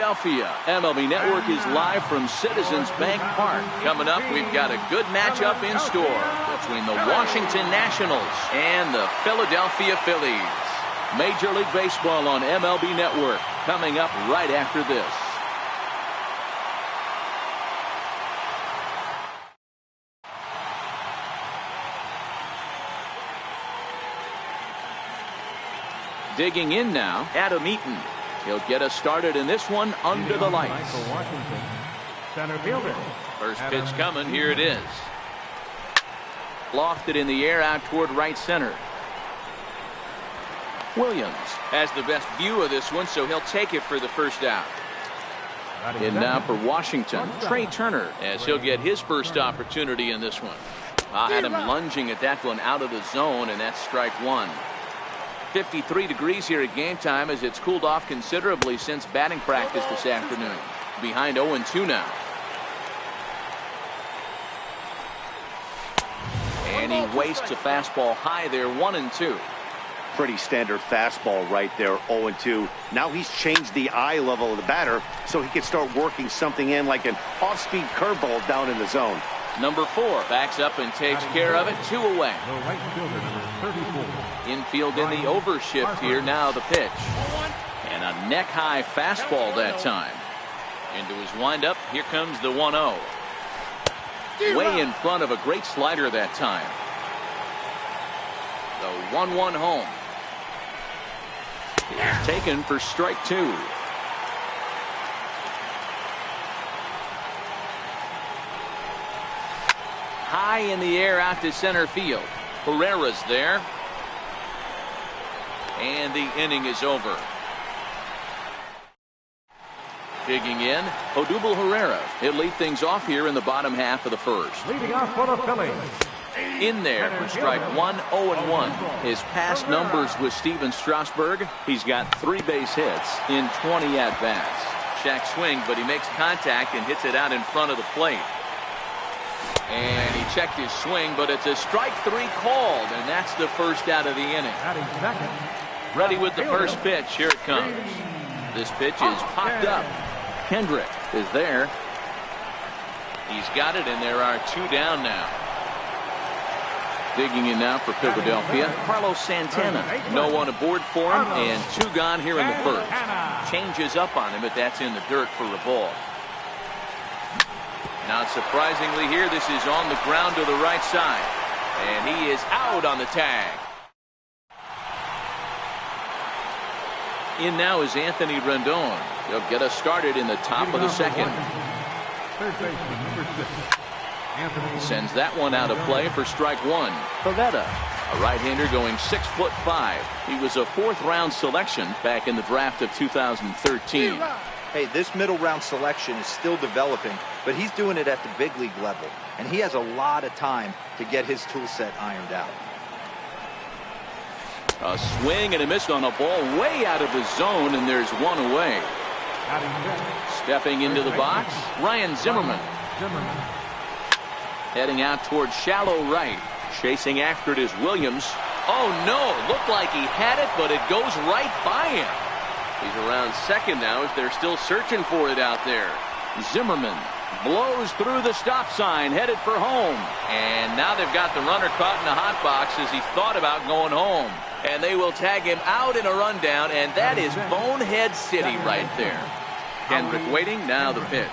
Philadelphia. MLB Network is live from Citizens Bank Park. Coming up, we've got a good matchup in store between the Washington Nationals and the Philadelphia Phillies. Major League Baseball on MLB Network coming up right after this. Digging in now, Adam Eaton. He'll get us started in this one under the lights. Center fielder. First pitch coming. Here it is. Lofted in the air out toward right center. Williams has the best view of this one, so he'll take it for the first out. And now for Washington, Trey Turner, as he'll get his first opportunity in this one. Had him lunging at that one out of the zone, and that's strike one. 53 degrees here at game time as it's cooled off considerably since batting practice this afternoon. Behind 0-2 now. And he wastes a fastball high there, 1-2. Pretty standard fastball right there, 0-2. Now he's changed the eye level of the batter so he can start working something in like an off-speed curveball down in the zone. Number 4 backs up and takes care of it. 2 away. The right fielder, number 34. Infield in the overshift here. Now the pitch. And a neck-high fastball that time. Into his windup. Here comes the 1-0. Way in front of a great slider that time. The 1-1 home. It's taken for strike 2. High in the air out to center field. Herrera's there. And the inning is over. Digging in, Odubel Herrera. He'll lead things off here in the bottom half of the first. Leading off for the Phillies. In there for strike 1, 0-1. His past numbers with Steven Strasburg, he's got 3 base hits in 20 at-bats. Shack swing, but he makes contact and hits it out in front of the plate. And he checked his swing, but it's a strike 3 called, and that's the first out of the inning. Ready with the first pitch. Here it comes. This pitch is popped up. Kendrick is there. He's got it, and there are 2 down now. Digging in now for Philadelphia, Carlos Santana. No one aboard for him, and 2 gone here in the first. Changes up on him, but that's in the dirt for a ball. Not surprisingly here, this is on the ground to the right side. And he is out on the tag. In now is Anthony Rendon. He'll get us started in the top of the second. Sends that one out of play for strike 1. Pavetta, a right-hander going 6'5". He was a 4th-round selection back in the draft of 2013. Hey, this middle round selection is still developing, but he's doing it at the big league level, and he has a lot of time to get his tool set ironed out. A swing and a miss on a ball way out of the zone, and there's 1 away. Stepping into the box, Ryan Zimmerman. Heading out towards shallow right. Chasing after it is Williams. Oh no, looked like he had it, but it goes right by him. He's around second now as they're still searching for it out there. Zimmerman blows through the stop sign, headed for home. And now they've got the runner caught in the hot box as he thought about going home. And they will tag him out in a rundown, and that is Bonehead City right there. Kendrick waiting, now the pitch.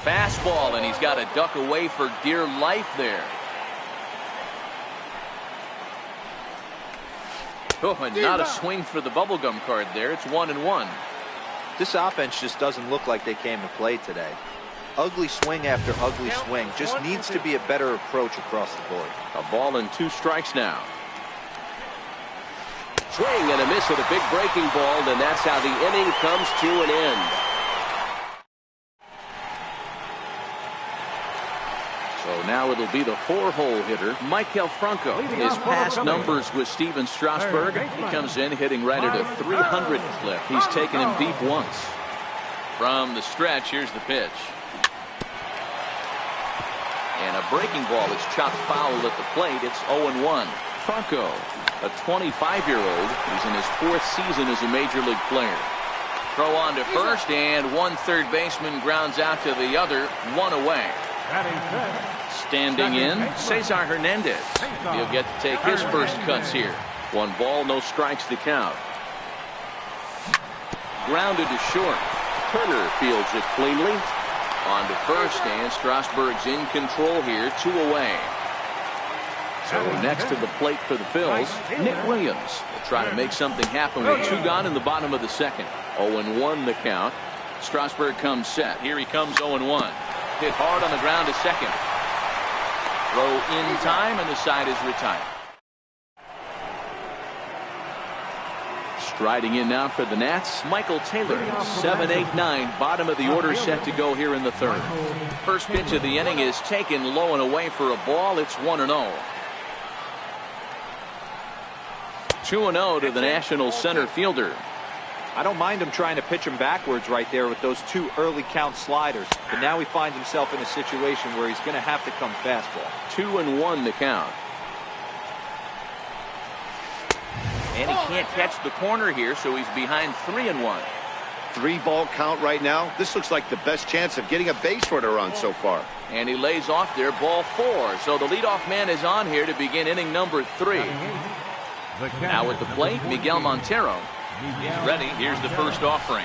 Fastball, and he's got to duck away for dear life there. Oh, and not a swing for the bubblegum card there. It's 1-1. This offense just doesn't look like they came to play today. Ugly swing after ugly swing. Just needs to be a better approach across the board. A ball and 2 strikes now. Swing and a miss with a big breaking ball, and that's how the inning comes to an end. So now it'll be the 4-hole hitter, Maikel Franco. His past numbers with Steven Strasburg, he comes in hitting right at a 300 clip. He's taken him deep once. From the stretch, here's the pitch. And a breaking ball is chopped foul at the plate. It's 0-1. Franco, a 25-year-old. He's in his 4th season as a major league player. Throw on to first, and one third baseman grounds out to the other, one away. Standing in, Cesar Hernandez. He'll get to take his first cuts here. 1 ball, no strikes the count. Grounded to short. Turner fields it cleanly. On to first, and Strasburg's in control here, 2 away. So next to the plate for the Phils, Nick Williams will try to make something happen with 2 gone in the bottom of the second. 0-1 the count. Strasburg comes set. Here he comes 0-1. Hit hard on the ground to second. Throw in time, and the side is retired. Striding in now for the Nats, Michael Taylor. 7-8-9, bottom of the order set to go here in the third. First pitch of the inning is taken low and away for a ball. It's 1-0. 2-0 to the Nationals center fielder. I don't mind him trying to pitch him backwards right there with those 2 early count sliders. But now he finds himself in a situation where he's going to have to come fastball. 2-1 the count. And he can't catch the corner here, so he's behind 3-1. 3-ball count right now. This looks like the best chance of getting a base runner on so far. And he lays off there, ball 4. So the leadoff man is on here to begin inning number 3. Now at the plate, Miguel Montero. He's ready. Here's the first offering.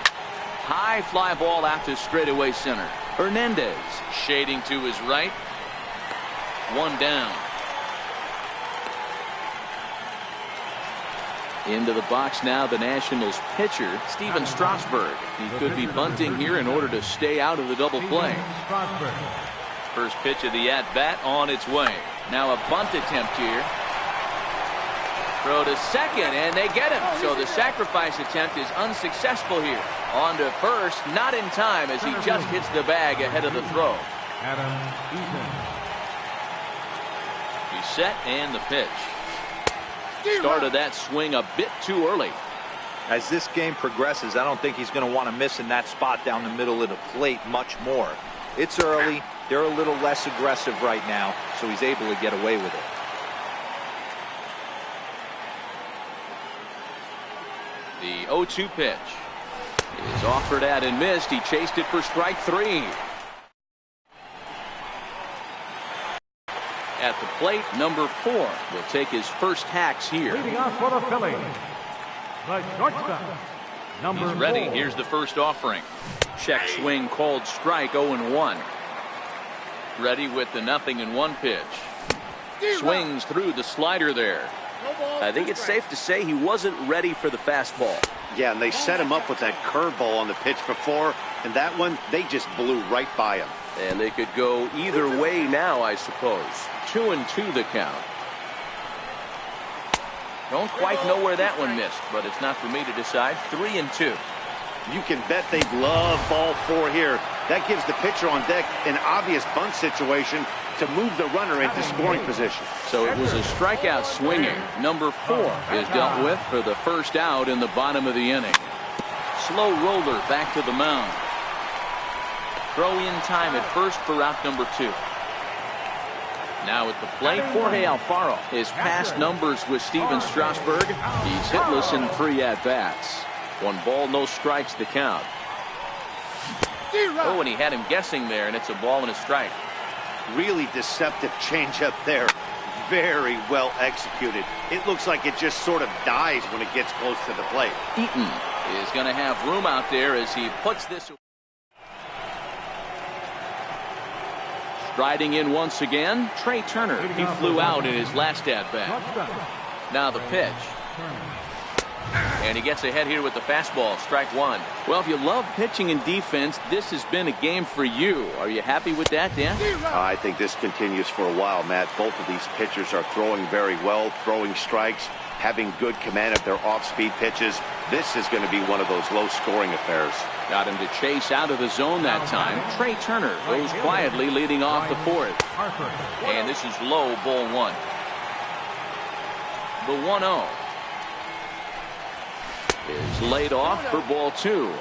High fly ball out to straightaway center. Hernandez shading to his right. 1 down. Into the box now, the Nationals pitcher, Steven Strasburg. He could be bunting here in order to stay out of the double play. First pitch of the at-bat on its way. Now a bunt attempt here. Throw to second, and they get him. So the sacrifice attempt is unsuccessful here. On to first, not in time as he just hits the bag ahead of the throw. He's set, and the pitch. Started that swing a bit too early. As this game progresses, I don't think he's going to want to miss in that spot down the middle of the plate much more. It's early. They're a little less aggressive right now, so he's able to get away with it. The 0-2 pitch is offered at and missed. He chased it for strike 3. At the plate, number 4 will take his first hacks here. Leading off for the Phillies, the shortstop, number He's ready. 4. Here's the first offering. Check swing called strike, 0-1. Ready with the 0-1 pitch. Swings through the slider there. I think it's safe to say he wasn't ready for the fastball. Yeah, and they set him up with that curveball on the pitch before, and that one, they just blew right by him. And they could go either way now, I suppose. 2-2 the count. Don't quite know where that one missed, but it's not for me to decide. 3-2. You can bet they love ball 4 here. That gives the pitcher on deck an obvious bunt situation to move the runner into scoring position. So it was a strikeout swinging. Number 4 is dealt with for the first out in the bottom of the inning. Slow roller back to the mound. Throw in time at first for out number 2. Now at the plate, Jorge Alfaro. His past numbers with Steven Strasburg. He's hitless in 3 at-bats. 1 ball, no strikes the count. Oh, and he had him guessing there, and it's a ball and a strike. Really deceptive changeup there. Very well executed. It looks like it just sort of dies when it gets close to the plate. Eaton is going to have room out there as he puts this. Striding in once again, Trey Turner. He flew out in his last at-bat. Now the pitch. And he gets ahead here with the fastball, strike 1. Well, if you love pitching and defense, this has been a game for you. Are you happy with that, Dan? I think this continues for a while, Matt. Both of these pitchers are throwing very well, throwing strikes, having good command of their off-speed pitches. This is going to be one of those low-scoring affairs. Got him to chase out of the zone that time. Trey Turner goes quietly leading off the 4th. And this is low, ball 1. The 1-0 is laid off for ball 2.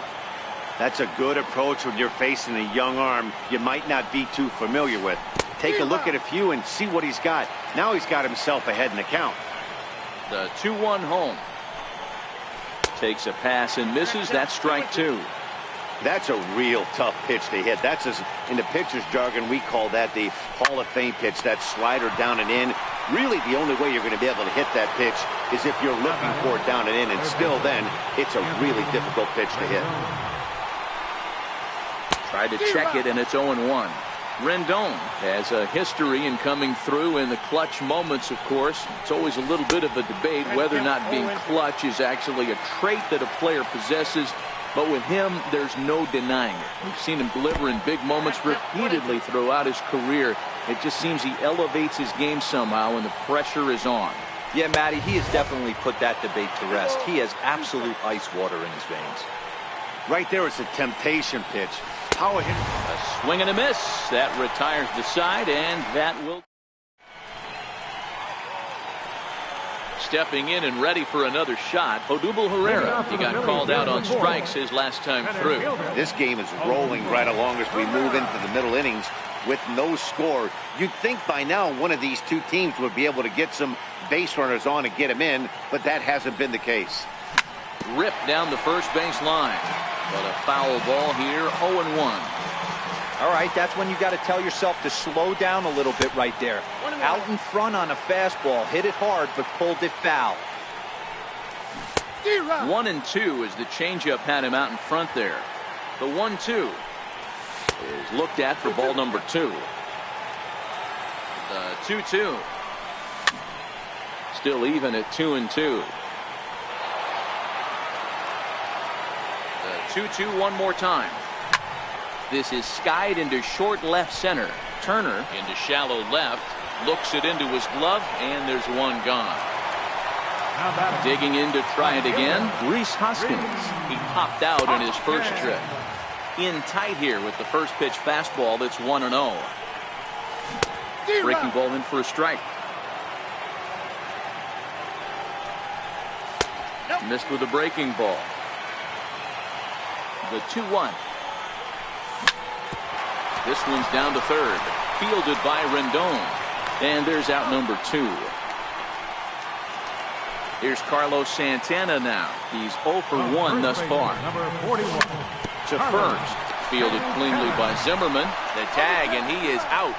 That's a good approach when you're facing a young arm you might not be too familiar with. Take a look at a few and see what he's got. Now he's got himself ahead in the count. The 2-1 home. Takes a pass and misses. That's strike two. That's a real tough pitch to hit. That's, as in the pitcher's jargon, we call that the Hall of Fame pitch. That slider down and in. Really, the only way you're going to be able to hit that pitch is if you're looking for it down and in, and still then, it's a really difficult pitch to hit. Tried to check it, and it's 0-1. Rendon has a history in coming through in the clutch moments, of course. It's always a little bit of a debate whether or not being clutch is actually a trait that a player possesses. But with him, there's no denying it. We've seen him deliver in big moments repeatedly throughout his career. It just seems he elevates his game somehow when the pressure is on. Yeah, Matty, he has definitely put that debate to rest. He has absolute ice water in his veins. Right there, it's a temptation pitch. Power hit. A swing and a miss. That retires the side, and that will. Stepping in and ready for another shot, Odubel Herrera. He got called out on strikes his last time through. This game is rolling right along as we move into the middle innings with no score. You'd think by now one of these two teams would be able to get some base runners on and get them in, but that hasn't been the case. Ripped down the first base line. But a foul ball here, 0-1. All right, that's when you got to tell yourself to slow down a little bit right there. Out in front on a fastball, hit it hard, but pulled it foul. 1-2 as the changeup had him out in front there. The 1-2 is looked at for ball number 2. The 2-2. Still even at 2-2. The 2-2 one more time. This is skied into short left center. Turner into shallow left. Looks it into his glove, and there's one gone. Digging in to try it again. Rhys Hoskins. He popped out in his first trip. In tight here with the first pitch fastball. That's 1-0. Breaking ball in for a strike. Missed with a breaking ball. The 2-1. This one's down to third. Fielded by Rendon. And there's out number 2. Here's Carlos Santana now. He's 0 for 1 thus far. To first. Fielded cleanly by Zimmerman. The tag, and he is out.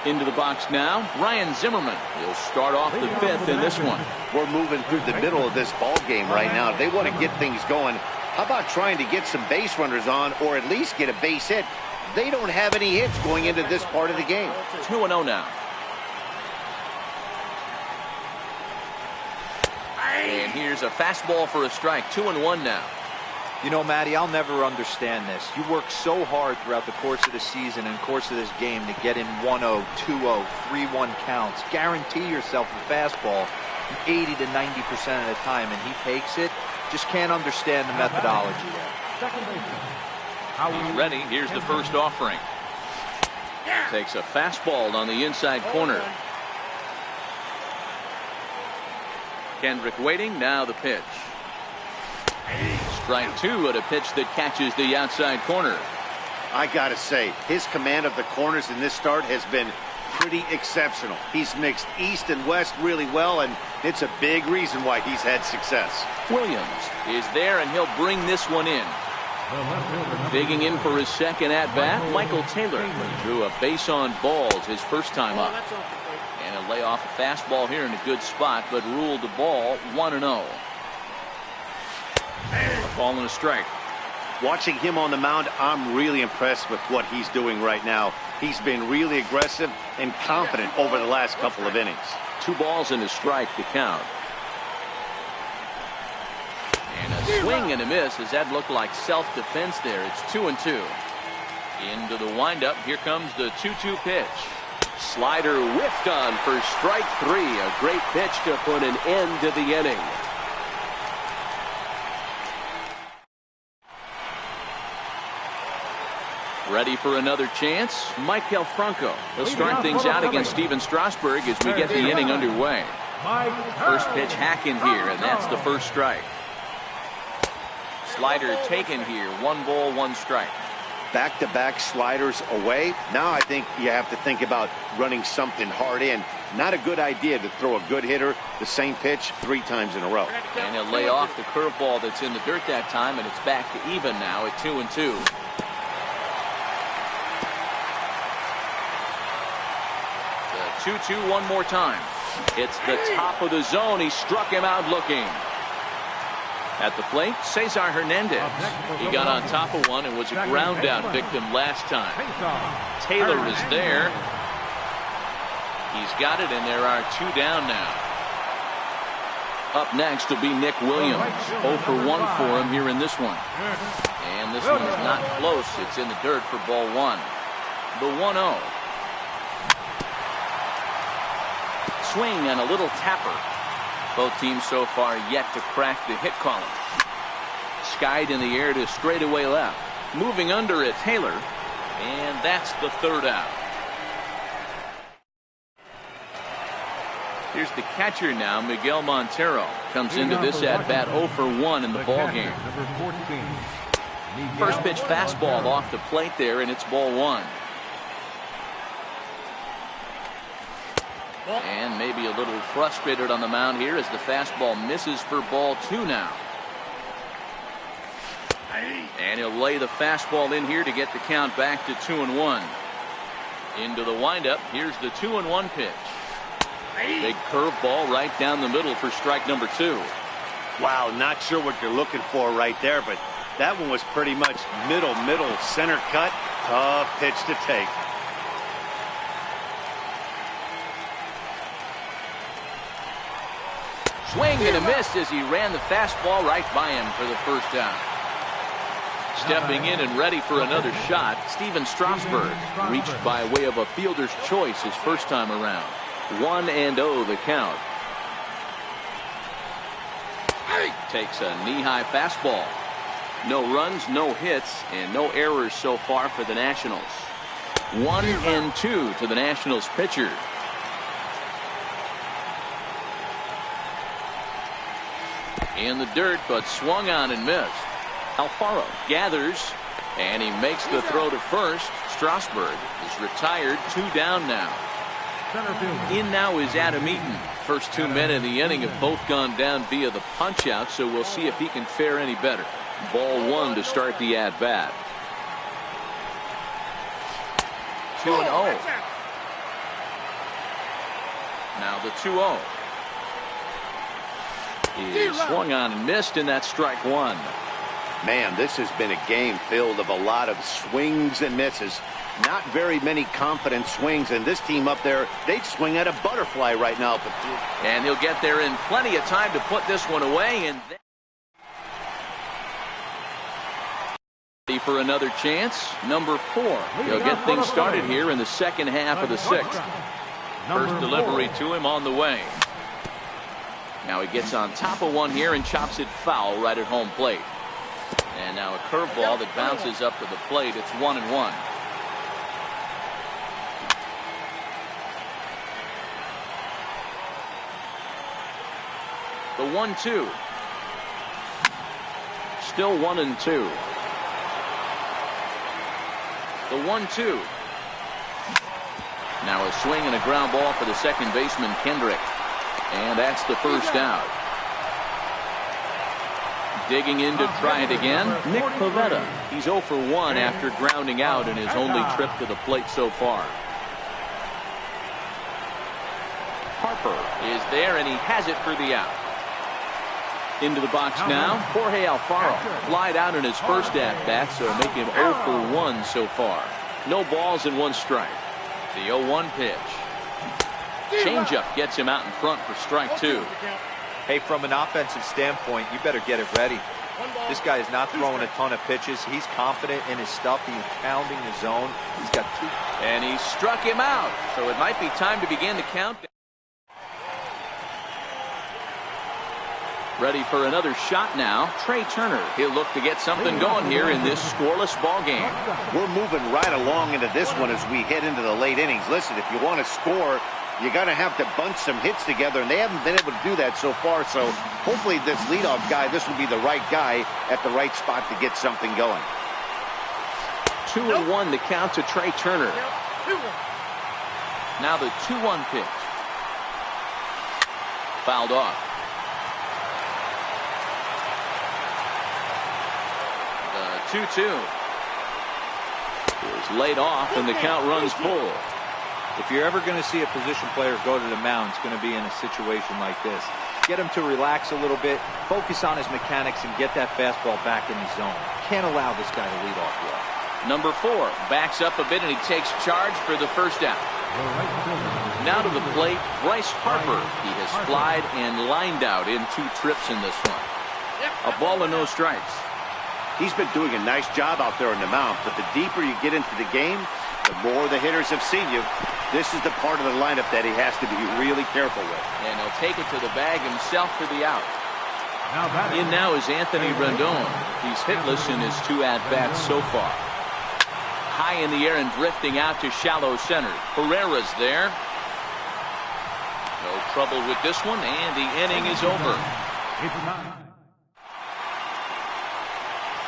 Into the box now, Ryan Zimmerman. He'll start off the 5th in this one. We're moving through the middle of this ball game right now. They want to get things going. How about trying to get some base runners on, or at least get a base hit? They don't have any hits going into this part of the game. 2-0 now. And here's a fastball for a strike. 2-1 now. You know, Matty, I'll never understand this. You work so hard throughout the course of the season and course of this game to get in 1-0, 2-0, 3-1 counts. Guarantee yourself a fastball 80 to 90% of the time, and he takes it. Just can't understand the methodology there. He's ready. Here's the first offering. Takes a fastball on the inside corner. Kendrick waiting. Now the pitch. Strike 2 at a pitch that catches the outside corner. I got to say, his command of the corners in this start has been pretty exceptional. He's mixed east and west really well, and it's a big reason why he's had success. Williams is there, and he'll bring this one in. Digging in for his second at-bat, Michael Taylor. He drew a base on balls his first time up. And a lay off a fastball here in a good spot, but ruled the ball 1-0. A ball and a strike. Watching him on the mound, I'm really impressed with what he's doing right now. He's been really aggressive and confident over the last couple of innings. 2 balls and a strike to count. And a swing and a miss as that looked like self-defense there. It's 2-2. Into the windup. Here comes the 2-2 pitch. Slider whiffed on for strike 3. A great pitch to put an end to the inning. Ready for another chance. Michael Franco. He'll start things out against Steven Strasburg as we get the inning underway. First pitch hacking here, and that's the first strike. Slider taken here. 1 ball, 1 strike. back-to-back sliders away. Now I think you have to think about running something hard in. Not a good idea to throw a good hitter the same pitch 3 times in a row. And he'll lay off the curveball that's in the dirt that time, and it's back to even now at 2-2. The 2-2 one more time. It's the top of the zone. He struck him out looking. At the plate, Cesar Hernandez. He got on top of one and was a ground out victim last time. Taylor is there. He's got it, and there are 2 down now. Up next will be Nick Williams. 0 for 1 for him here in this one. And this one is not close. It's in the dirt for ball 1. The 1-0. Swing and a little tapper. Both teams so far yet to crack the hit column. Skied in the air to straightaway left. Moving under it, Taylor. And that's the 3rd out. Here's the catcher now, Miguel Montero. Comes into this at-bat 0 for 1 in the ballgame. First pitch fastball off the plate there, and it's ball 1. And maybe a little frustrated on the mound here as the fastball misses for ball 2 now. And he'll lay the fastball in here to get the count back to 2-1. Into the windup. Here's the 2-1 pitch. Big curveball right down the middle for strike number 2. Wow, not sure what you're looking for right there, but that one was pretty much middle, center cut. Tough pitch to take. Swing and a miss as he ran the fastball right by him for the 1st out. Stepping in and ready for another shot, Steven Strasburg reached by way of a fielder's choice his first time around. 1-0 the count. Takes a knee-high fastball. No runs, no hits, and no errors so far for the Nationals. 1-2 to the Nationals pitcher. In the dirt, but swung on and missed. Alfaro gathers, and he makes the throw to first. Strasburg is retired, 2 down now. In now is Adam Eaton. First 2 men in the inning have both gone down via the punch-out, so we'll see if he can fare any better. Ball 1 to start the at-bat. 2-0. Now the 2-0. He swung on and missed, and that's strike 1. Man, this has been a game filled of a lot of swings and misses. Not very many confident swings, and this team up there, they'd swing at a butterfly right now. And he'll get there in plenty of time to put this one away, and ready for another chance. Number 4. He'll get things started here in the 2nd half of the 6th. First delivery to him on the way. Now he gets on top of one here and chops it foul right at home plate. And now a curveball that bounces up to the plate. It's 1-1. The 1-2. Still 1-2. The 1-2. Now a swing and a ground ball for the second baseman, Kendrick. And that's the 1st out. Digging in to try it again, Nick Pivetta. He's 0 for 1 after grounding out in his only trip to the plate so far. Harper is there, and he has it for the out. Into the box now, Jorge Alfaro. Flied out in his first at-bat, so make him 0 for 1 so far. No balls and 1 strike. The 0-1 pitch. Changeup gets him out in front for strike 2. Hey, from an offensive standpoint, you better get it ready. This guy is not throwing a ton of pitches. He's confident in his stuff. He's pounding the zone. He's got 2. And he struck him out. So it might be time to begin the countdown. Ready for another shot now, Trey Turner. He'll look to get something going here in this scoreless ball game. We're moving right along into this one as we head into the late innings. Listen, if you want to score, you got to have to bunch some hits together, and they haven't been able to do that so far. So hopefully this leadoff guy, this will be the right guy at the right spot to get something going. 2-1 the count to Trey Turner. Now the 2-1 pitch. Fouled off. The 2-2 is laid off, and the count runs full. If you're ever going to see a position player go to the mound, it's going to be in a situation like this. Get him to relax a little bit, focus on his mechanics, and get that fastball back in the zone. Can't allow this guy to lead off well. Number 4 backs up a bit, and he takes charge for the first out. Now to the plate, Bryce Harper. He has flied and lined out in 2 trips in this one. A ball and no strikes. He's been doing a nice job out there on the mound, but the deeper you get into the game, the more the hitters have seen you. This is the part of the lineup that he has to be really careful with. And he'll take it to the bag himself for the out. Now In now is Anthony Rendon. He's hitless in his 2 at-bats so far. High in the air and drifting out to shallow center. Herrera's there. No trouble with this one, and the inning is over.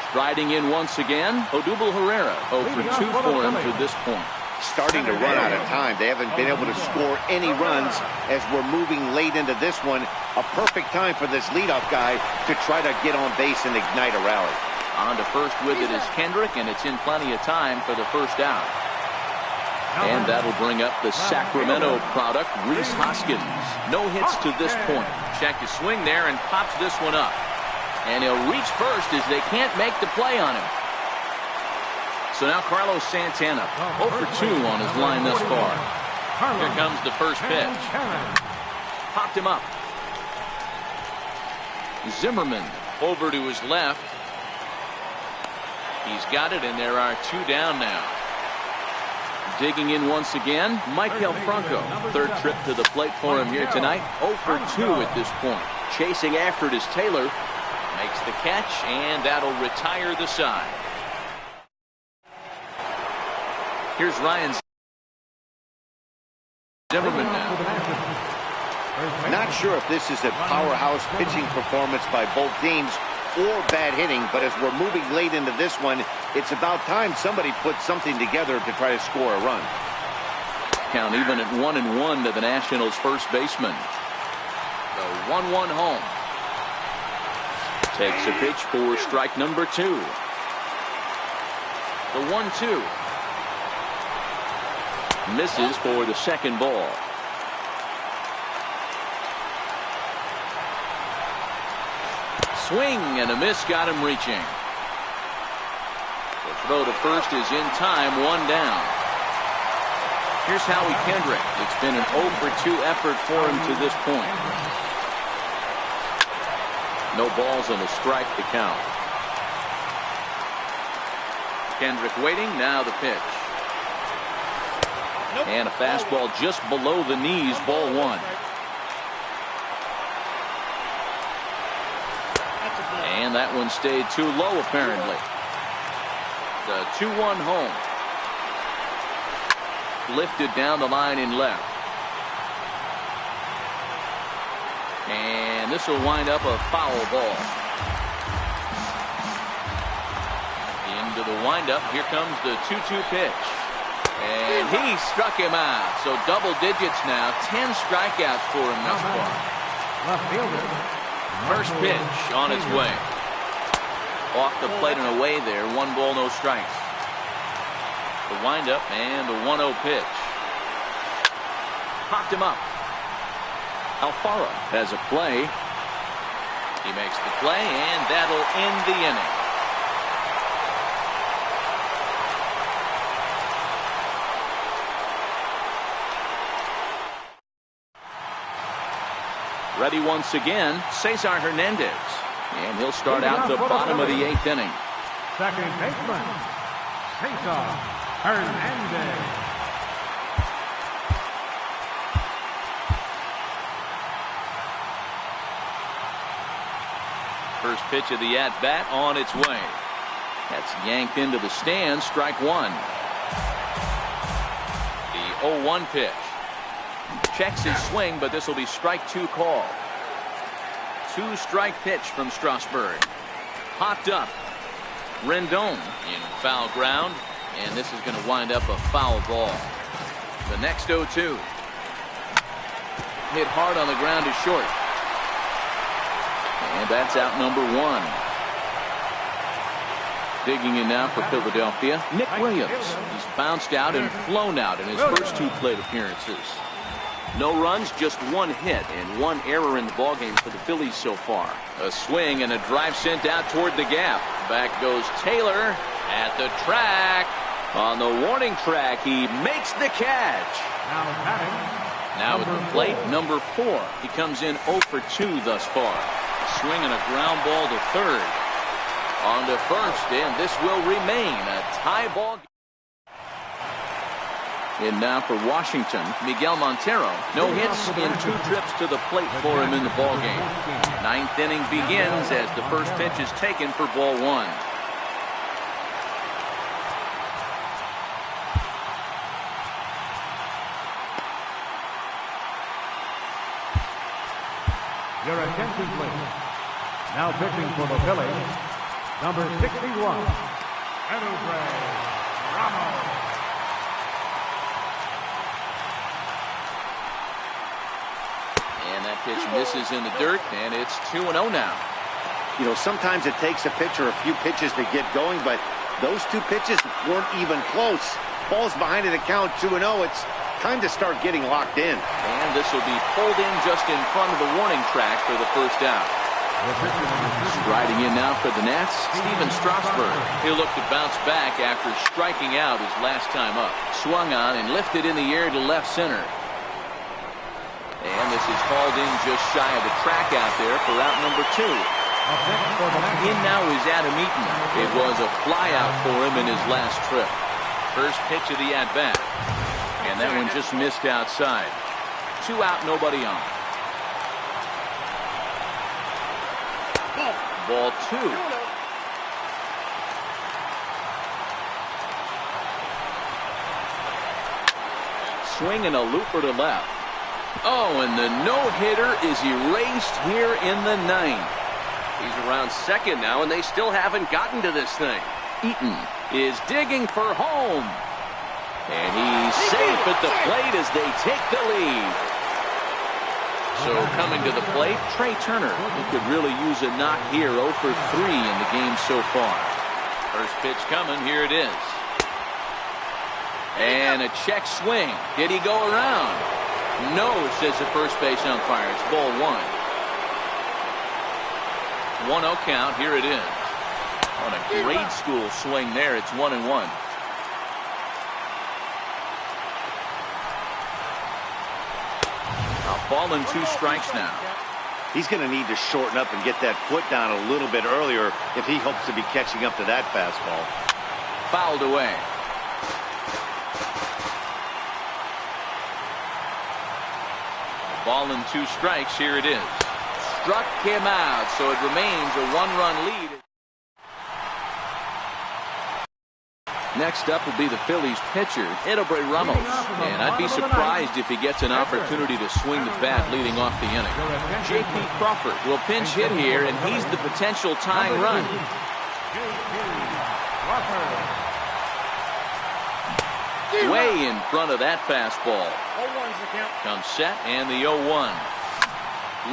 Striding in once again, Odubel Herrera. 0 for 2 for him to this point. Starting to run out of time. They haven't been able to score any runs as we're moving late into this one. A perfect time for this leadoff guy to try to get on base and ignite a rally. On to first with it is Kendrick, and it's in plenty of time for the first out. And that'll bring up the Sacramento product, Rhys Hoskins. No hits to this point. Check his swing there and pops this one up. And he'll reach first as they can't make the play on him. So now Carlos Santana, 0 for 2 on his line thus far. Here comes the first pitch. Popped him up. Zimmerman over to his left. He's got it, and there are 2 down now. Digging in once again, Maikel Franco. 3rd trip to the plate for him here tonight. 0 for 2 at this point. Chasing after it is Taylor. Makes the catch, and that'll retire the side. Here's Ryan Zimmerman now. Not sure if this is a powerhouse pitching performance by both teams or bad hitting, but as we're moving late into this one, it's about time somebody puts something together to try to score a run. Count even at 1-1 to the Nationals' first baseman. The 1-1 home. Takes a pitch for strike number 2. The 1-2. Misses for the second ball. Swing and a miss got him reaching. The throw to first is in time, 1 down. Here's Howie Kendrick. It's been an 0 for 2 effort for him to this point. No balls and a strike to count. Kendrick waiting, now the pitch. And a fastball just below the knees, ball 1. And that one stayed too low, apparently. The 2-1 home. Lifted down the line in left. And this will wind up a foul ball. Into the windup. Here comes the 2-2 pitch. And he struck him out. So double digits now. 10 strikeouts for him thus far. First pitch on its way. Off the plate and away there. 1 ball, no strikes. The windup and the 1-0 pitch. Popped him up. Alfaro has a play. He makes the play, and that'll end the inning. Ready once again, Cesar Hernandez. And he'll start out the bottom of the 8th inning. Second baseman, Cesar Hernandez. First pitch of the at-bat on its way. That's yanked into the stands, strike 1. The 0-1 pitch. Checks his swing, but this will be strike 2 call. 2-strike pitch from Strasburg. Popped up. Rendon in foul ground. And this is going to wind up a foul ball. The next 0-2. Hit hard on the ground is short. And that's out number 1. Digging in now for Philadelphia, Nick Williams. He's bounced out and flown out in his first 2 plate appearances. No runs, just 1 hit and 1 error in the ballgame for the Phillies so far. A swing and a drive sent out toward the gap. Back goes Taylor at the track. On the warning track, he makes the catch. Now at the plate, number 4. He comes in 0 for 2 thus far. Swing and a ground ball to third. On to first, and this will remain a tie ball. And now for Washington, Miguel Montero. No hits in 2 trips to the plate for him in the ballgame. 9th inning begins as the first pitch is taken for ball 1. Your attention, please. Now pitching for the Phillies, number 61, Ramos. And that pitch misses in the dirt, and it's 2-0 now. You know, sometimes it takes a pitcher a few pitches to get going, but those 2 pitches weren't even close. Ball's behind at the count 2-0. It's time to start getting locked in. And this will be pulled in just in front of the warning track for the first out. Striding in now for the Nats, Steven Strasburg. He'll look to bounce back after striking out his last time up. Swung on and lifted in the air to left center. And this is hauled in just shy of the track out there for out number 2. In now is Adam Eaton. It was a flyout for him in his last trip. First pitch of the at-bat. And that one just missed outside. 2 out, nobody on. Ball 2. Swing and a looper to left. Oh, and the no-hitter is erased here in the 9th. He's around second now, and they still haven't gotten to this thing. Eaton is digging for home. And he's safe at the plate as they take the lead. So coming to the plate, Trey Turner. He could really use a knock here. 0 for 3 in the game so far. First pitch coming. Here it is. And a check swing. Did he go around? No, says the first base umpire. It's ball 1. 1-0 count. Here it is. On a grade school swing there. It's 1-1. Ball and 2 strikes now. He's going to need to shorten up and get that foot down a little bit earlier if he hopes to be catching up to that fastball. Fouled away. Ball and 2 strikes. Here it is. Struck him out, so it remains a 1-run lead. Next up will be the Phillies pitcher, Edobrey Ramos. And I'd be surprised if he gets an opportunity to swing the bat leading off the inning. J.P. Crawford will pinch hit here, and he's the potential tying run. Way in front of that fastball. Comes set, and the 0-1.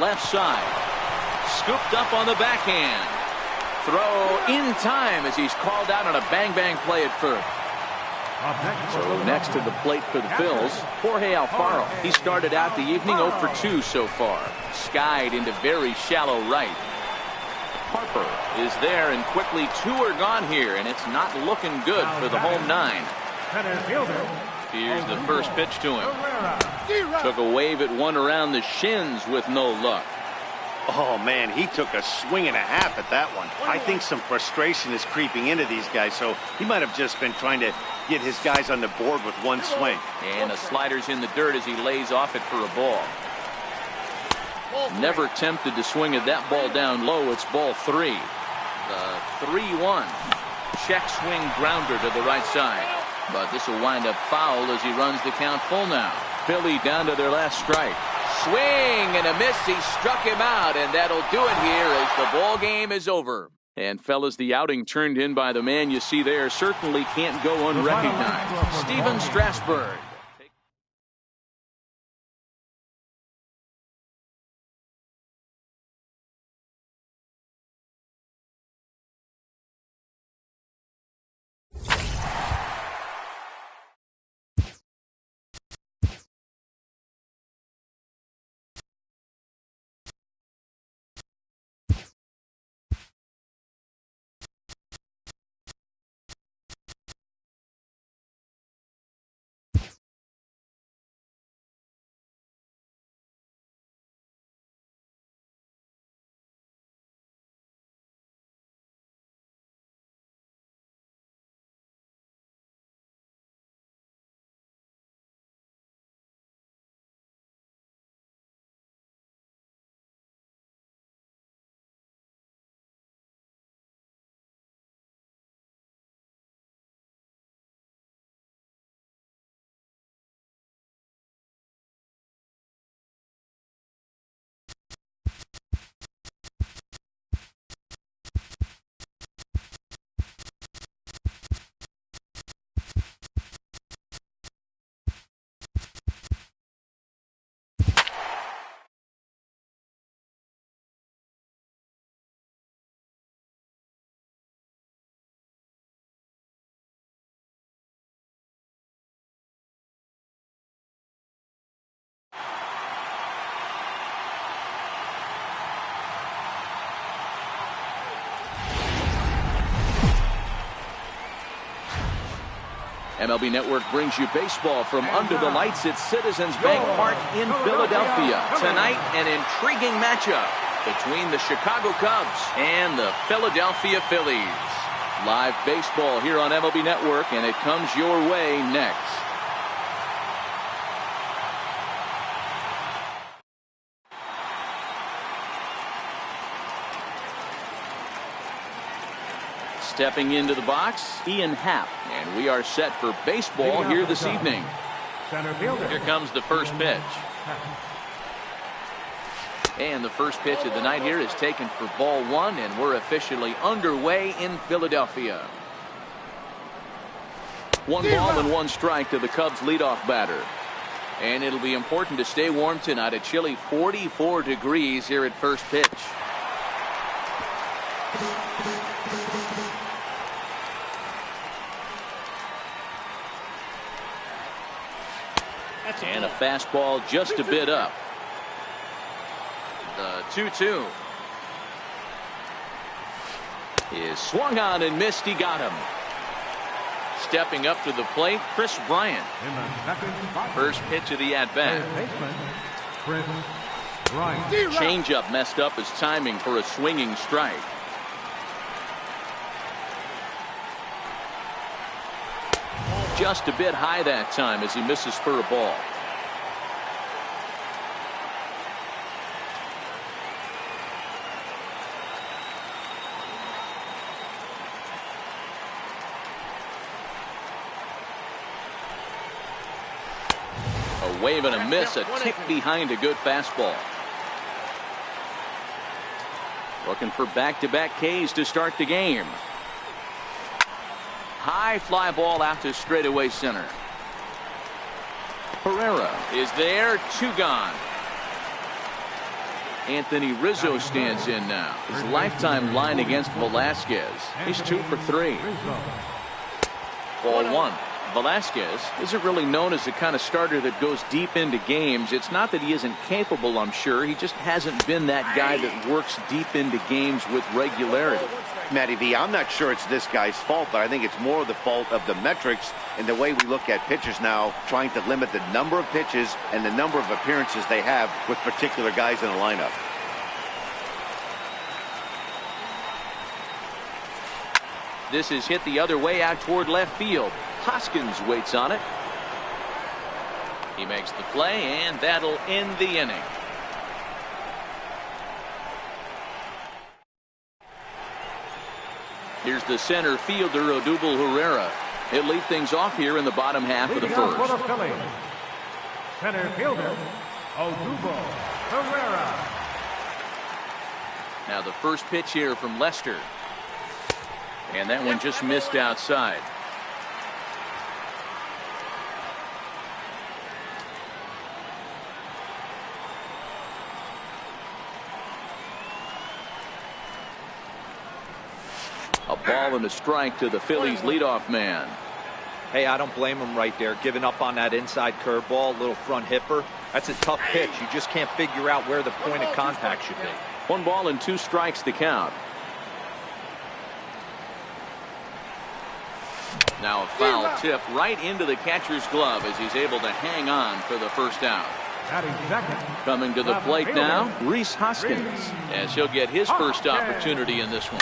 Left side. Scooped up on the backhand. Throw in time as he's called out on a bang-bang play at first. So next to the plate for the Phils, Jorge Alfaro. He started out the evening 0 for 2 so far. Skied into very shallow right. Harper is there, and quickly 2 are gone here, and it's not looking good for the home 9. Here's the first pitch to him. Took a wave at one around the shins with no luck. Oh, man, he took a swing and a half at that one. I think some frustration is creeping into these guys, so he might have just been trying to get his guys on the board with one swing. And the slider's in the dirt as he lays off it for a ball. Never tempted to swing at that ball down low. It's ball 3. The 3-1. Check swing grounder to the right side. But this will wind up foul as he runs the count full now. Philly down to their last strike. Swing and a miss. He struck him out, and that'll do it here as the ball game is over. And fellas, the outing turned in by the man you see there certainly can't go unrecognized. Steven Strasburg. MLB Network brings you baseball from under the lights at Citizens Bank Park in Philadelphia. Tonight, an intriguing matchup between the Chicago Cubs and the Philadelphia Phillies. Live baseball here on MLB Network, and it comes your way next. Stepping into the box, Ian Happ, and we are set for baseball here this evening. Here comes the first pitch. And the first pitch of the night here is taken for ball one, and we're officially underway in Philadelphia. 1 ball and 1 strike to the Cubs leadoff batter. And it'll be important to stay warm tonight. A chilly 44 degrees here at first pitch. And a fastball just a bit up. The 2-2 is swung on and missed. He got him. Stepping up to the plate, Chris Bryant. First pitch of the at-bat. Changeup messed up his timing for a swinging strike. Just a bit high that time as he misses for a ball. A wave and a miss, a tick behind a good fastball. Looking for back-to-back Ks to start the game. High fly ball out to straightaway center. Herrera is there, 2 gone. Anthony Rizzo stands in now. His lifetime line against Velasquez. He's 2 for 3. Ball 1. Velasquez isn't really known as the kind of starter that goes deep into games. It's not that he isn't capable, I'm sure. He just hasn't been that guy that works deep into games with regularity. Matty V, I'm not sure it's this guy's fault, but I think it's more the fault of the metrics and the way we look at pitchers now, trying to limit the number of pitches and the number of appearances they have with particular guys in the lineup. This is hit the other way out toward left field. Hoskins waits on it. He makes the play, and that'll end the inning. Here's the center fielder, Odubel Herrera. He'll lead things off here in the bottom half of the first. For the Phillies, center fielder, Odubel Herrera. Now the first pitch here from Lester. And that one just missed outside. A ball and a strike to the Phillies leadoff man. Hey, I don't blame him right there, giving up on that inside curveball, little front hipper. That's a tough pitch. You just can't figure out where the point of contact should be. 1 ball and 2 strikes to count. Now a foul tip right into the catcher's glove as he's able to hang on for the first out. Coming to the plate now, Rhys Hoskins, as he'll get his first opportunity in this one.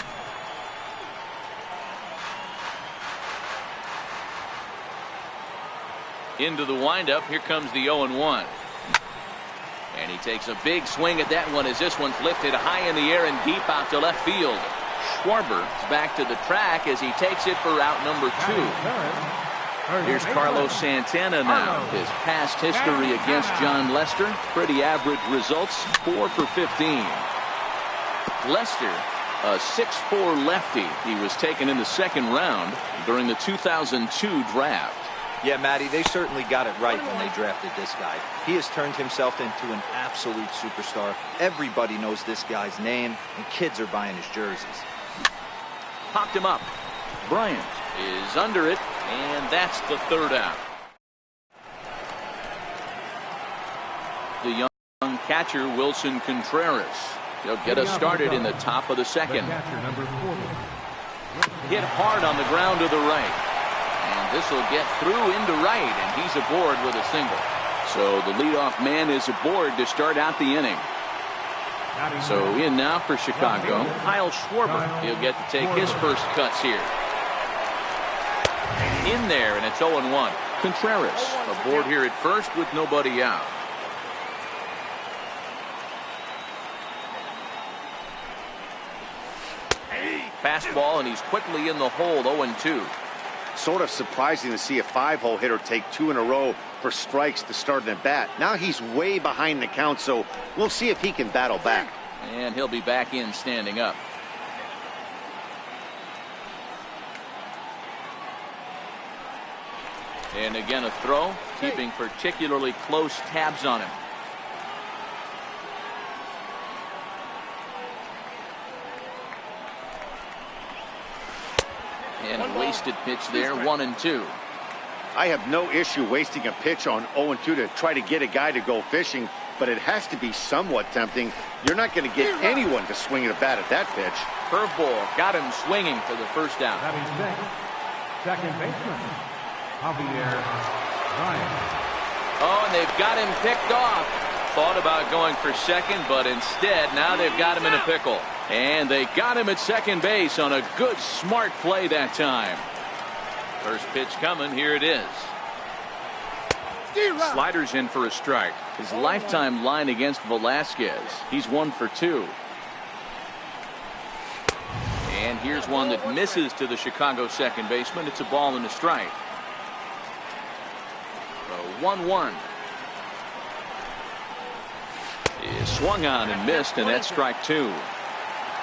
Into the windup, here comes the 0-1. And he takes a big swing at that one as this one's lifted high in the air and deep out to left field. Schwarber is back to the track as he takes it for out number 2. Here's Carlos Santana now. His past history against John Lester, pretty average results, 4 for 15. Lester, a 6'4" lefty. He was taken in the 2nd round during the 2002 draft. Yeah, Matty, they certainly got it right when they drafted this guy. He has turned himself into an absolute superstar. Everybody knows this guy's name, and kids are buying his jerseys. Popped him up. Bryant is under it, and that's the 3rd out. The young catcher, Wilson Contreras. He'll get us started in the top of the 2nd. Hit hard on the ground to the right. And this will get through into right, and he's aboard with a single. So the leadoff man is aboard to start out the inning. So in now for Chicago, Kyle Schwarber. He'll get to take his first cuts here. In there, and it's 0-1. Contreras aboard here at first with nobody out. Fastball, and he's quickly in the hole, 0-2. Sort of surprising to see a 5-hole hitter take 2 in a row for strikes to start an at bat. Now he's way behind the count, so we'll see if he can battle back. And he'll be back in standing up. And again a throw, keeping particularly close tabs on him. And a wasted pitch there, 1-2. I have no issue wasting a pitch on 0-2 to try to get a guy to go fishing, but it has to be somewhat tempting. You're not going to get anyone to swing at a bat at that pitch. Curveball got him swinging for the first out. Second baseman, Javier Bryant. Oh, and they've got him picked off. Thought about going for second, but instead now they've got him in a pickle. And they got him at second base on a good, smart play that time. First pitch coming. Here it is. Sliders in for a strike. His lifetime line against Velasquez. He's 1 for 2. And here's one that misses to the Chicago second baseman. It's a ball and a strike. So 1-1. Is swung on and missed, and that's strike 2.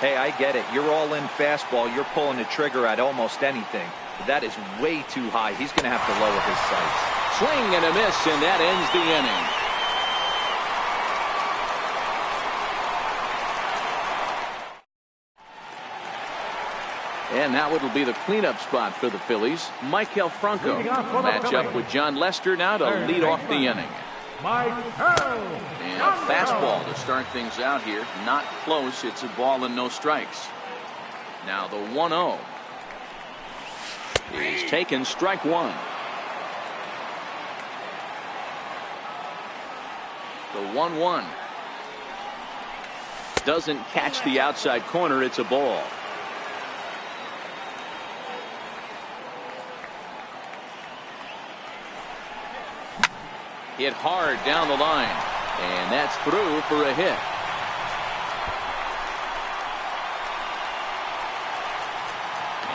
Hey, I get it. You're all in fastball. You're pulling the trigger at almost anything. But that is way too high. He's going to have to lower his sights. Swing and a miss, and that ends the inning. And now it'll be the cleanup spot for the Phillies. Michael Franco match up with John Lester now to lead off the inning. And a fastball to start things out here. Not close. It's a ball and no strikes. Now the 1-0. He's taken strike 1. The 1-1. Doesn't catch the outside corner. It's a ball. Hit hard down the line, and that's through for a hit.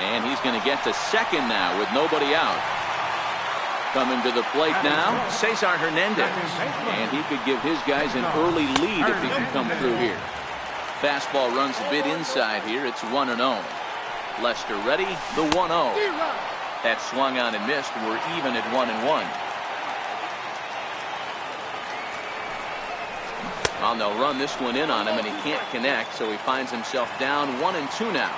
And he's going to get to second now with nobody out. Coming to the plate now, Cesar Hernandez, and he could give his guys an early lead if he can come through here. Fastball runs a bit inside here. It's 1-0. Lester ready, the 1-0. That swung on and missed. We're even at 1-1. Well, they'll run this one in on him, and he can't connect, so he finds himself down 1-2 now.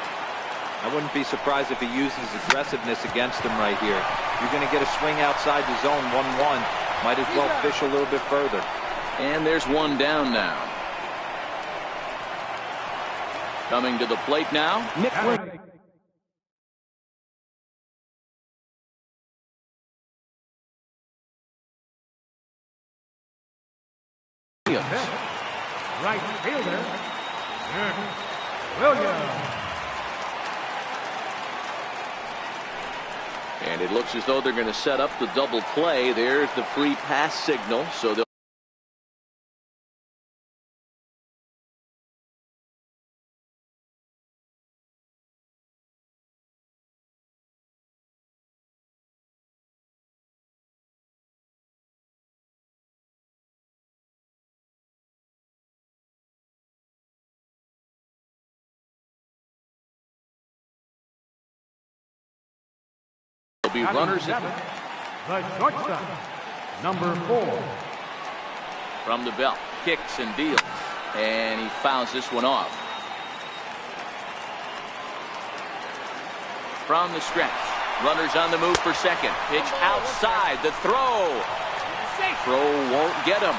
I wouldn't be surprised if he uses aggressiveness against him right here. You're going to get a swing outside the zone, 1-1. Might as well fish a little bit further. And there's one down now. Coming to the plate now, Nick Williams. Right fielder, Nick Williams. And it looks as though they're going to set up the double play. There's the free pass signal. So they'll be runners The shortstop, number 4. from the belt. Kicks and deals. And he fouls this one off. From the stretch. Runners on the move for second. Pitch outside. The throw. Throw won't get him.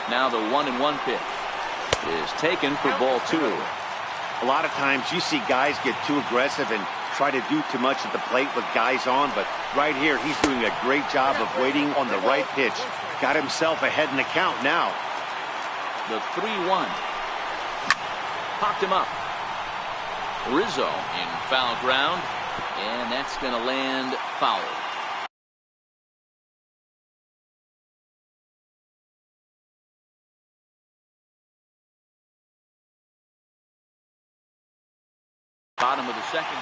Now the 1-1 pitch is taken for ball 2. A lot of times you see guys get too aggressive and try to do too much at the plate with guys on, but right here he's doing a great job of waiting on the right pitch. Got himself ahead in the count now. The 3-1. Popped him up. Rizzo in foul ground, and that's going to land foul. Bottom of the second.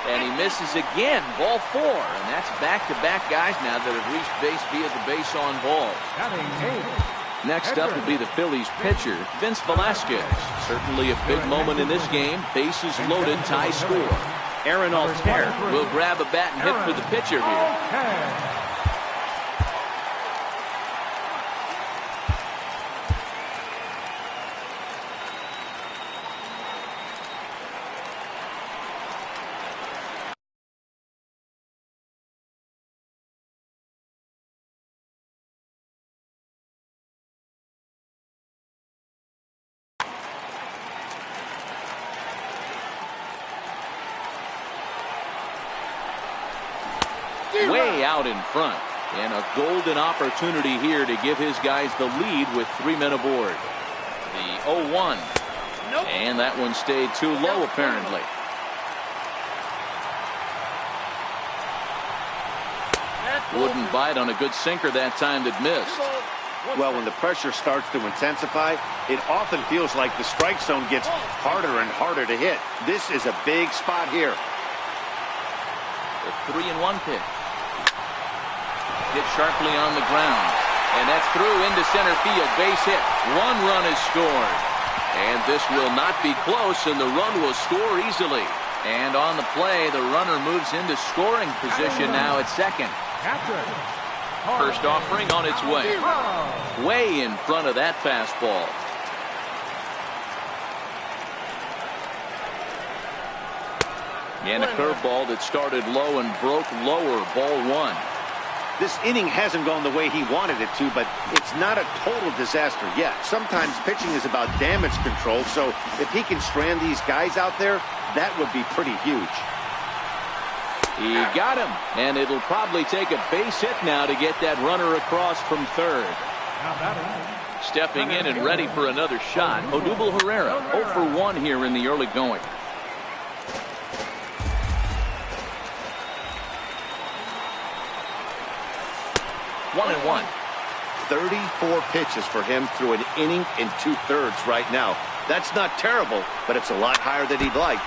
And he misses again. Ball 4. And that's back-to-back guys now that have reached base via the base on balls. Next up will be the Phillies pitcher, Vince Velasquez. Certainly a big moment in this game. Bases loaded, tie score. Aaron Altair will grab a bat and hit for the pitcher here. Way out in front, and a golden opportunity here to give his guys the lead with 3 men aboard. The 0-1, and that one stayed too low apparently. Wouldn't bite on a good sinker that time that missed. Well, when the pressure starts to intensify, it often feels like the strike zone gets harder and harder to hit. This is a big spot here. The 3-1 pitch. Hit sharply on the ground. And that's through into center field. Base hit. 1 run is scored. And this will not be close, and the run will score easily. And on the play, the runner moves into scoring position now at second. First offering on its way. Way in front of that fastball. And a curveball that started low and broke lower. Ball 1. This inning hasn't gone the way he wanted it to, but it's not a total disaster yet. Sometimes pitching is about damage control, so if he can strand these guys out there, that would be pretty huge. He got him, and it'll probably take a base hit now to get that runner across from third. Stepping in and ready for another shot, Odubel Herrera, 0 for 1 here in the early going. One and 1. 34 pitches for him through an inning and 2/3 right now. That's not terrible, but it's a lot higher than he'd like.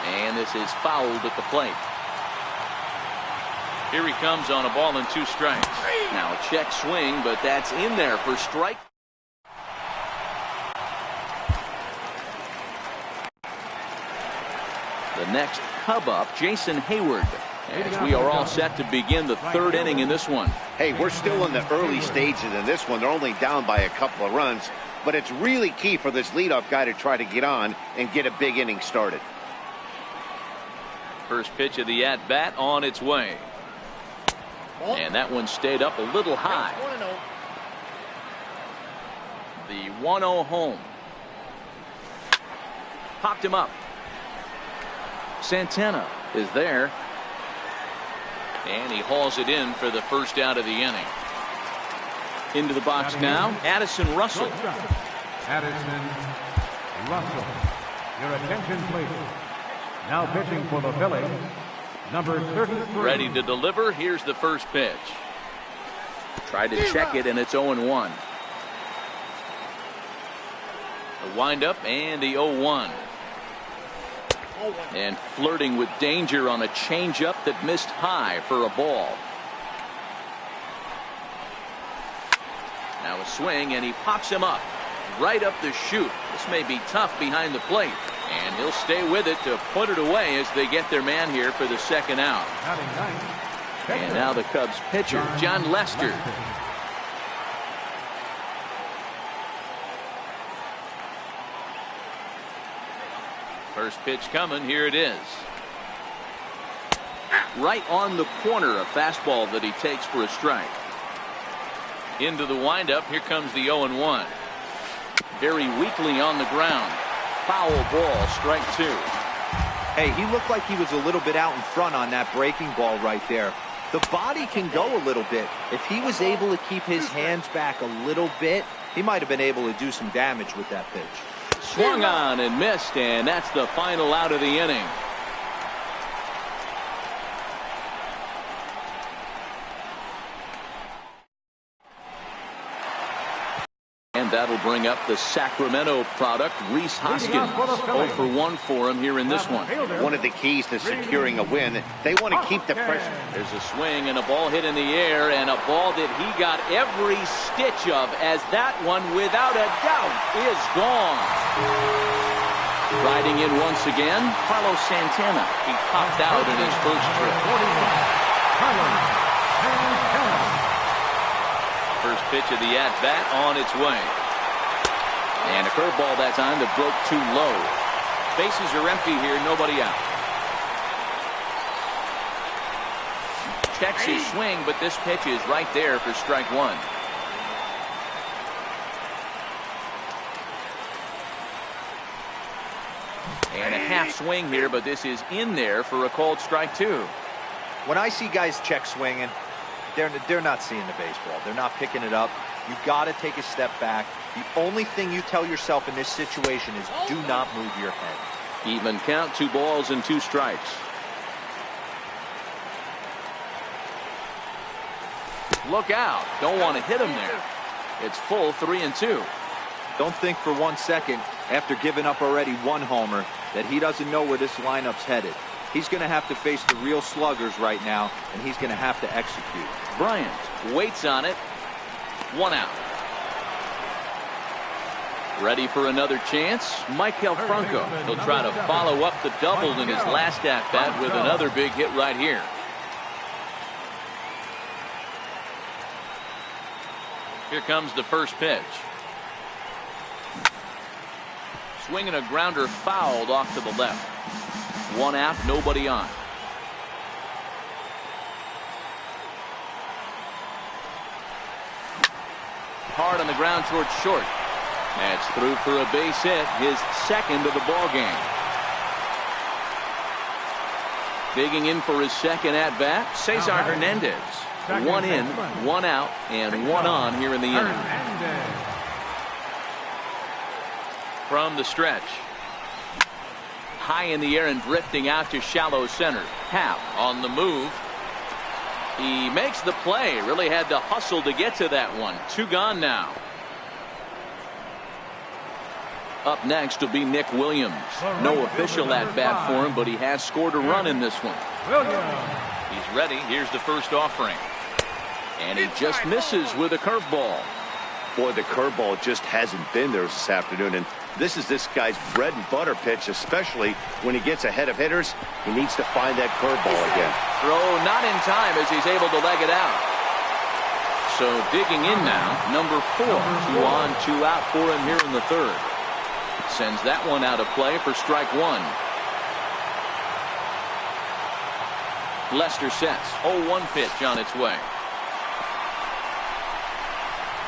And this is fouled at the plate. Here he comes on a ball and 2 strikes. Now a check swing, but that's in there for strike. The next Cub up, Jason Hayward, as we are all set to begin the 3rd inning in this one. Hey, we're still in the early stages in this one. They're only down by a couple of runs, but it's really key for this leadoff guy to try to get on and get a big inning started. First pitch of the at-bat on its way. And that one stayed up a little high. The 1-0 home. Popped him up. Santana is there. And he hauls it in for the first out of the inning. Into the box now, Addison Russell. Addison Russell. Your attention, please. Now pitching for the Phillies, number 33. Ready to deliver. Here's the first pitch. Tried to check it, and it's 0-1. The windup and the 0-1. And flirting with danger on a changeup that missed high for a ball. Now a swing, and he pops him up right up the chute. This may be tough behind the plate, and he'll stay with it to put it away as they get their man here for the 2nd out. And now the Cubs pitcher, John Lester. First pitch coming. Here it is. Right on the corner, a fastball that he takes for a strike. Into the windup. Here comes the 0-1. Very weakly on the ground. Foul ball, strike 2. Hey, he looked like he was a little bit out in front on that breaking ball right there. The body can go a little bit. If he was able to keep his hands back a little bit, he might have been able to do some damage with that pitch. Swung on and missed, and that's the final out of the inning. And that'll bring up the Sacramento product, Rhys Hoskins. 0 for 1 for him here in this one. One of the keys to securing a win, they want to keep the pressure. There's a swing and a ball hit in the air, and a ball that he got every stitch of, as that one, without a doubt, is gone. Riding in once again, Carlos Santana. He popped out in his first trip. First pitch of the at-bat on its way. And a curveball that time that broke too low. Bases are empty here, nobody out. Checks his swing, but this pitch is right there for strike 1. And a half swing here, but this is in there for a called strike 2. When I see guys check swinging, they're not seeing the baseball. They're not picking it up. You got to take a step back. The only thing you tell yourself in this situation is do not move your head. Even count, 2 balls and 2 strikes. Look out. Don't want to hit him there. It's full 3-2. Don't think for 1 second, after giving up already 1 homer, that he doesn't know where this lineup's headed. He's going to have to face the real sluggers right now, and he's going to have to execute. Bryant waits on it. 1 out. Ready for another chance? Michael Franco. He'll try to follow up the double in his last at-bat with another big hit right here. Here comes the first pitch. Swinging a grounder fouled off to the left. 1 out, nobody on. Hard on the ground towards short. That's through for a base hit, his 2nd of the ball game. Digging in for his 2nd at bat, Cesar Hernandez. 1 in, 1 out, and 1 on here in the inning. From the stretch. High in the air and drifting out to shallow center. Happ on the move. He makes the play. Really had to hustle to get to that one. 2 gone now. Up next will be Nick Williams. No official at bat for him, but he has scored a run in this one. He's ready. Here's the first offering. And he just misses with a curveball. Boy, the curveball just hasn't been there this afternoon, and this is this guy's bread and butter pitch, especially when he gets ahead of hitters. He needs to find that curveball again. Throw not in time as he's able to leg it out. So digging in now, number 4. 2 on, 2 out for him here in the third. Sends that one out of play for strike 1. Lester sets. 0-1 pitch on its way.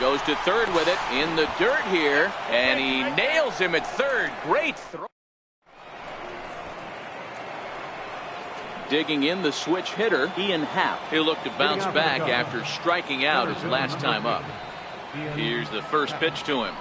Goes to third with it in the dirt here, and he nails him at third. Great throw. Digging in, the switch hitter, Ian Happ. He'll look to bounce back after striking out his last time up. Here's the first pitch to him.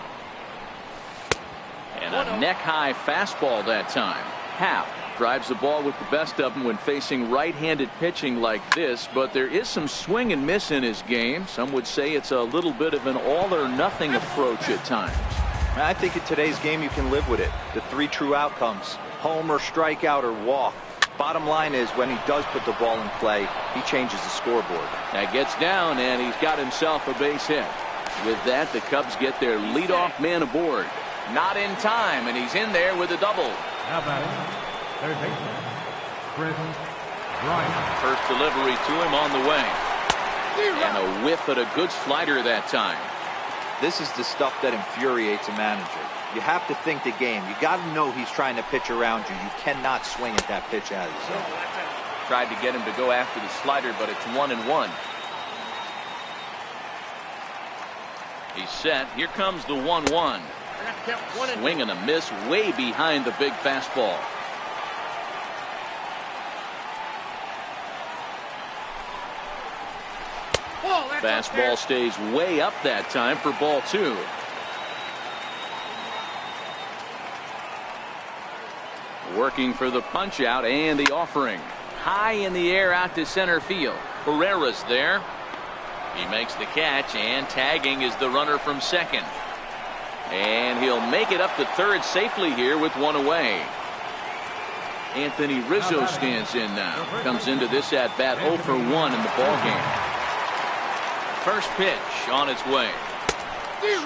And a neck-high fastball that time. Happ drives the ball with the best of them when facing right-handed pitching like this, but there is some swing and miss in his game. Some would say it's a little bit of an all-or-nothing approach at times. I think in today's game you can live with it. The 3 true outcomes: homer, strikeout, or walk. Bottom line is, when he does put the ball in play, he changes the scoreboard. That gets down, and he's got himself a base hit. With that, the Cubs get their leadoff man aboard. Not in time, and he's in there with a double. Now batting, third baseman, Chris Bryant. First delivery to him on the way. And a whiff at a good slider that time. This is the stuff that infuriates a manager. You have to think the game. You got to know he's trying to pitch around you. You cannot swing at that pitch at him. Tried to get him to go after the slider, but it's 1-1. He's set. Here comes the 1-1. Swing and a miss way behind the big fastball. Fastball stays way up that time for ball 2. Working for the punch out and the offering. High in the air out to center field. Herrera's there. He makes the catch, and tagging is the runner from second. And he'll make it up to third safely here with 1 away. Anthony Rizzo stands in now. Comes into this at bat 0 for 1 in the ball game. First pitch on its way.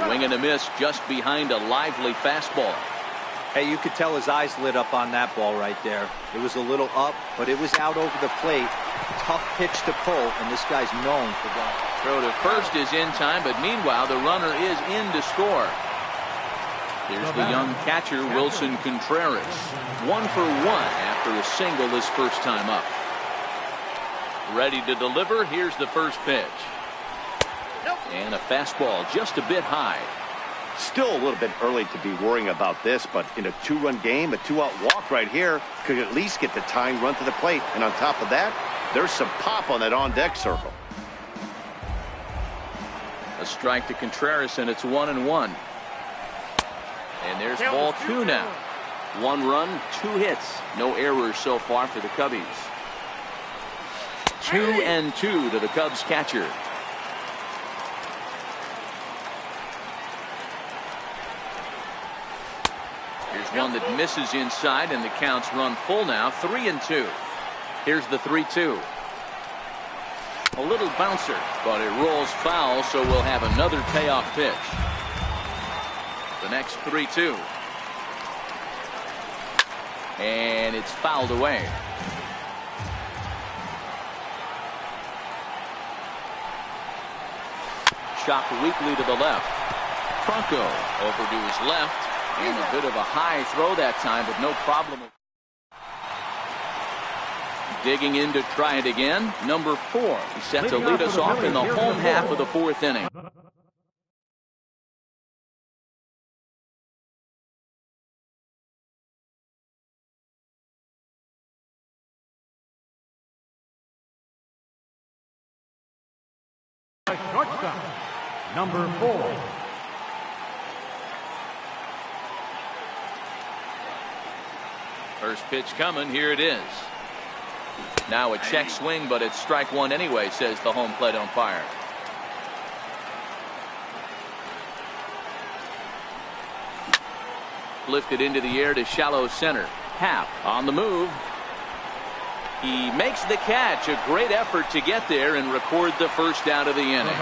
Swing and a miss just behind a lively fastball. Hey, you could tell his eyes lit up on that ball right there. It was a little up, but it was out over the plate. Tough pitch to pull, and this guy's known for that. Throw to first is in time, but meanwhile the runner is in to score. Here's the young catcher, Wilson Contreras. 1 for 1 after a single his first time up. Ready to deliver. Here's the first pitch. And a fastball just a bit high. Still a little bit early to be worrying about this, but in a 2-run game, a 2-out walk right here could at least get the tying run to the plate. And on top of that, there's some pop on that on-deck circle. A strike to Contreras, and it's 1-1. And there's ball 2 now. 1 run, 2 hits. No errors so far for the Cubbies. 2-2 to the Cubs catcher. Here's one that misses inside, and the counts run full now. 3-2. Here's the 3-2. A little bouncer, but it rolls foul, so we'll have another payoff pitch. The next 3-2. And it's fouled away. Chopped weakly to the left. Trunco over to his left. And a bit of a high throw that time, but no problem. Digging in to try it again. Number 4. He's set to lead us off in the home half of the 4th inning. Shortstop, number 4. First pitch coming. Here it is. Now a check swing, but it's strike 1 anyway, says the home plate umpire. lifted into the air to shallow center. Happ on the move. He makes the catch. A great effort to get there and record the first down of the inning.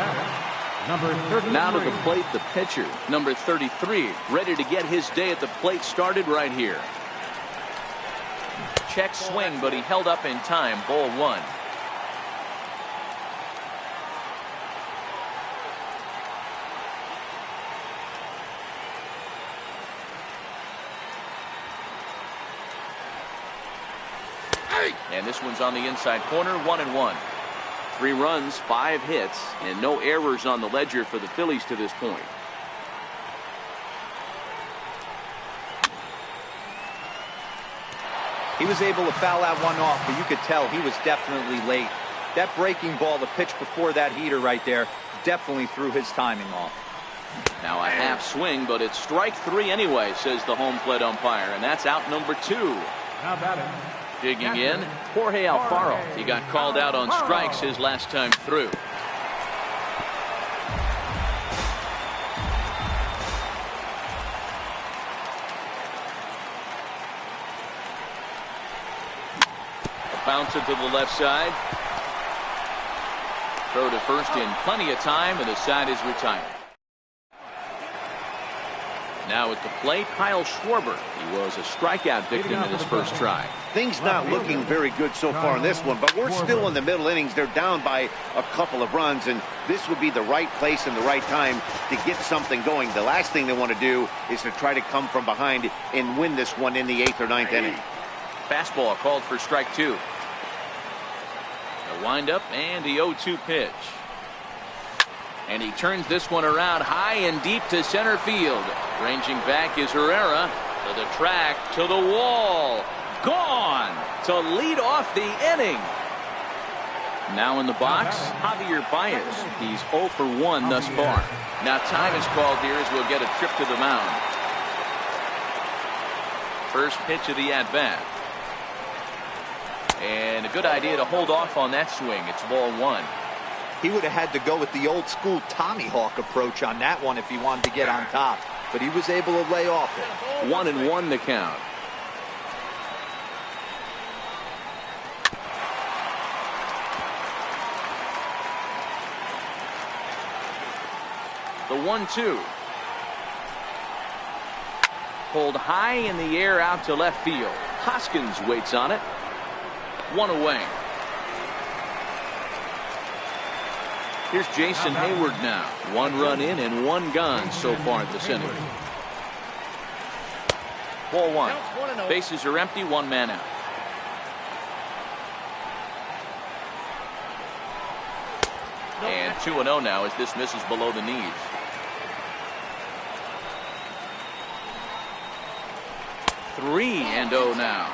Number 33. Now to the plate, the pitcher, number 33, ready to get his day at the plate started right here. Check swing, but he held up in time. Ball one. And this one's on the inside corner, 1-1. 3 runs, 5 hits, and no errors on the ledger for the Phillies to this point. He was able to foul that one off, but you could tell he was definitely late. That breaking ball, the pitch before that heater right there, definitely threw his timing off. Now a half swing, but it's strike 3 anyway, says the home plate umpire, and that's out number 2. Now batting. Digging in, Jorge Alfaro. He got called out on strikes his last time through. A bouncer to the left side. Throw to first in plenty of time, and the side is retired. Now at the plate, Kyle Schwarber. He was a strikeout victim in his first try. Things not looking very good so far in this one, but we're still in the middle innings. They're down by a couple of runs, and this would be the right place and the right time to get something going. The last thing they want to do is to try to come from behind and win this one in the 8th or 9th inning. Fastball called for strike 2. The windup and the 0-2 pitch. And he turns this one around high and deep to center field. Ranging back is Herrera. To the track, to the wall. Gone to lead off the inning. Now in the box, Javier Baez. He's 0 for 1 thus far. Now time is called here as we'll get a trip to the mound. First pitch of the at-bat. And a good idea to hold off on that swing. It's ball 1. He would have had to go with the old school Tommy Hawk approach on that one if he wanted to get on top. But he was able to lay off it. 1-1 the count. The 1-2. Pulled high in the air out to left field. Hoskins waits on it. 1 away. Here's Jason Hayward now. 1 run in and 1 gone so far this inning. Ball 1. Bases are empty, 1 man out. And 2-0 now as this misses below the knees. Three and 0 now.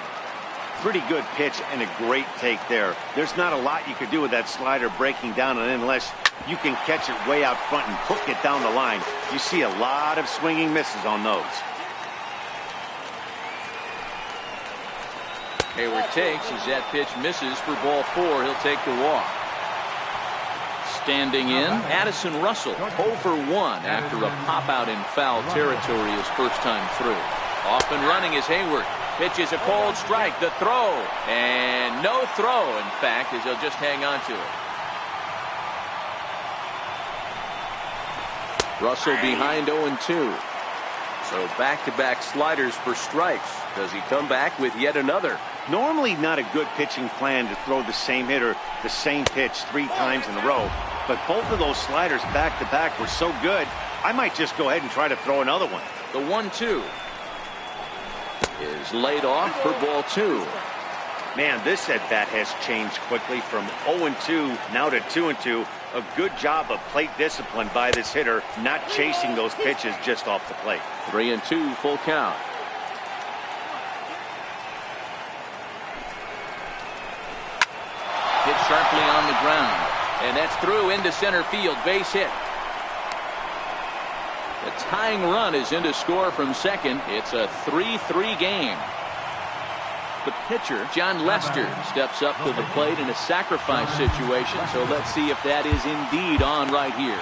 Pretty good pitch and a great take there. There's not a lot you could do with that slider breaking down, and unless you can catch it way out front and hook it down the line, you see a lot of swinging misses on those. Hayward takes as that pitch misses for ball 4. He'll take the walk. Standing in, Addison Russell 0 for 1 after a pop out in foul territory his first time through. Off and running is Hayward. Pitch is a cold strike. The throw. And no throw, in fact, as he'll just hang on to it. Russell behind 0-2. So back-to-back sliders for strikes. Does he come back with yet another? Normally not a good pitching plan to throw the same hitter, the same pitch 3 times in a row. But both of those sliders back-to-back were so good, I might just go ahead and try to throw another one. The 1-2 is laid off for ball 2. Man, this at-bat has changed quickly from 0-2 now to 2-2. A good job of plate discipline by this hitter, not chasing those pitches just off the plate. 3-2, full count. Hit sharply on the ground, and that's through into center field. Base hit. The tying run is in to score from second. It's a 3-3 game. The pitcher, John Lester, steps up to the plate in a sacrifice situation. So let's see if that is indeed on right here.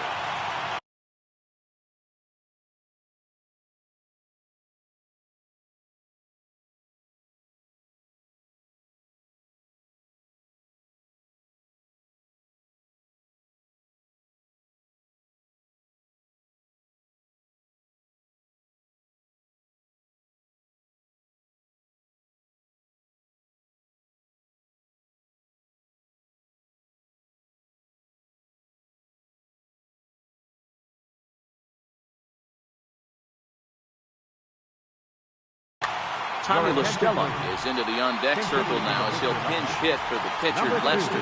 Tommy LaStella is into the on-deck circle now as he'll pinch hit for the pitcher, Number 2, Lester.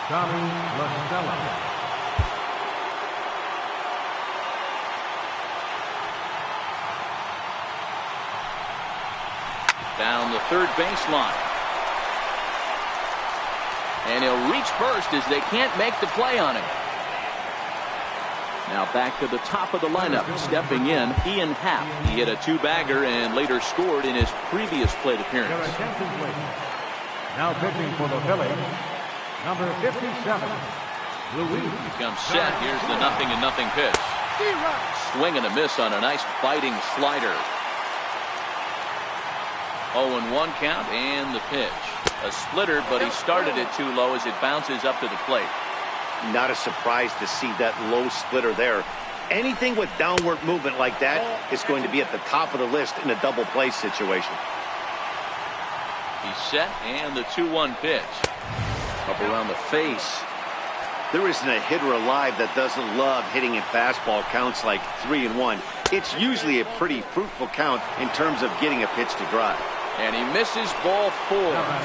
Tommy LaStella. Down the third baseline. And he'll reach first as they can't make the play on him. Now back to the top of the lineup. Stepping in, Ian Happ. He hit a two-bagger and later scored in his previous plate appearance. Your attention, please. Now pitching for the Phillies, number 57, Luis. Becomes set. Here's the 0-0 pitch. Swing and a miss on a nice biting slider. 0-1 count and the pitch. A splitter, but he started it too low as it bounces up to the plate. Not a surprise to see that low splitter there. Anything with downward movement like that is going to be at the top of the list in a double play situation. He's set and the 2-1 pitch. Up around the face. There isn't a hitter alive that doesn't love hitting in fastball counts like 3-1. It's usually a pretty fruitful count in terms of getting a pitch to drive. And he misses ball 4.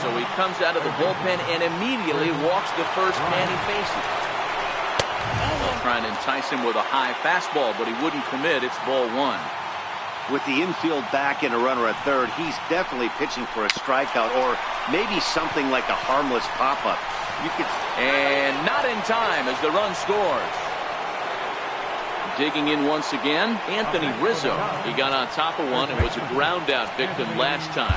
So he comes out of the bullpen and immediately walks the first man he faces. They'll try and entice him with a high fastball, but he wouldn't commit. It's ball 1. With the infield back and a runner at third, he's definitely pitching for a strikeout or maybe something like a harmless pop-up. And not in time as the run scores. Digging in once again, Anthony Rizzo. He got on top of one and was a ground out victim last time.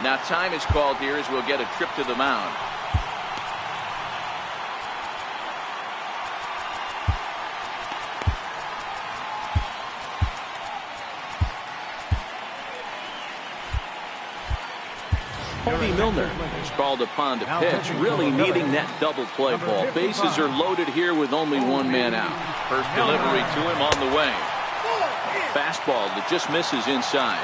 Now time is called here as we'll get a trip to the mound. Cody Milner is called upon to pitch, really needing that double play ball. Bases are loaded here with only one man out. First delivery to him on the way. Fastball that just misses inside.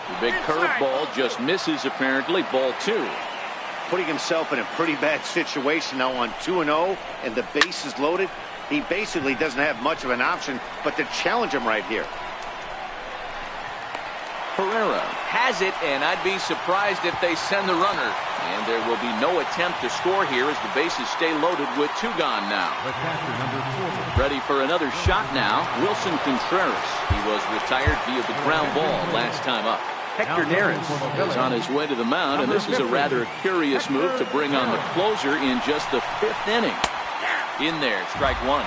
The big curveball just misses apparently. Ball 2. Putting himself in a pretty bad situation now on 2-0 and the base is loaded. He basically doesn't have much of an option but to challenge him right here. Herrera has it, and I'd be surprised if they send the runner. And there will be no attempt to score here as the bases stay loaded with 2 gone now. Ready for another shot now, Wilson Contreras. He was retired via the ground ball last time up. Hector Neris is on his way to the mound, and this is a rather curious move to bring on the closer in just the 5th inning. In there, strike 1.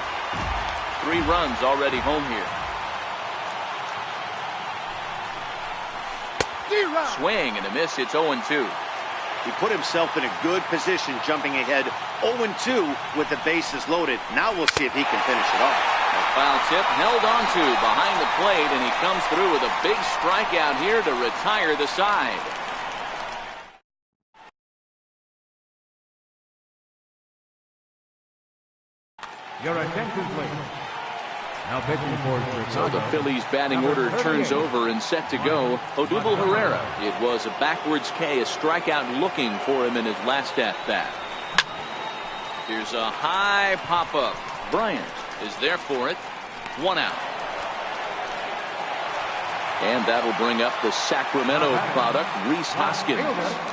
3 runs already home here. Swing and a miss. It's 0-2. He put himself in a good position jumping ahead 0-2 with the bases loaded. Now we'll see if he can finish it off. A foul tip held onto behind the plate, and he comes through with a big strikeout here to retire the side. Your attention, please. Now pitching for So the Phillies batting order turns over and set to go. Odubel Herrera. It was a backwards K, a strikeout looking for him in his last at-bat. Here's a high pop-up. Bryant is there for it. 1 out. And that'll bring up the Sacramento product, Rhys Hoskins.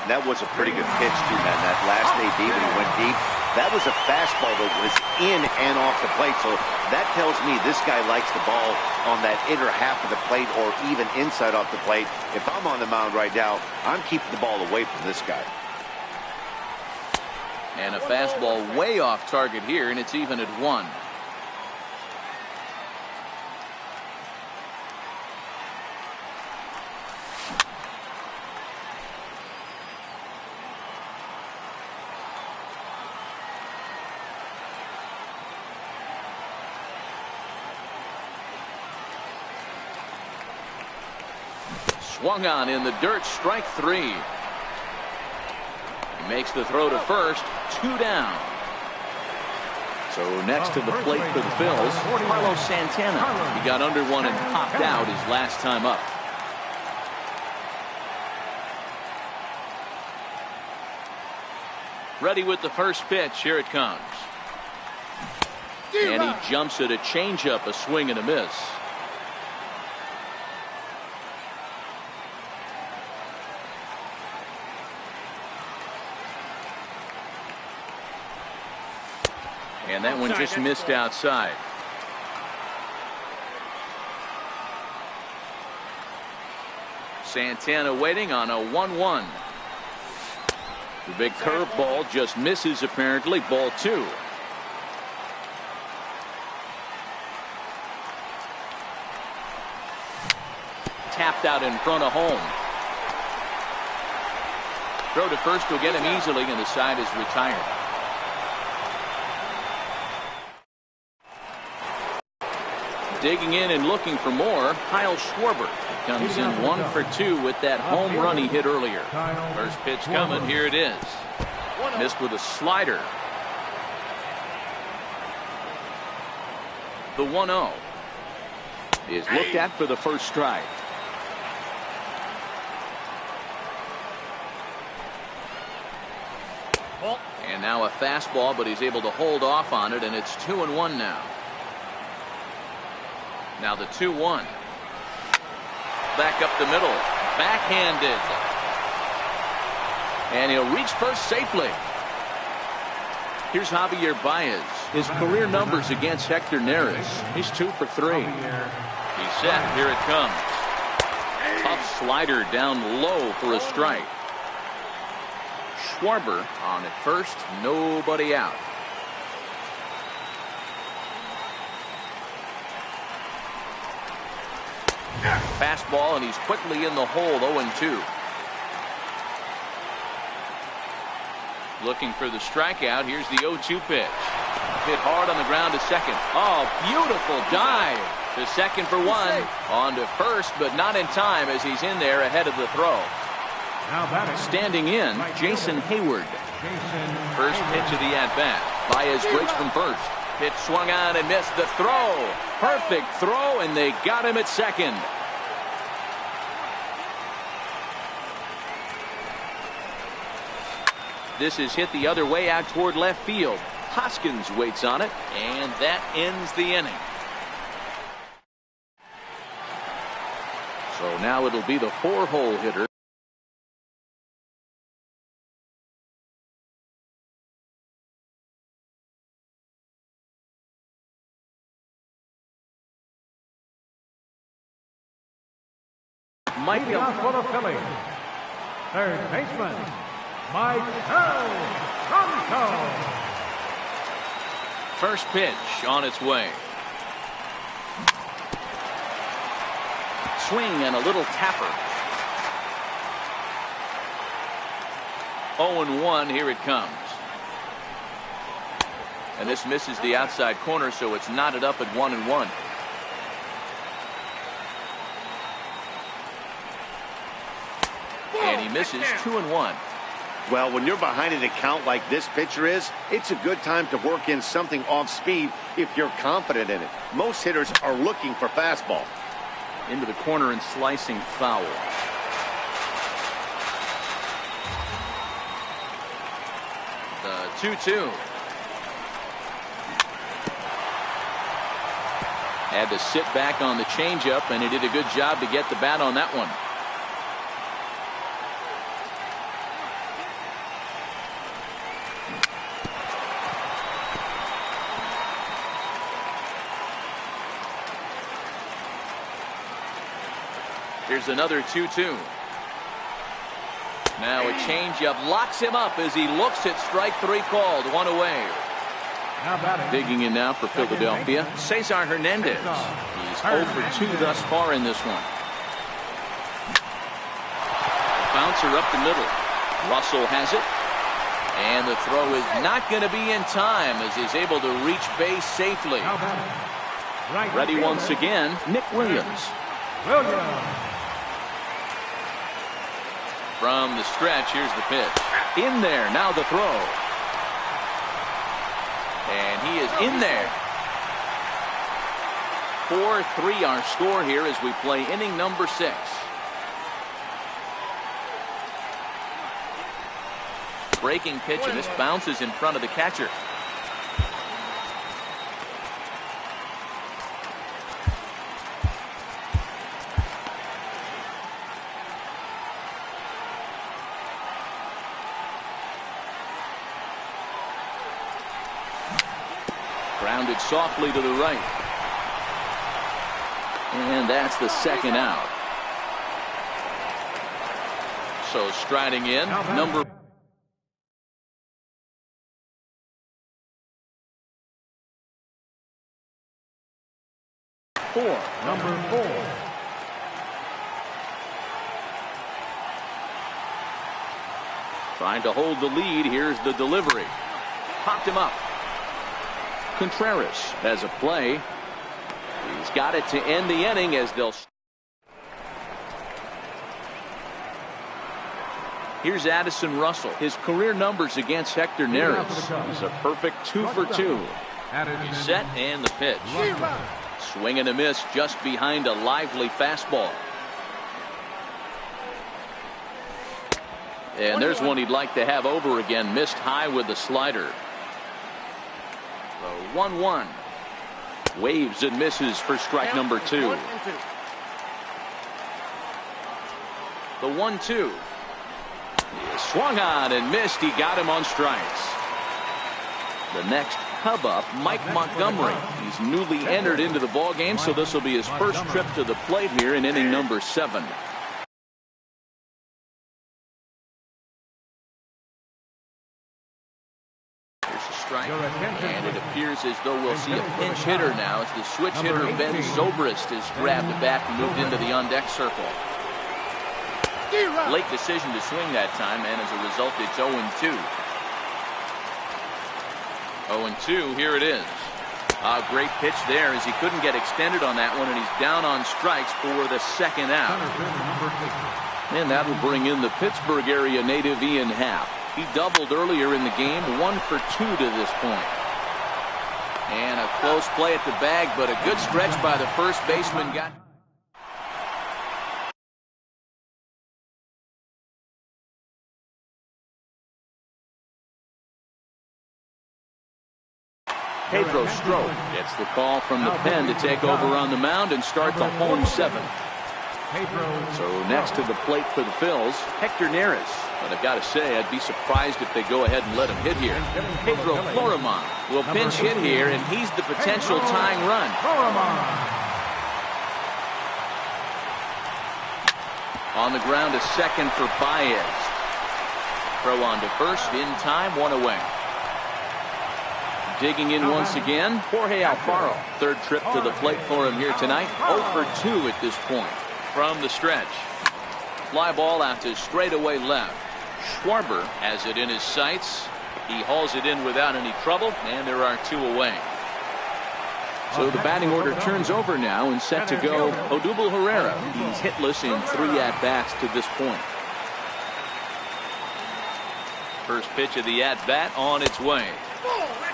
That was a pretty good pitch to him that last AB when he went deep. That was a fastball that was in and off the plate. So that tells me this guy likes the ball on that inner half of the plate or even inside off the plate. If I'm on the mound right now, I'm keeping the ball away from this guy. And a fastball way off target here, and it's even at 1. Swung on in the dirt, strike 3. He makes the throw to first, 2 down. So next to the plate for the Phils, Carlos Santana. He got under one and popped out his last time up. Ready with the first pitch. Here it comes. And he jumps at a changeup, a swing and a miss. And that one just missed outside. Santana waiting on a 1-1. The big curveball just misses apparently. Ball 2. Tapped out in front of home. Throw to first will get him easily, and the side is retired. Digging in and looking for more, Kyle Schwarber comes in 1 for 2 with that home run he hit earlier. First pitch coming. Here it is. Missed with a slider. The 1-0 is looked at for the first strike. And now a fastball, but he's able to hold off on it, and it's 2-1 now. Now the 2-1. Back up the middle. Backhanded. And he'll reach first safely. Here's Javier Baez. His career numbers against Hector Neris. He's 2 for 3. He's set. Here it comes. Tough slider down low for a strike. Schwarber on at first. Nobody out. Fastball, and he's quickly in the hole. 0-2. Looking for the strikeout. Here's the 0-2 pitch. Hit hard on the ground to second. Oh, beautiful dive to second for 1. On to first, but not in time as he's in there ahead of the throw. Standing in, Jason Hayward. First pitch of the at-bat. Baez breaks from first. Pitch swung on and missed. The throw. Perfect throw, and they got him at second. This is hit the other way out toward left field. Hoskins waits on it, and that ends the inning. So now it'll be the 4-hole hitter. Mike for the Phillies, third baseman, Mike Tronco. First pitch on its way. Swing and a little tapper. 0-1. Here it comes. And this misses the outside corner, so it's knotted up at 1-1. And he misses 2-1. Well, when you're behind an account like this pitcher is, it's a good time to work in something off speed if you're confident in it. Most hitters are looking for fastball. Into the corner and slicing foul. The 2-2. Had to sit back on the changeup, and he did a good job to get the bat on that one. Here's another 2-2. Now a changeup locks him up as he looks at strike 3 called. 1 away. Digging in now for Philadelphia, Cesar Hernandez. He's 0 for 2 thus far in this one. Bouncer up the middle. Russell has it. And the throw is not going to be in time as he's able to reach base safely. Ready once again, Nick Williams. From the stretch, here's the pitch. In there, now the throw. And he is in there. 4-3 our score here as we play inning number 6. Breaking pitch, and this bounces in front of the catcher. Grounded softly to the right. And that's the second out. So striding in, number 4. Number 4. Trying to hold the lead. Here's the delivery. Popped him up. Contreras has a play. He's got it to end the inning as they'll. Here's Addison Russell. His career numbers against Hector Neris is a perfect 2 for 2. He's set and the pitch. Swing and a miss just behind a lively fastball. And there's one he'd like to have over again. Missed high with the slider. The 1-1. Waves and misses for strike number 2. The 1-2. He swung on and missed. He got him on strikes. The next hub up, Mike Montgomery. He's newly entered into the ball game, so this will be his first trip to the plate here in inning number 7. And it appears as though we'll see a pinch hitter now as the switch hitter Ben Zobrist has grabbed the bat and moved into the on-deck circle. Late decision to swing that time, and as a result it's 0-2. 0-2, here it is. A great pitch there as he couldn't get extended on that one, and he's down on strikes for the second out. And that'll bring in the Pittsburgh area native Ian Happ. He doubled earlier in the game, 1 for 2 to this point. And a close play at the bag, but a good stretch by the first baseman. Pedro Strop gets the call from the pen to take over on the mound and start the home 7th. So next to the plate for the Phils, Hector Neris. But I've got to say, I'd be surprised if they go ahead and let him hit here. Pedro Florimon will pinch hit here, and he's the potential tying run. On the ground, a second for Baez. Throw on to first, in time, 1 away. Digging in once again, Jorge Alfaro. Third trip to the plate for him here tonight. 0 for 2 at this point. From the stretch. Fly ball out to straightaway left. Schwarber has it in his sights. He hauls it in without any trouble, and there are 2 away. So the batting order turns over now and set to go Odubel Herrera. He's hitless in 3 at-bats to this point. First pitch of the at-bat on its way.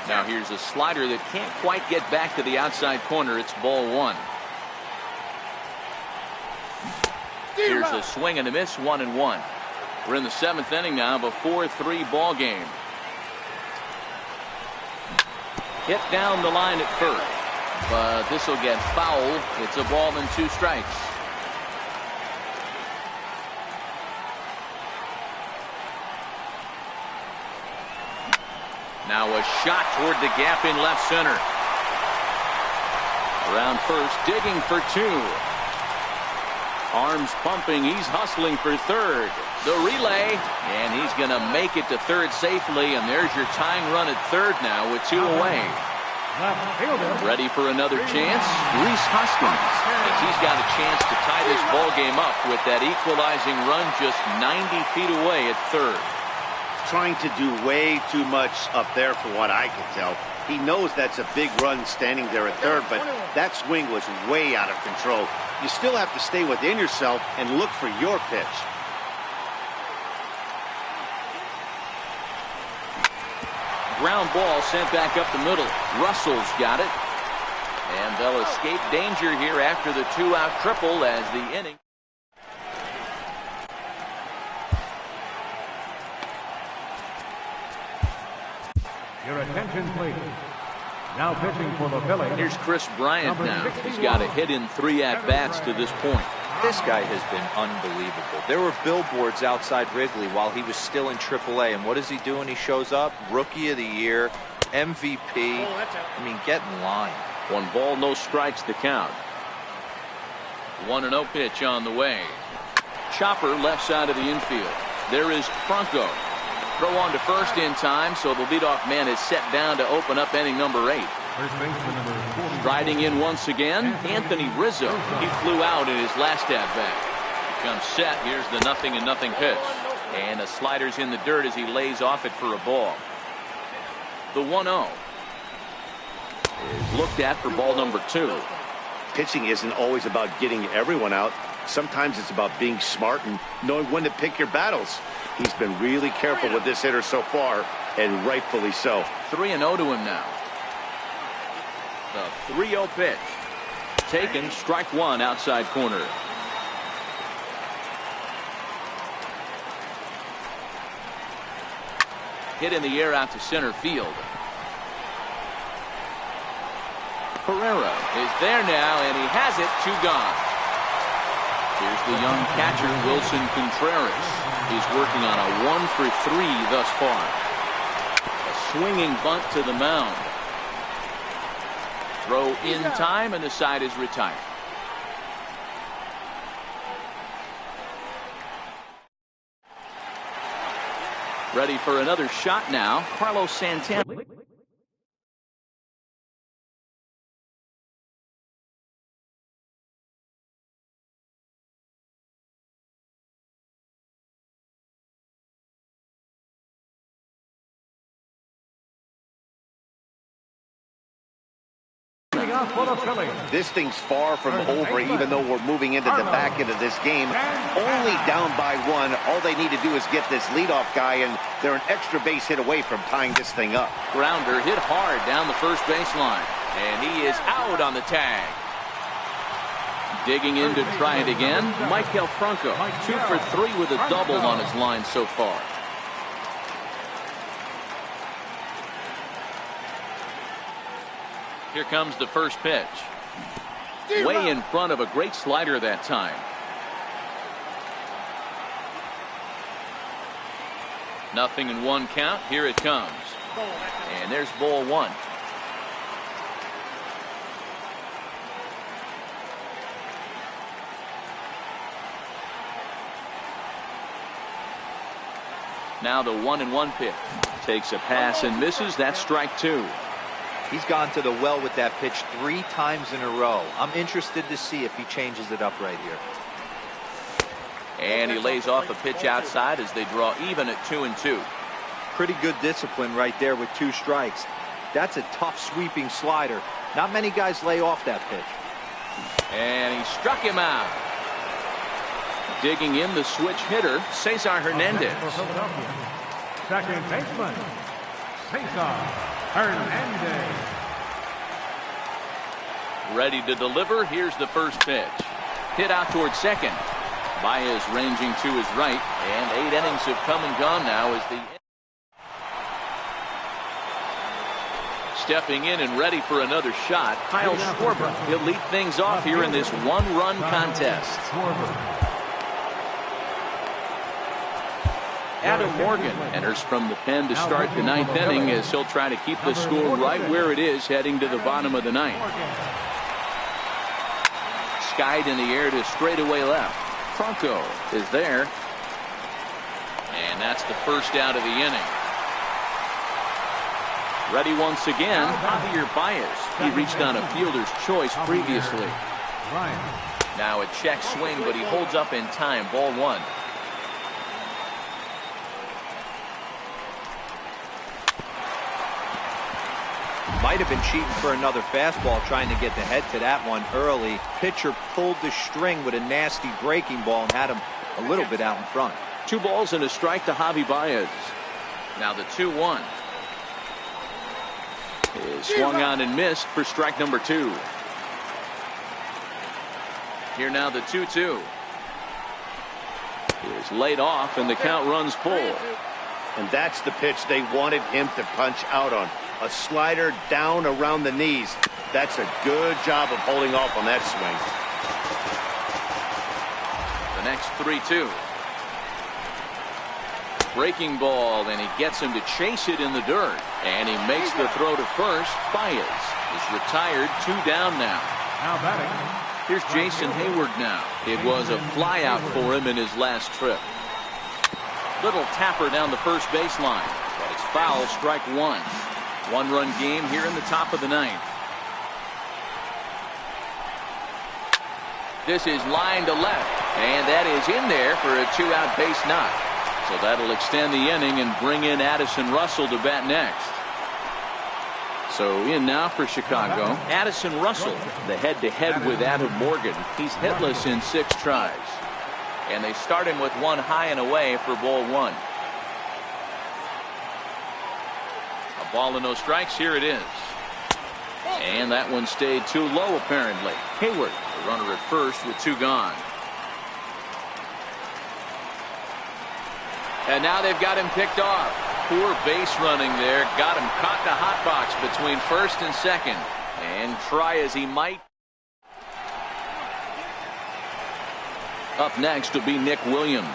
Now here's a slider that can't quite get back to the outside corner. It's ball 1. Here's a swing and a miss, 1-1. We're in the 7th inning now of a 4-3 ball game. Hit down the line at first, but this will get foul. It's a ball and 2 strikes. Now a shot toward the gap in left center. Around first, digging for 2. Arms pumping, he's hustling for third. The relay, and he's going to make it to third safely, and there's your tying run at third now with 2 away. Ready for another chance? Rhys Hoskins, as he's got a chance to tie this ball game up with that equalizing run just 90 feet away at third. Trying to do way too much up there for what I can tell. He knows that's a big run standing there at third, but that swing was way out of control. You still have to stay within yourself and look for your pitch. Ground ball sent back up the middle. Russell's got it. And they'll escape danger here after the 2-out triple as the inning. Your attention, please. Now pitching for the Phillies. Here's Chris Bryant now. He's got a hit in 3 at-bats to this point. This guy has been unbelievable. There were billboards outside Wrigley while he was still in AAA. And what does he do when he shows up? Rookie of the Year, MVP. I mean, get in line. 1 ball, no strikes the count. 1-0 pitch on the way. Chopper left side of the infield. There is Franco. Throw on to first in time, so the leadoff man is set down to open up inning number 8. First baseman number 40. Riding in once again, Anthony Rizzo. He flew out in his last at-bat. Comes set. Here's the 0-0 pitch. And the slider's in the dirt as he lays off it for a ball. The 1-0 is looked at for ball number 2. Pitching isn't always about getting everyone out. Sometimes it's about being smart and knowing when to pick your battles. He's been really careful with this hitter so far, and rightfully so. 3-0 to him now. The 3-0 pitch. Taken, strike 1 outside corner. Hit in the air out to center field. Pereira is there now, and he has it. 2 gone. Here's the young catcher, Wilson Contreras. He's working on a 1-for-3 thus far. A swinging bunt to the mound. Throw in time, and the side is retired. Ready for another shot now, Carlos Santana. For the Phillies. This thing's far from over, even though we're moving into the back end of this game. Only down by 1. All they need to do is get this leadoff guy, and they're an extra base hit away from tying this thing up. Grounder hit hard down the first baseline, and he is out on the tag. Digging in to try it again, Michael Franco. 2 for 3 with a double on his line so far. Here comes the first pitch. Way in front of a great slider that time. Nothing in 1 count. Here it comes. And there's ball 1. Now the 1-1 pitch. Takes a pass and misses. That's strike 2. He's gone to the well with that pitch 3 times in a row. I'm interested to see if he changes it up right here. And he lays off a pitch outside as they draw even at 2-2. Pretty good discipline right there with 2 strikes. That's a tough sweeping slider. Not many guys lay off that pitch. And he struck him out. Digging in the switch hitter, Cesar Hernandez. Second baseman, Cesar Hernandez. Ready to deliver. Here's the first pitch. Hit out towards second. Baez ranging to his right, and 8 innings have come and gone now as the stepping in and ready for another shot, Kyle Schwarber. He'll lead things off here in this 1-run contest. Adam Morgan enters from the pen to start the 9th inning as he'll try to keep the score right where it is heading to the bottom of the 9th. Skied in the air to straightaway left. Franco is there. And that's the first out of the inning. Ready once again, Javier Baez. He reached on a fielder's choice previously. Now a check swing, but he holds up in time. Ball 1. Might have been cheating for another fastball, trying to get the head to that one early. Pitcher pulled the string with a nasty breaking ball and had him a little bit out in front. 2 balls and a strike to Javi Baez. Now the 2-1 is swung on and missed for strike number 2. Here now the 2-2 is laid off, and the count runs full. And that's the pitch they wanted him to punch out on. A slider down around the knees. That's a good job of holding off on that swing. The next 3-2. Breaking ball, and he gets him to chase it in the dirt. And he makes the throw to first. Baez is retired, 2 down now. Now batting. Here's Jason Hayward now. It was a flyout for him in his last trip. Little tapper down the first baseline, but it's foul, strike 1. 1-run game here in the top of the 9th. This is line to left, and that is in there for a 2-out base knock. So that'll extend the inning and bring in Addison Russell to bat next. So in now for Chicago, Addison Russell, the head-to-head with Adam Morgan. He's hitless in 6 tries. And they start him with 1 high and away for ball 1. A ball and no strikes. Here it is. And that one stayed too low apparently. Hayward, the runner at first with 2 gone. And now they've got him picked off. Poor base running there. Got him caught in a hot box between first and second. And try as he might. Up next will be Nick Williams.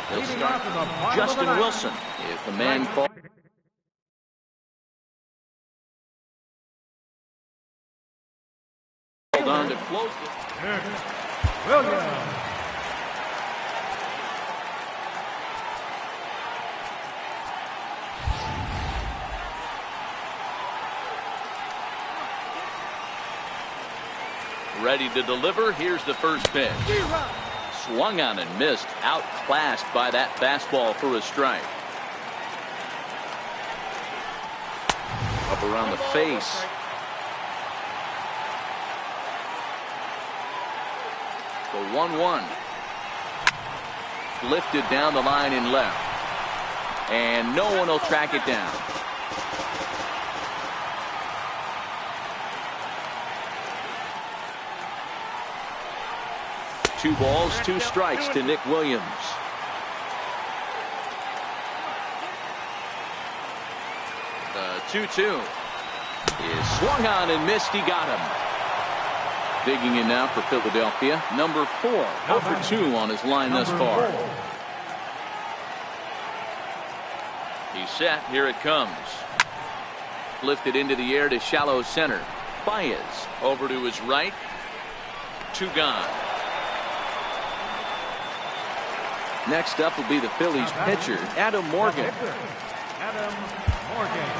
He'll start Justin Wilson if the man falls. Hold on to close it. Nick Williams. Ready to deliver. Here's the first pitch. Swung on and missed. Outclassed by that fastball for a strike. Up around the face. The 1-1. Lifted down the line in left. And no one will track it down. Two balls, 2 strikes to Nick Williams. The 2-2 is swung on and missed. He got him. Digging in now for Philadelphia. Number 4, 0 for 2 on his line thus far. He's set. Here it comes. Lifted into the air to shallow center. Baez over to his right. 2 gone. Next up will be the Phillies pitcher, Adam Morgan. Adam Morgan.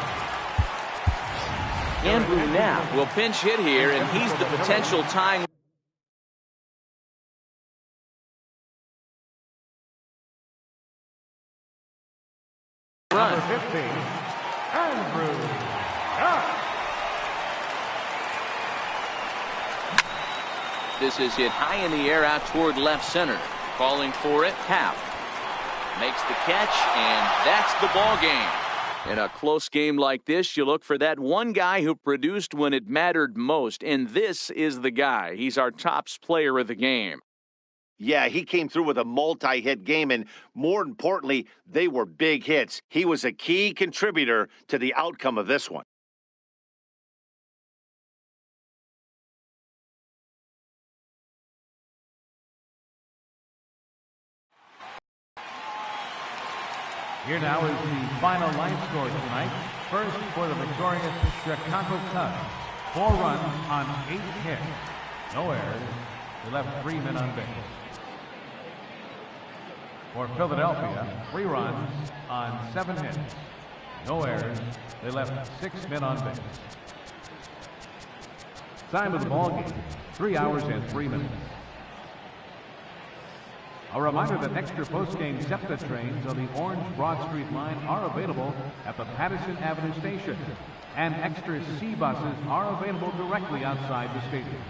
Andrew Knapp will pinch hit here, and he's the potential tying run. Number 15, Andrew Knapp. This is hit high in the air out toward left center. Calling for it, Happ makes the catch, and that's the ball game. In a close game like this, you look for that one guy who produced when it mattered most, and this is the guy. He's our tops player of the game. Yeah, he came through with a multi-hit game, and more importantly, they were big hits. He was a key contributor to the outcome of this one. Here now is the final line score tonight. First for the victorious Chicago Cubs. 4 runs on 8 hits. No errors. They left 3 men on base. For Philadelphia, 3 runs on 7 hits. No errors. They left 6 men on base. Time of the ball game, 3 hours and 3 minutes. A reminder that extra post-game SEPTA trains on the Orange Broad Street line are available at the Patterson Avenue station, and extra C buses are available directly outside the stadium.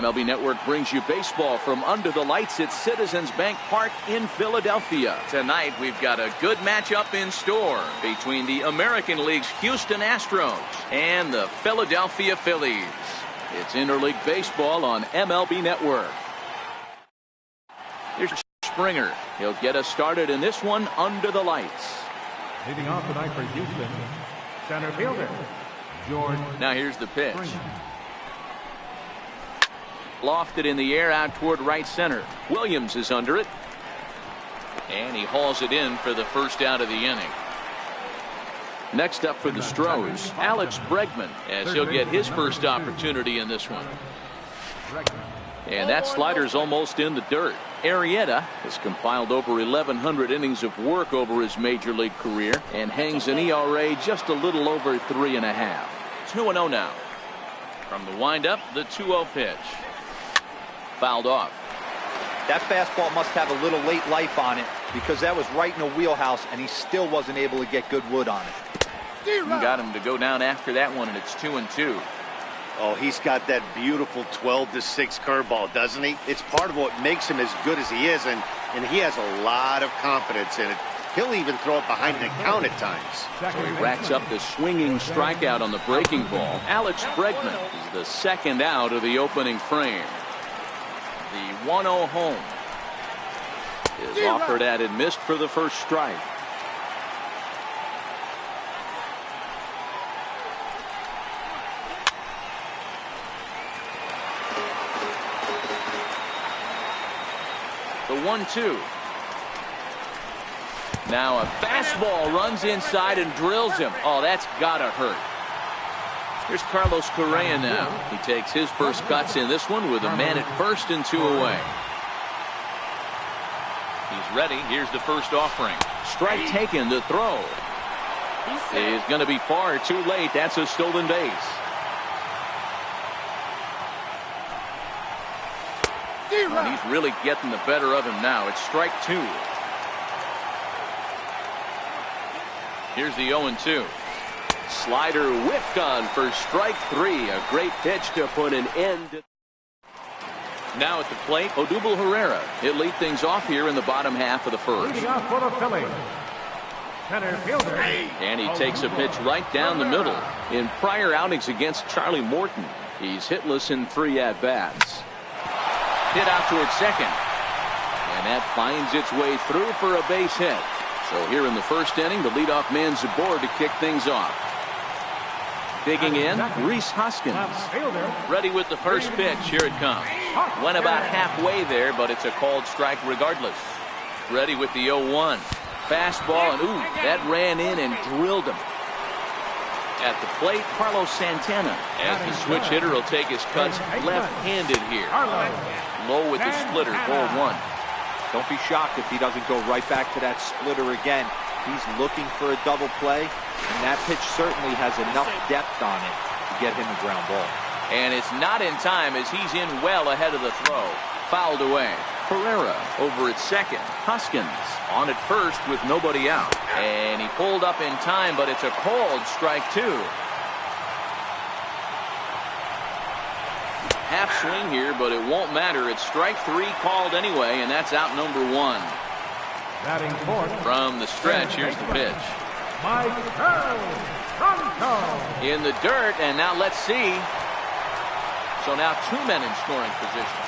MLB Network brings you baseball from under the lights at Citizens Bank Park in Philadelphia. Tonight, we've got a good matchup in store between the American League's Houston Astros and the Philadelphia Phillies. It's interleague baseball on MLB Network. Here's Springer. He'll get us started in this one under the lights. Leading off tonight for Houston, center fielder, George. Now here's the pitch. Springer. Lofted in the air out toward right center. Williams is under it. And he hauls it in for the first out of the inning. Next up for the Stros, Alex Bregman, as he'll get his first opportunity in this one. And that slider's almost in the dirt. Arrieta has compiled over 1,100 innings of work over his major league career and hangs an ERA just a little over 3.5. 2-0 now. From the windup, the 2-0 pitch. Fouled off. That fastball must have a little late life on it because that was right in the wheelhouse and he still wasn't able to get good wood on it. You got him to go down after that one, and it's 2-2. Oh, he's got that beautiful 12-6 curveball, doesn't he? It's part of what makes him as good as he is, and he has a lot of confidence in it. He'll even throw it behind the count at times. So he racks up the swinging strikeout on the breaking ball. Alex Bregman is the second out of the opening frame. The 1-0 home is offered at and missed for the first strike. The 1-2. Now a fastball runs inside and drills him. Oh, that's gotta hurt. Here's Carlos Correa now. He takes his first cuts in this one with a man at first and 2 away. He's ready. Here's the first offering. Strike taken. The throw is going to be far too late. That's a stolen base. Well, he's really getting the better of him now. It's strike 2. Here's the 0-2. Slider whipped on for strike 3. A great pitch to put an end. Now at the plate, Odubel Herrera. He'll lead things off here in the bottom half of the first. Leading off for the Phillies, center fielder. And he takes a pitch right down the middle. In prior outings against Charlie Morton, he's hitless in 3 at-bats. Hit out towards second. And that finds its way through for a base hit. So here in the first inning, the leadoff man's aboard to kick things off. Digging in, Rhys Hoskins. Ready with the first pitch. Here it comes. Went about halfway there, but it's a called strike regardless. Ready with the 0-1. Fastball, and ooh, that ran in and drilled him. At the plate, Carlos Santana. As the switch hitter will take his cuts left-handed here. Low with the splitter, ball 1. Don't be shocked if he doesn't go right back to that splitter again. He's looking for a double play, and that pitch certainly has enough depth on it to get him a ground ball. And it's not in time as he's in well ahead of the throw. Fouled away. Herrera over at second. Hoskins on at first with nobody out. And he pulled up in time, but it's a called strike 2. Half swing here, but it won't matter. It's strike 3 called anyway, and that's out number 1. Batting fourth. From the stretch, here's the pitch. In the dirt, and now let's see. So now 2 men in scoring position.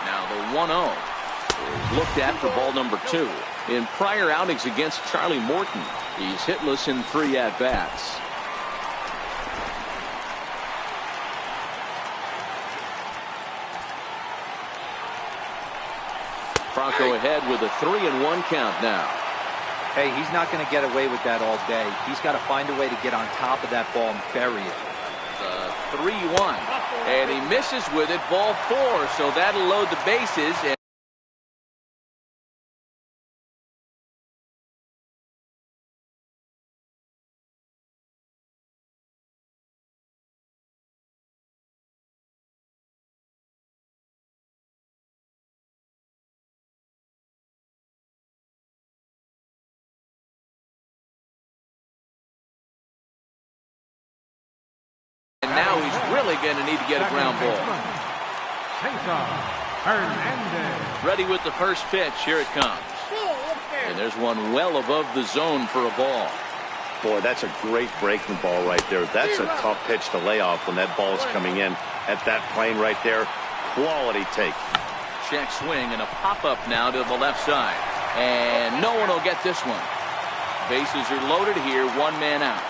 Now the 1-0 is looked at for ball number 2. In prior outings against Charlie Morton, he's hitless in 3 at-bats. Franco ahead with a 3-1 count now. Hey, he's not going to get away with that all day. He's got to find a way to get on top of that ball and bury it. 3-1. And he misses with it, ball 4. So that'll load the bases. And now he's really going to need to get a ground ball. Face-off. Hernandez. Ready with the first pitch. Here it comes. And there's one well above the zone for a ball. Boy, that's a great breaking ball right there. That's a tough pitch to lay off when that ball's coming in at that plane right there. Quality take. Check swing and a pop-up now to the left side. And no one will get this one. Bases are loaded here. One man out.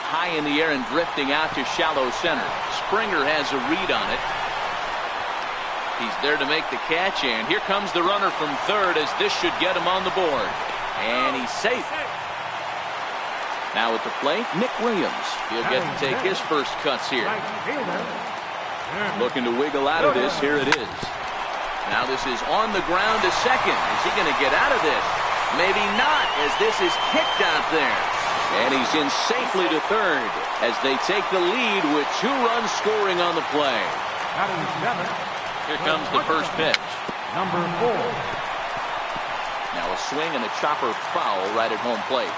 High in the air and drifting out to shallow center. Springer has a read on it. He's there to make the catch, and here comes the runner from third as this should get him on the board. And he's safe. Now at the plate, Nick Williams. He'll get to take his first cuts here. Looking to wiggle out of this. Here it is. Now this is on the ground to second. Is he going to get out of this? Maybe not, as this is kicked out there. And he's in safely to third as they take the lead with 2 runs scoring on the play. Here comes the first pitch. Number 4. Now a swing and a chopper foul right at home plate.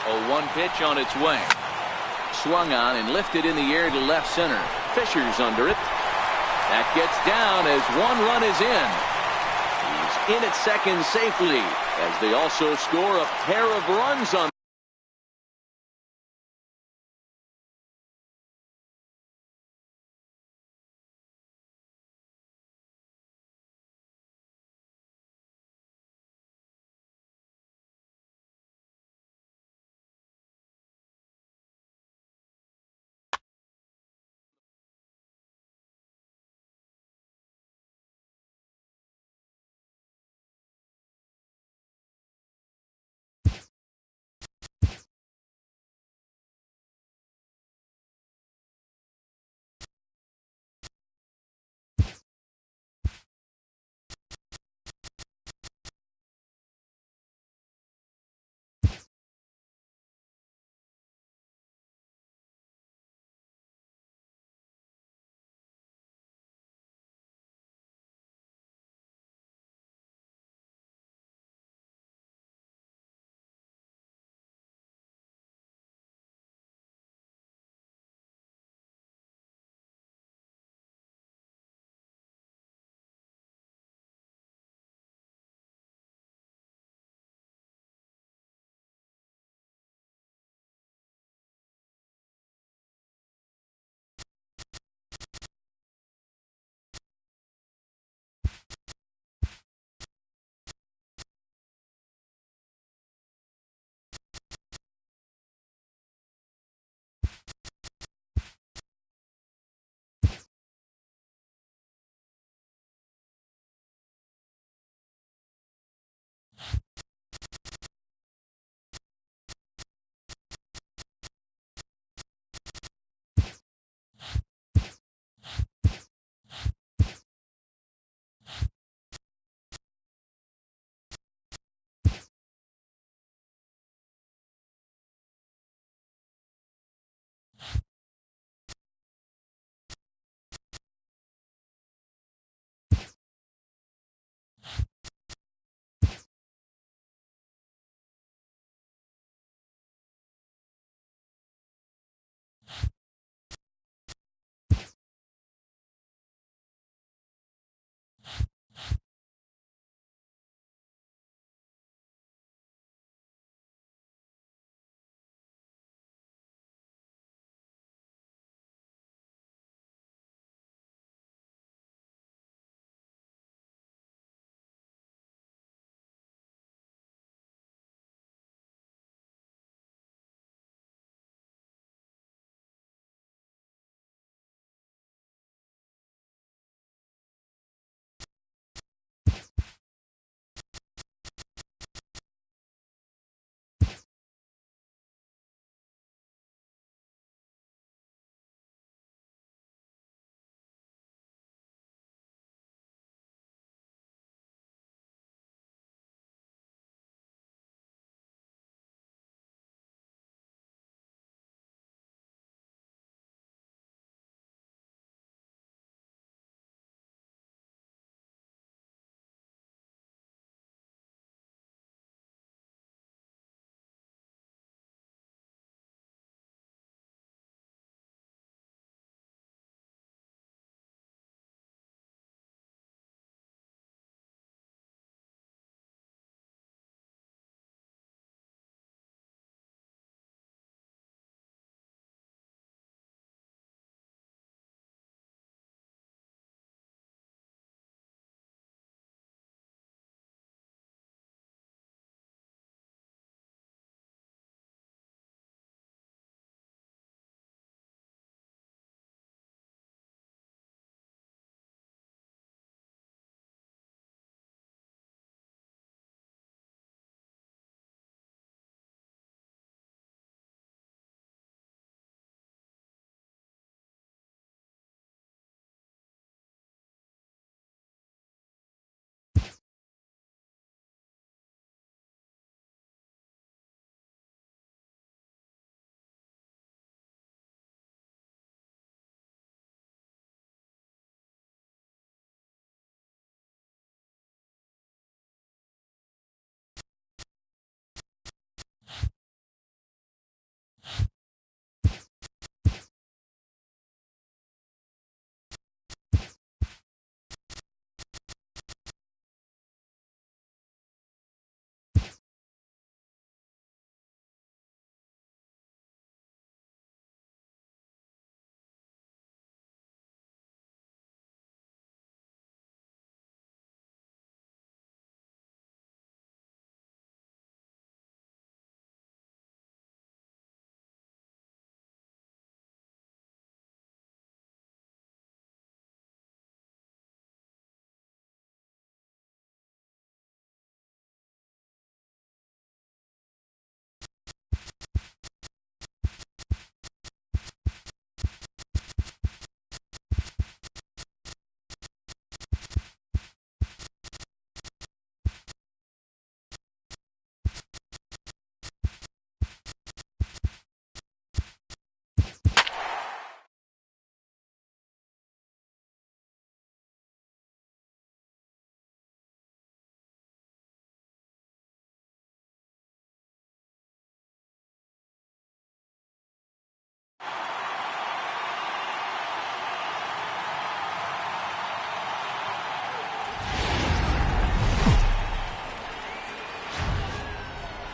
0-1 pitch on its way. Swung on and lifted in the air to left center. Fisher's under it. That gets down as 1 run is in. He's in at second safely as they also score a pair of runs on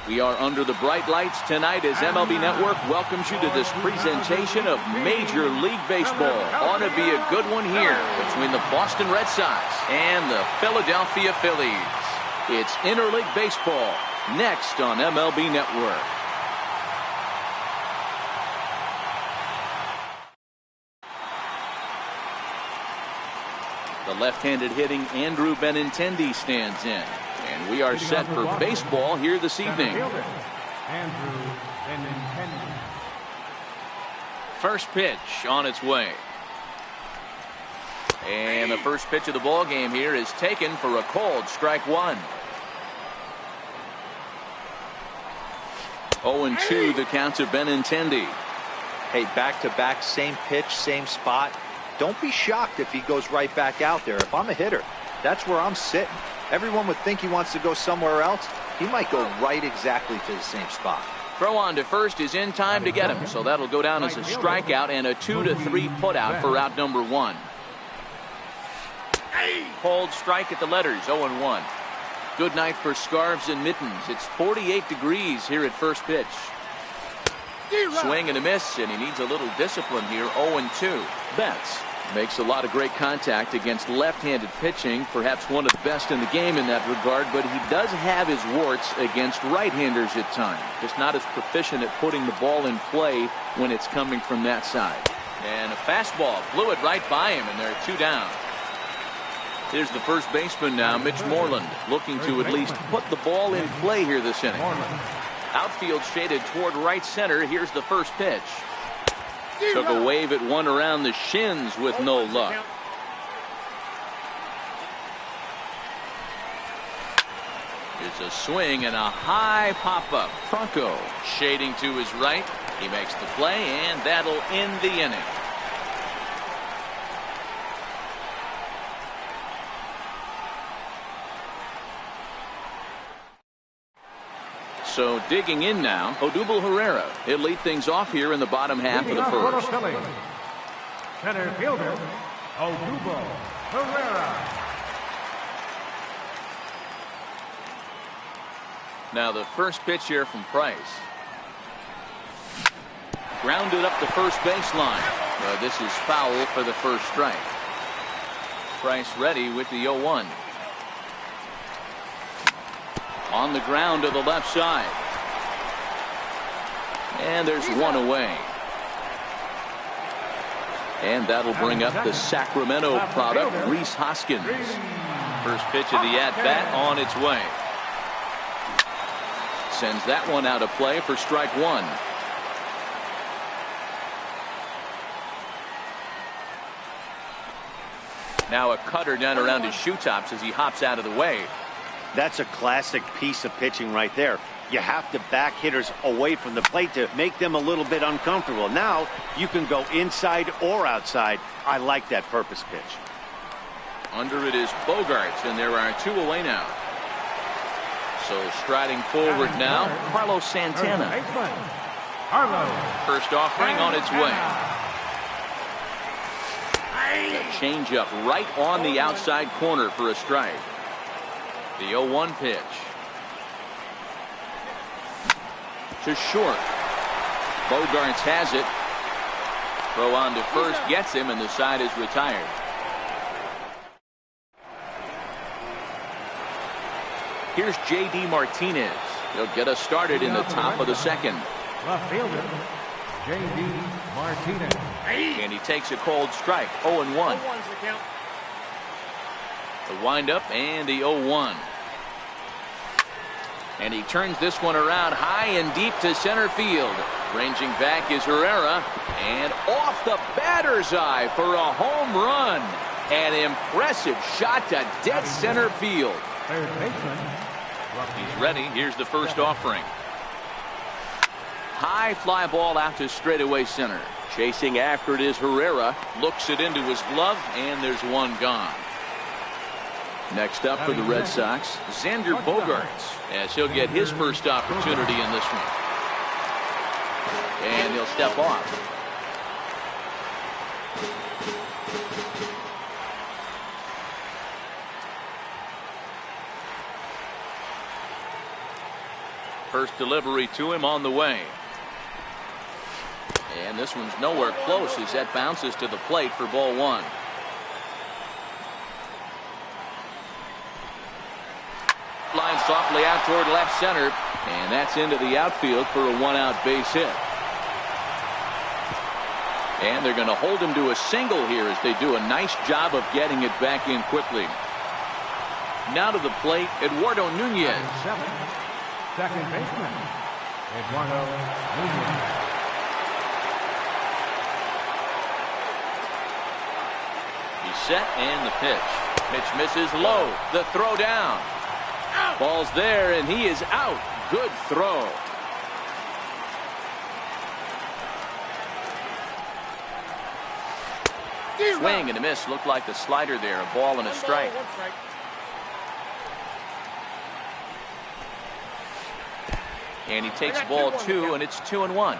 We are under the bright lights tonight as MLB Network welcomes you to this presentation of Major League Baseball. Ought to be a good one here between the Boston Red Sox and the Philadelphia Phillies. It's Interleague Baseball next on MLB Network. The left-handed hitting Andrew Benintendi stands in. And we are set for baseball here this evening. First pitch on its way. And the first pitch of the ball game here is taken for a called strike one. 0-2 the count to Benintendi. Hey, back-to-back, same pitch, same spot. Don't be shocked if he goes right back out there. If I'm a hitter, that's where I'm sitting. Everyone would think he wants to go somewhere else. He might go right exactly to the same spot. Throw on to first is in time to get him, so that'll go down as a strikeout and a 2-3 putout for out number one. Called strike at the letters, 0-1. Good night for scarves and mittens. It's 48 degrees here at first pitch. Swing and a miss, and he needs a little discipline here, 0-2. Betts makes a lot of great contact against left-handed pitching, perhaps one of the best in the game in that regard, but he does have his warts against right-handers at times. Just not as proficient at putting the ball in play when it's coming from that side. And a fastball blew it right by him, and there are two down. Here's the first baseman now, Mitch Moreland, looking to at least put the ball in play here this inning. Outfield shaded toward right center. Here's the first pitch. Took a wave at one around the shins with no luck. Here's a swing and a high pop-up. Franco shading to his right. He makes the play, and that'll end the inning. So digging in now, Odubel Herrera. He'll lead things off here in the bottom half of the first. Center fielder, Odubel Herrera. Now the first pitch here from Price. Grounded up the first baseline. This is foul for the first strike. Price ready with the 0-1. On the ground to the left side. And there's one away. And that'll bring up the Sacramento product, Rhys Hoskins. First pitch of the at-bat on its way. Sends that one out of play for strike one. Now a cutter down around his shoe tops as he hops out of the way. That's a classic piece of pitching right there. You have to back hitters away from the plate to make them a little bit uncomfortable. Now you can go inside or outside. I like that purpose pitch. Under it is Bogarts, and there are two away now. So striding forward now, Carlos Santana. First offering on its way. A changeup right on the outside corner for a strike. The 0-1 pitch. To short. Bogarts has it. Throw on to first, gets him, and the side is retired. Here's J.D. Martinez. He'll get us started in the top of the second. Left fielder, J.D. Martinez. And he takes a cold strike, 0-1. The windup and the 0-1. And he turns this one around high and deep to center field. Ranging back is Herrera. And off the batter's eye for a home run. An impressive shot to dead center field. Third baseman. He's ready. Here's the first offering. High fly ball out to straightaway center. Chasing after it is Herrera. Looks it into his glove, and there's one gone. Next up for the Red Sox, Xander Bogaerts, as he'll get his first opportunity in this one. And he'll step off. First delivery to him on the way. And this one's nowhere close as that bounces to the plate for ball one. Line softly out toward left center, and that's into the outfield for a one-out base hit. And they're going to hold him to a single here as they do a nice job of getting it back in quickly. Now to the plate, Eduardo Nunez. Second baseman, Eduardo Nunez. He's set and the pitch. Pitch misses low. The throw down. Ball's there and he is out. Good throw. Swing and a miss. Looked like the slider there. A ball and a strike. And he takes ball two, and it's 2-1.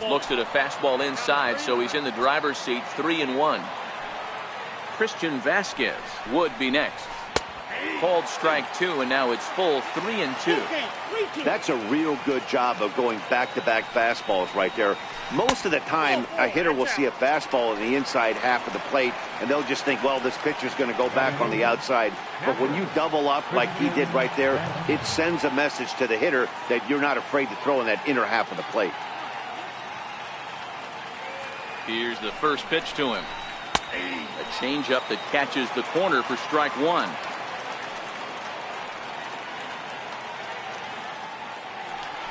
Looks at a fastball inside, so he's in the driver's seat. 3-1. Christian Vasquez would be next. Called strike two, and now it's full 3-2. That's a real good job of going back-to-back fastballs right there. Most of the time, a hitter will see a fastball in the inside half of the plate, and they'll just think, well, this pitcher's going to go back on the outside. But when you double up like he did right there, it sends a message to the hitter that you're not afraid to throw in that inner half of the plate. Here's the first pitch to him. A changeup that catches the corner for strike one.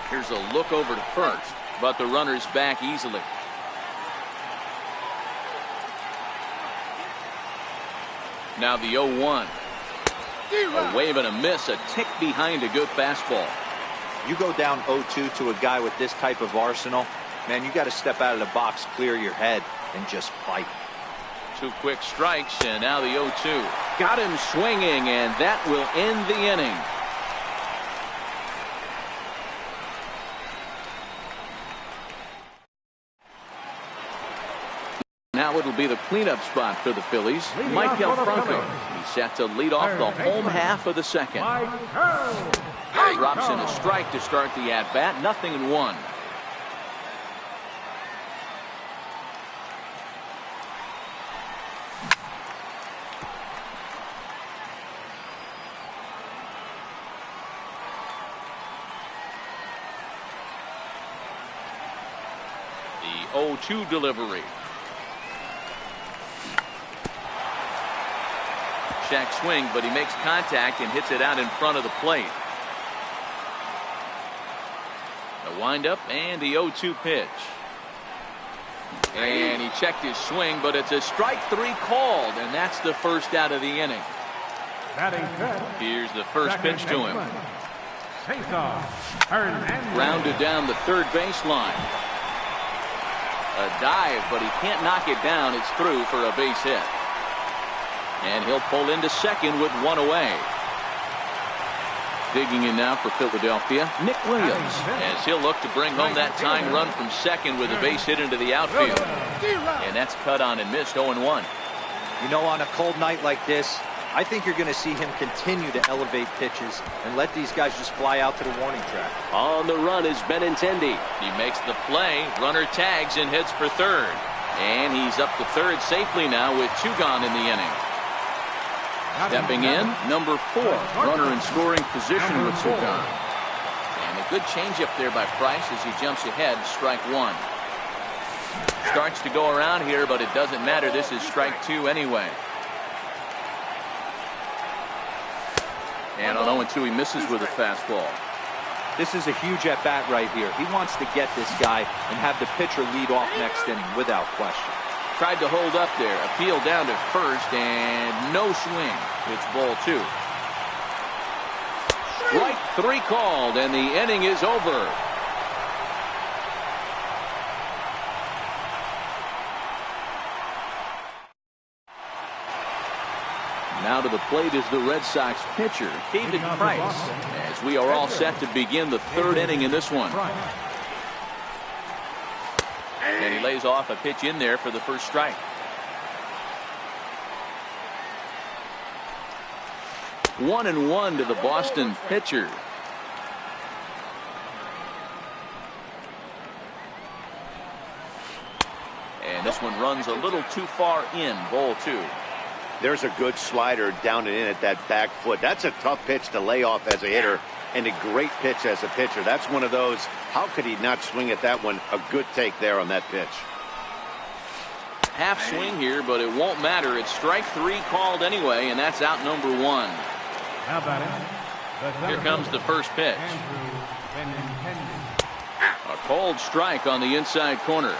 Here's a look over to first, but the runner's back easily. Now the 0-1. A wave and a miss, a tick behind a good fastball. You go down 0-2 to a guy with this type of arsenal, man, you got to step out of the box, clear your head, and just fight. Two quick strikes, and now the 0-2. Got him swinging, and that will end the inning. Now it'll be the cleanup spot for the Phillies. Michael Franco. He's set to lead off the home half of the second. Drops in a strike to start the at-bat. 0-1. The 0-2 delivery. Check swing, but he makes contact and hits it out in front of the plate. The windup and the 0-2 pitch. And he checked his swing, but it's a strike three called, and that's the first out of the inning. Here's the first pitch to him. Grounded down the third baseline. A dive, but he can't knock it down. It's through for a base hit. And he'll pull into second with one away. Digging in now for Philadelphia, Nick Williams, as he'll look to bring home that tying run from second with a base hit into the outfield. And that's cut on and missed. 0-1. You know, on a cold night like this, I think you're going to see him continue to elevate pitches and let these guys just fly out to the warning track. On the run is Benintendi. He makes the play, runner tags and heads for third. And he's up to third safely now with two gone in the inning. Stepping in, number 4, runner in scoring position with two gone. And a good changeup there by Price as he jumps ahead, strike one. Starts to go around here, but it doesn't matter. This is strike two anyway. And on 0-2, he misses with a fastball. This is a huge at-bat right here. He wants to get this guy and have the pitcher lead off next inning without question. Tried to hold up there. Appeal down to first, and no swing. It's ball two. Strike three called, and the inning is over. Now to the plate is the Red Sox pitcher, David Price, as we are all set to begin the third inning in this one. And he lays off a pitch in there for the first strike. 1-1 to the Boston pitcher. And this one runs a little too far in, ball 2. There's a good slider down and in at that back foot. That's a tough pitch to lay off as a hitter, and a great pitch as a pitcher. That's one of those, how could he not swing at that one? A good take there on that pitch. Half swing here, but it won't matter. It's strike 3 called anyway, and that's out number 1. Now batting. Here comes the first pitch. A cold strike on the inside corner.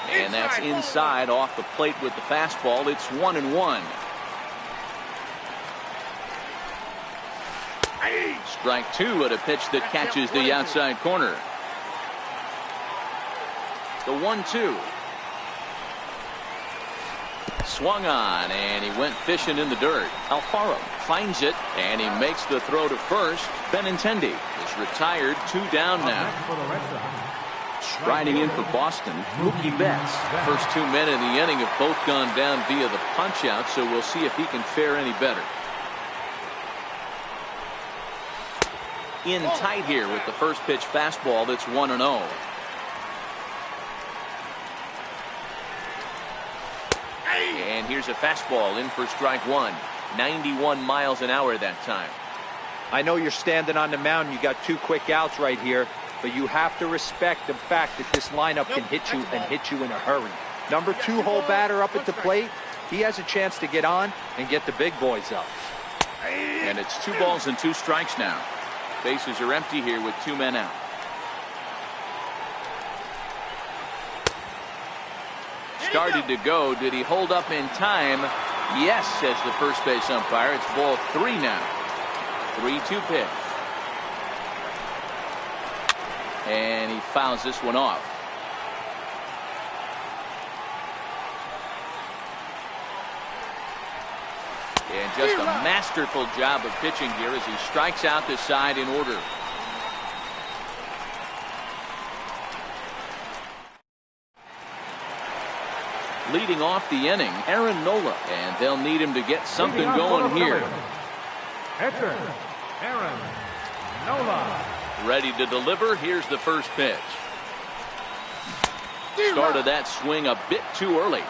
And that's inside off the plate with the fastball. It's 1-1. Strike 2 at a pitch that catches the outside corner. The 1-2. Swung on, and he went fishing in the dirt. Alfaro finds it, and he makes the throw to first. Benintendi is retired, 2 down now. Striding in for Boston, Mookie Betts. First 2 men in the inning have both gone down via the punch-out, so we'll see if he can fare any better. In tight here with the first pitch fastball that's 1-0. And here's a fastball in for strike 1. 91 miles an hour that time. I know you're standing on the mound. You got 2 quick outs right here, but you have to respect the fact that this lineup can hit you and hit you in a hurry. Number 2 hole batter up at the plate. He has a chance to get on and get the big boys up. And it's 2 balls and 2 strikes now. Bases are empty here with 2 men out. Started to go. Did he hold up in time? Yes, says the first base umpire. It's ball 3 now. 3-2 pitch. And he fouls this one off. And just a masterful job of pitching here as he strikes out the side in order. Leading off the inning, Aaron Nola, and they'll need him to get something going here. Pitcher, Aaron Nola. Ready to deliver. Here's the first pitch. Started that swing a bit too early.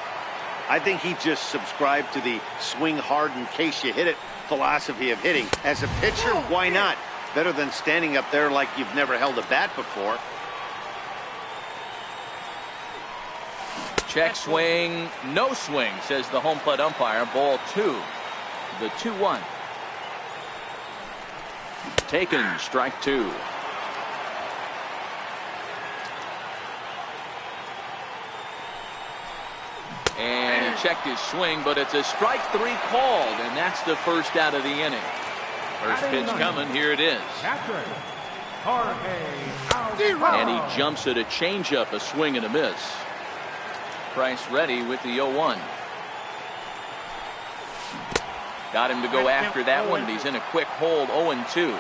I think he just subscribed to the swing hard in case you hit it philosophy of hitting. As a pitcher, why not? Better than standing up there like you've never held a bat before. Check swing, no swing, says the home plate umpire. Ball 2. The 2-1. Taken, strike 2. And he checked his swing, but it's a strike 3 called, and that's the first out of the inning. First pitch coming, here it is. And he jumps at a changeup, a swing and a miss. Price ready with the 0-1. Got him to go after that one, but he's in a quick hold, 0-2.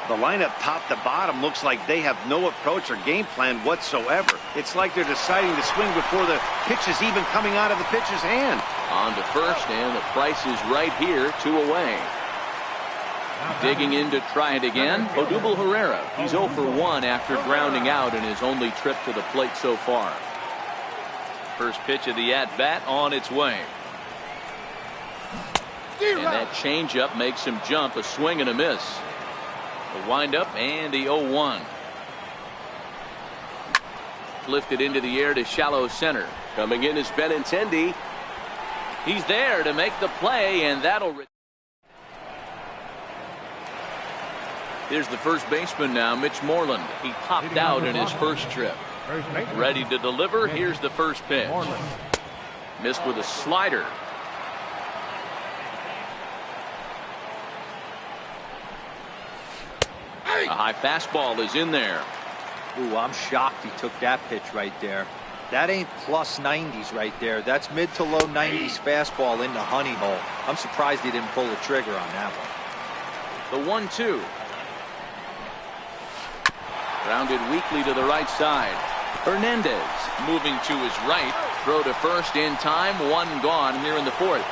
The lineup top to bottom looks like they have no approach or game plan whatsoever. It's like they're deciding to swing before the pitch is even coming out of the pitcher's hand. On to first, and the Price is right here, 2 away. Digging in to try it again, Odubel Herrera. He's 0 for 1 after grounding out in his only trip to the plate so far. First pitch of the at-bat on its way. And that changeup makes him jump, a swing and a miss. The windup and the 0-1. Lifted into the air to shallow center. Coming in is Benintendi. He's there to make the play, and that'll. Here's the first baseman now, Mitch Moreland. He popped out in his first trip. Ready to deliver. Here's the first pitch. Missed with a slider. A high fastball is in there. Ooh, I'm shocked he took that pitch right there. That ain't plus 90s right there. That's mid to low 90s fastball in the honey hole. I'm surprised he didn't pull the trigger on that one. The 1-2. Grounded weakly to the right side. Hernandez moving to his right. Throw to first in time. One gone here in the fourth.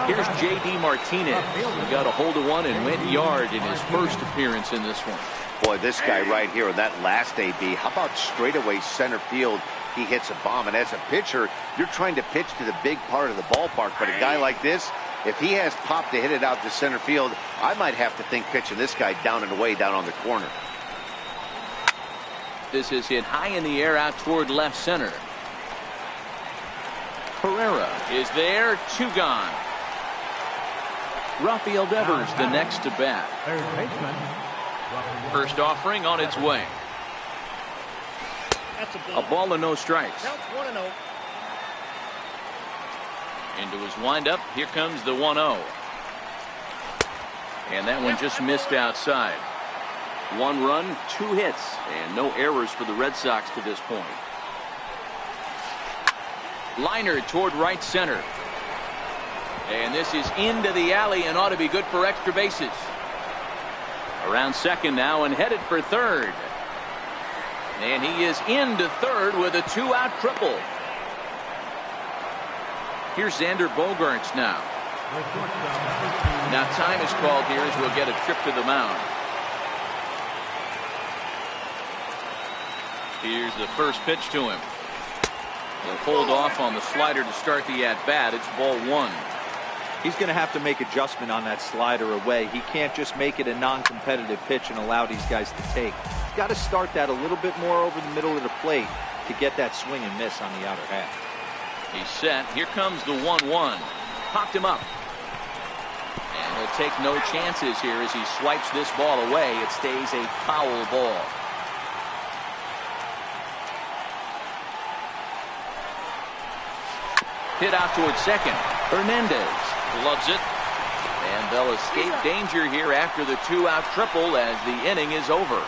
Here's J.D. Martinez. He got a hold of one and went yard in his first appearance in this one. Boy, this guy right here in that last AB, how about straightaway center field? He hits a bomb, and as a pitcher, you're trying to pitch to the big part of the ballpark, but a guy like this, if he has pop to hit it out to center field, I might have to think pitching this guy down and away down on the corner. This is hit high in the air out toward left center. Herrera is there. 2 gone. Rafael Devers the next to bat. First offering on its way. A ball and no strikes. Into his windup. Here comes the 1-0. And that one just missed outside. 1 run, 2 hits, and no errors for the Red Sox to this point. Liner toward right center. And this is into the alley and ought to be good for extra bases. Around second now and headed for third. And he is into third with a 2-out triple. Here's Xander Bogaerts now. Now time is called here as we'll get a trip to the mound. Here's the first pitch to him. He'll hold off on the slider to start the at-bat. It's ball 1. He's going to have to make adjustment on that slider away. He can't just make it a non-competitive pitch and allow these guys to take. He's got to start that a little bit more over the middle of the plate to get that swing and miss on the outer half. He's set. Here comes the 1-1. Popped him up. And he'll take no chances here as he swipes this ball away. It stays a foul ball. Hit out towards second. Hernandez loves it. And they'll escape danger here after the 2-out triple as the inning is over.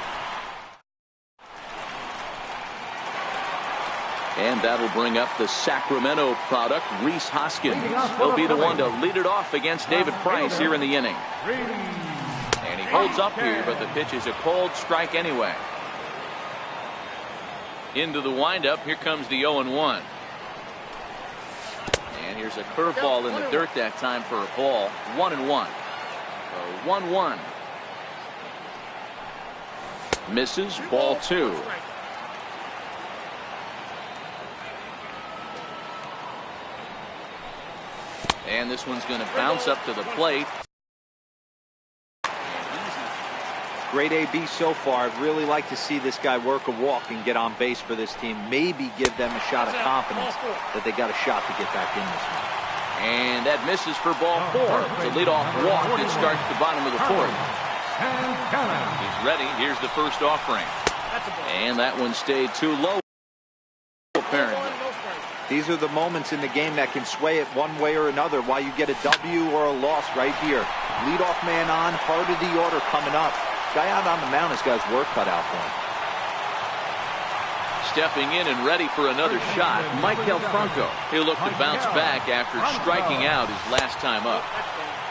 And that'll bring up the Sacramento product, Rhys Hoskins. He'll be the one to lead it off against David Price here in the inning. And he holds up here, but the pitch is a cold strike anyway. Into the windup. Here comes the 0-1. And here's a curveball in the dirt that time for a ball. 1-1. 1-1. Misses. Ball 2. And this one's going to bounce up to the plate. Great AB so far. I'd really like to see this guy work a walk and get on base for this team. Maybe give them a shot of confidence that they got a shot to get back in this one. And that misses for ball 4. The leadoff walk that starts the bottom of the fourth. He's ready. Here's the first offering. And that one stayed too low, apparently. These are the moments in the game that can sway it one way or another. Why you get a W or a loss right here. Leadoff man on, heart of the order coming up. Guy out on the mound has got his work cut out for him. Stepping in and ready for another shot, Maikel Franco. He'll look to bounce back after striking out his last time up.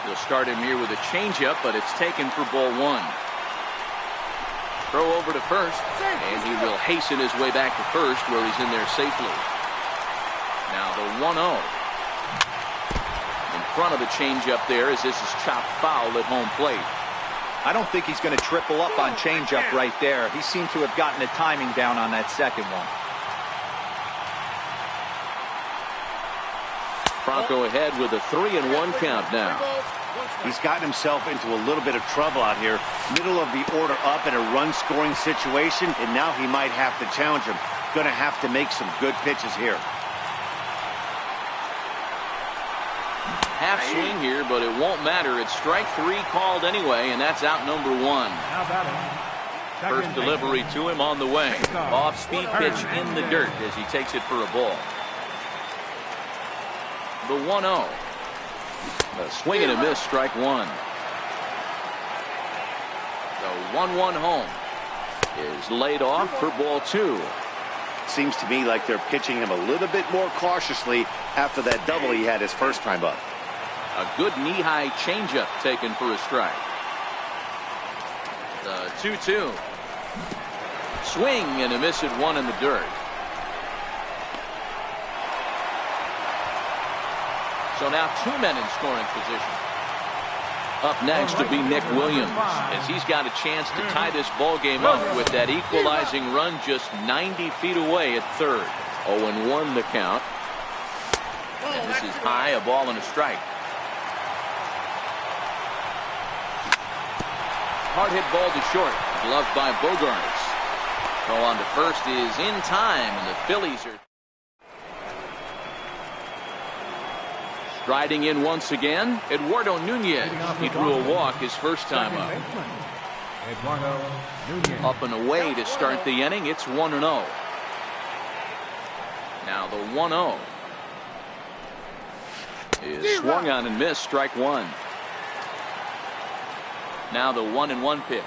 He'll start him here with a changeup, but it's taken for ball 1. Throw over to first, and he will hasten his way back to first where he's in there safely. Now the 1-0. In front of the changeup there as this is chopped foul at home plate. I don't think he's going to triple up on changeup right there. He seemed to have gotten the timing down on that second one. Franco ahead with a 3-1 count now. He's gotten himself into a little bit of trouble out here. Middle of the order up in a run-scoring situation, and now he might have to challenge him. Going to have to make some good pitches here. Half swing here, but it won't matter. It's strike 3 called anyway, and that's out number 1. First delivery to him on the way. Off-speed pitch in the dirt as he takes it for a ball. The 1-0. A swing and a miss, strike 1. The 1-1 home is laid off for ball 2. Seems to me like they're pitching him a little bit more cautiously after that double he had his first time up. A good knee-high changeup taken for a strike. The 2-2. Swing and a miss at 1 in the dirt. So now 2 men in scoring position. Up next to be Nick Williams, as he's got a chance to tie this ball game up with that equalizing run just 90 feet away at third. 0-1 the count. And this is high, a ball and a strike. Hard hit ball to short, gloved by Bogarts. Throw on to first is in time, and the Phillies are striding in once again. Eduardo Nunez. He drew a walk his first time up. Up and away to start the inning. It's 1-0. Now the 1-0 is swung on and missed. Strike one. Now the 1-1 pitch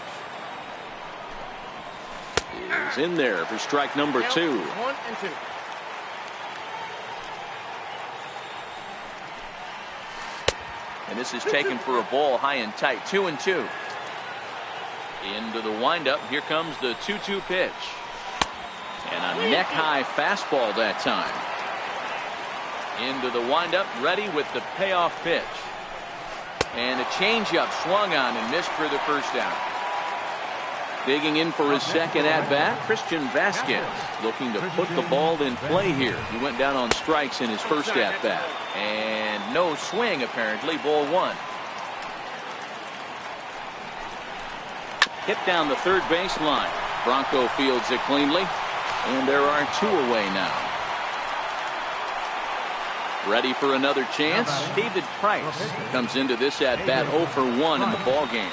is in there for strike number 2. 1-2. And this is taken for a ball high and tight. 2-2. Into the windup. Here comes the 2-2 pitch. And a neck high fastball that time. Into the windup. Ready with the payoff pitch. And a changeup swung on and missed for the first out. Digging in for his second at-bat, Christian Vasquez, looking to put the ball in play here. He went down on strikes in his first at-bat. And no swing, apparently. Ball one. Hit down the third baseline. Bronco fields it cleanly. And there are 2 away now. Ready for another chance. David Price comes into this at-bat 0 for 1 in the ball game.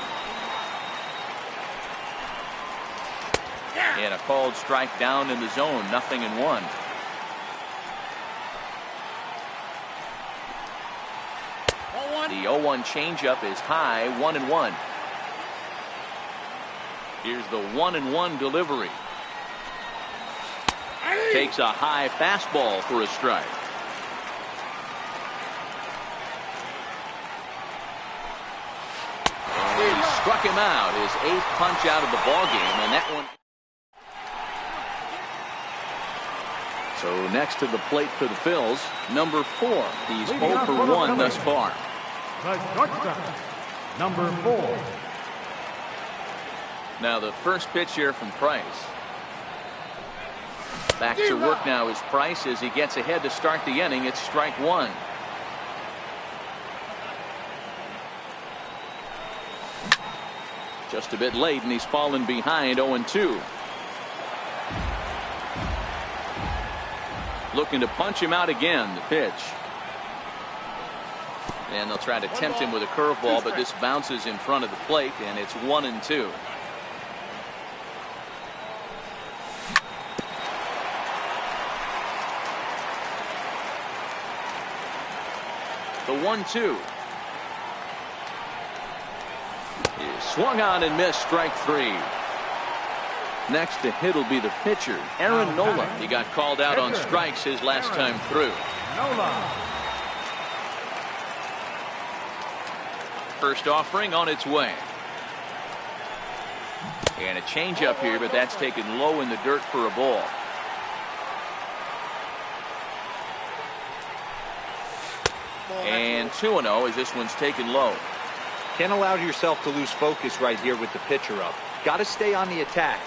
And a called strike down in the zone. 0-1. The 0-1 changeup is high. 1-1. Here's the 1-1 delivery. Takes a high fastball for a strike. And he struck him out. His 8th punch out of the ball game, and that one. So next to the plate for the Phils, number 4. He's 0 for 1 thus far. The shortstop, number 4. Now the first pitch here from Price. Back to work now is Price as he gets ahead to start the inning. It's strike one. Just a bit late, and he's fallen behind 0-2. Looking to punch him out again. The pitch. And they'll try to tempt him with a curveball, but this bounces in front of the plate, and it's 1-2. The 1-2 is swung on and missed. Strike 3. Next to hit will be the pitcher, Aaron Nola. He got called out on strikes his last time through. Nola. First offering on its way. And a changeup here, but that's taken low in the dirt for a ball. And 2-0 as this one's taken low. Can't allow yourself to lose focus right here with the pitcher up. Got to stay on the attack.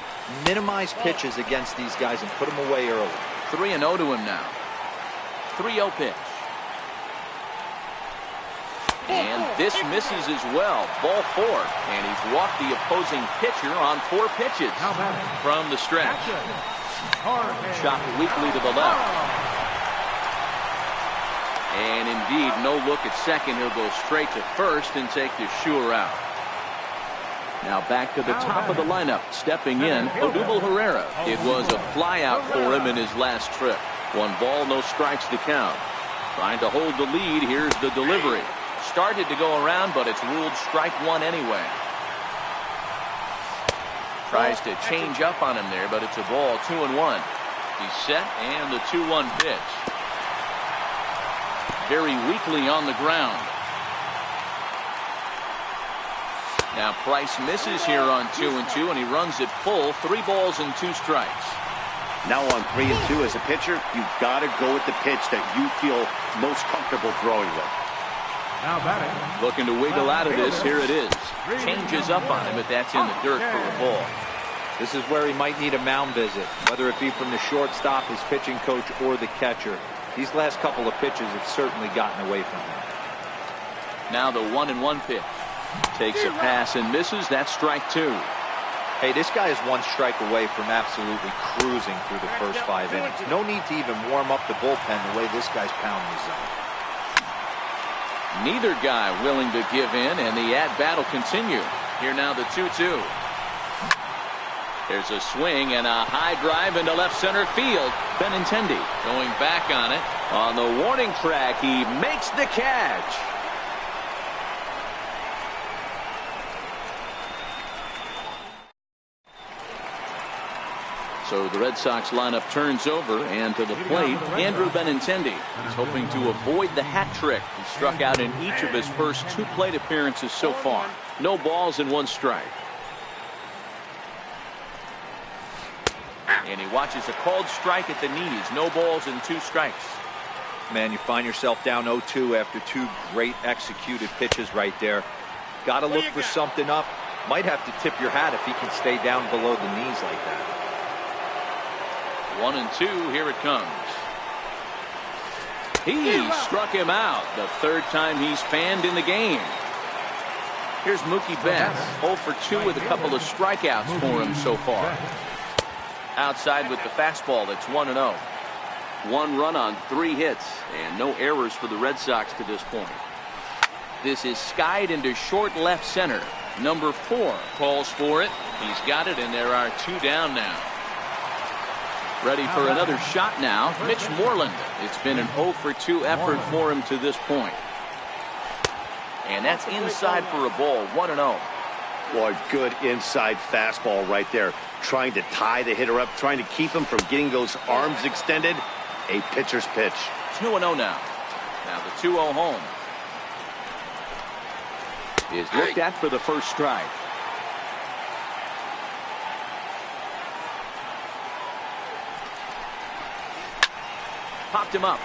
Minimize pitches against these guys and put them away early. 3-0 to him now. 3-0 pitch. And this misses as well. Ball 4. And he's walked the opposing pitcher on 4 pitches from the stretch. Chopped weakly to the left. And indeed, no look at second. He'll go straight to first and take the sure out. Now back to the top of the lineup. Stepping in, Odubel Herrera. It was a flyout for him in his last trip. 1 ball, no strikes to count. Trying to hold the lead. Here's the delivery. Started to go around, but it's ruled strike 1 anyway. Tries to change up on him there, but it's a ball. 2-1. He's set, and the 2-1 pitch. Very weakly on the ground. Now Price misses here on 2-2, and he runs it full. 3 balls and 2 strikes. Now on 3-2 as a pitcher, you've got to go with the pitch that you feel most comfortable throwing with. Now batting. Looking to wiggle out of this. Here it is. Changes up on him, but that's in the dirt for a ball. This is where he might need a mound visit, whether it be from the shortstop, his pitching coach, or the catcher. These last couple of pitches have certainly gotten away from him. Now the 1-1 pitch. Takes a pass and misses. That's strike 2. Hey, this guy is one strike away from absolutely cruising through the first 5 innings. No need to even warm up the bullpen the way this guy's pounding his zone. Neither guy willing to give in, and the at-bat will continue. Here now the 2-2. There's a swing and a high drive into left center field. Benintendi going back on it. On the warning track, he makes the catch. So the Red Sox lineup turns over, and to the plate, Andrew Benintendi. He's hoping to avoid the hat trick. He struck out in each of his first 2 plate appearances so far. No balls and 1 strike. And he watches a called strike at the knees. No balls and 2 strikes. Man, you find yourself down 0-2 after 2 great executed pitches right there. Got to look for something up. Might have to tip your hat if he can stay down below the knees like that. 1-2. Here it comes. He struck him out. The 3rd time he's fanned in the game. Here's Mookie Betts. 0 for 2 with a couple of strikeouts for him so far. Outside with the fastball. That's 1-0. 1 run on 3 hits, and no errors for the Red Sox to this point. This is skied into short left center. Number 4 calls for it. He's got it, and there are 2 down now. Ready for another shot now. Mitch Moreland. It's been an 0 for 2 effort for him to this point. And that's inside for a ball. 1-0. Boy, good inside fastball right there. Trying to tie the hitter up, trying to keep him from getting those arms extended. A pitcher's pitch. 2-0 now. Now the 2-0 home is looked at for the first strike. Popped him up.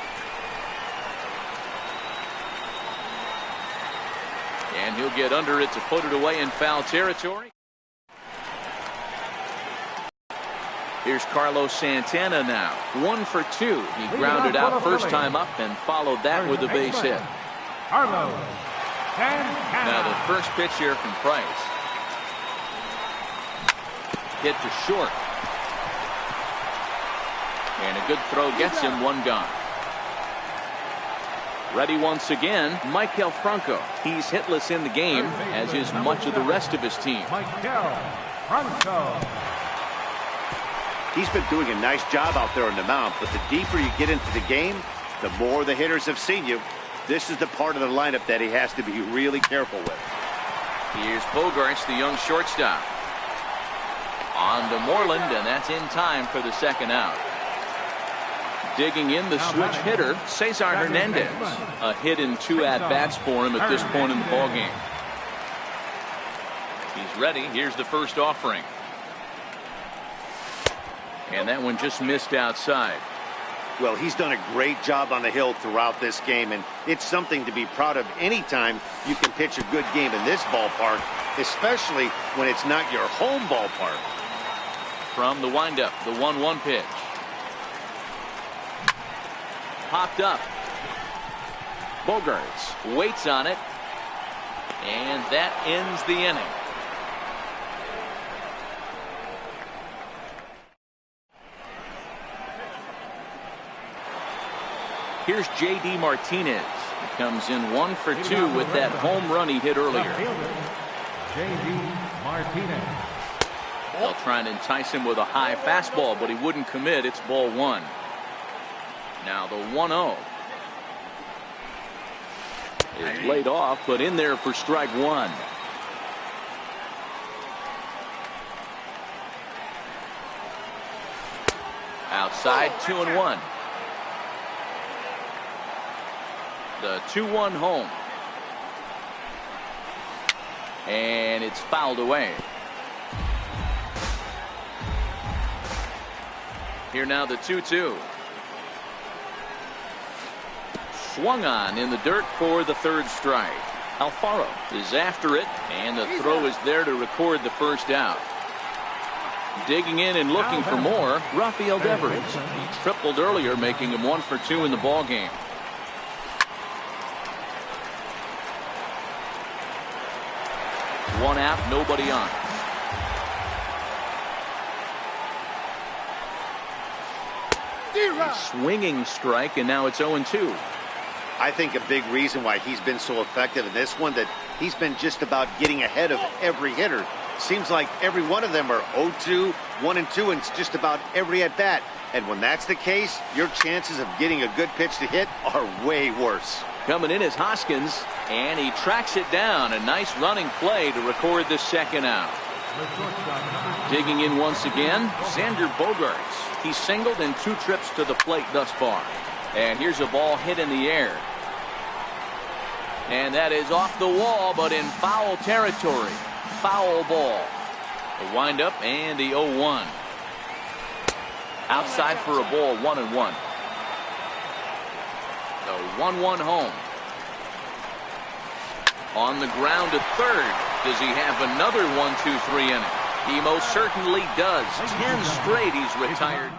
And he'll get under it to put it away in foul territory. Here's Carlos Santana now. 1 for 2. He grounded out first time up and followed that with a base hit. Carlos Santana. Now the first pitch here from Price. Hit to short. And a good throw gets him 1 gone. Ready once again, Maikel Franco. He's hitless in the game, as is much of the rest of his team. Maikel Franco. He's been doing a nice job out there on the mound, but the deeper you get into the game, the more the hitters have seen you. This is the part of the lineup that he has to be really careful with. Here's Bogaerts, the young shortstop. On to Moreland, and that's in time for the 2nd out. Digging in the switch hitter, Cesar Hernandez. A hit in 2 at-bats for him at this point in the ballgame. He's ready. Here's the first offering. And that one just missed outside. Well, he's done a great job on the hill throughout this game, and it's something to be proud of anytime you can pitch a good game in this ballpark, especially when it's not your home ballpark. From the windup, the 1-1 pitch. Popped up. Bogaerts waits on it, and that ends the inning. Here's J.D. Martinez. He comes in 1 for 2 with that home run he hit earlier. J.D. Martinez. They'll try and entice him with a high fastball, but he wouldn't commit. It's ball 1. Now the 1-0 is laid off, but in there for strike 1. Outside, 2-1. The 2-1 home. And it's fouled away. Here now the 2-2. Swung on in the dirt for the third strike. Alfaro is after it, and the throw is there to record the first out. Digging in and looking for more, Rafael Devers. He tripled earlier, making him 1 for 2 in the ballgame. One out, nobody on. A swinging strike, and now it's 0-2. I think a big reason why he's been so effective in this one, that he's been just about getting ahead of every hitter. Seems like every one of them are 0-2, 1-2, and it's just about every at-bat. And when that's the case, your chances of getting a good pitch to hit are way worse. Coming in is Hoskins, and he tracks it down. A nice running play to record the second out. Digging in once again, Xander Bogaerts. He's singled in 2 trips to the plate thus far. And here's a ball hit in the air. And that is off the wall, but in foul territory. Foul ball. The windup and the 0-1. Outside for a ball, 1-1. The 1-1 home. On the ground to third. Does he have another 1-2-3 inning? He most certainly does. 10 straight he's retired.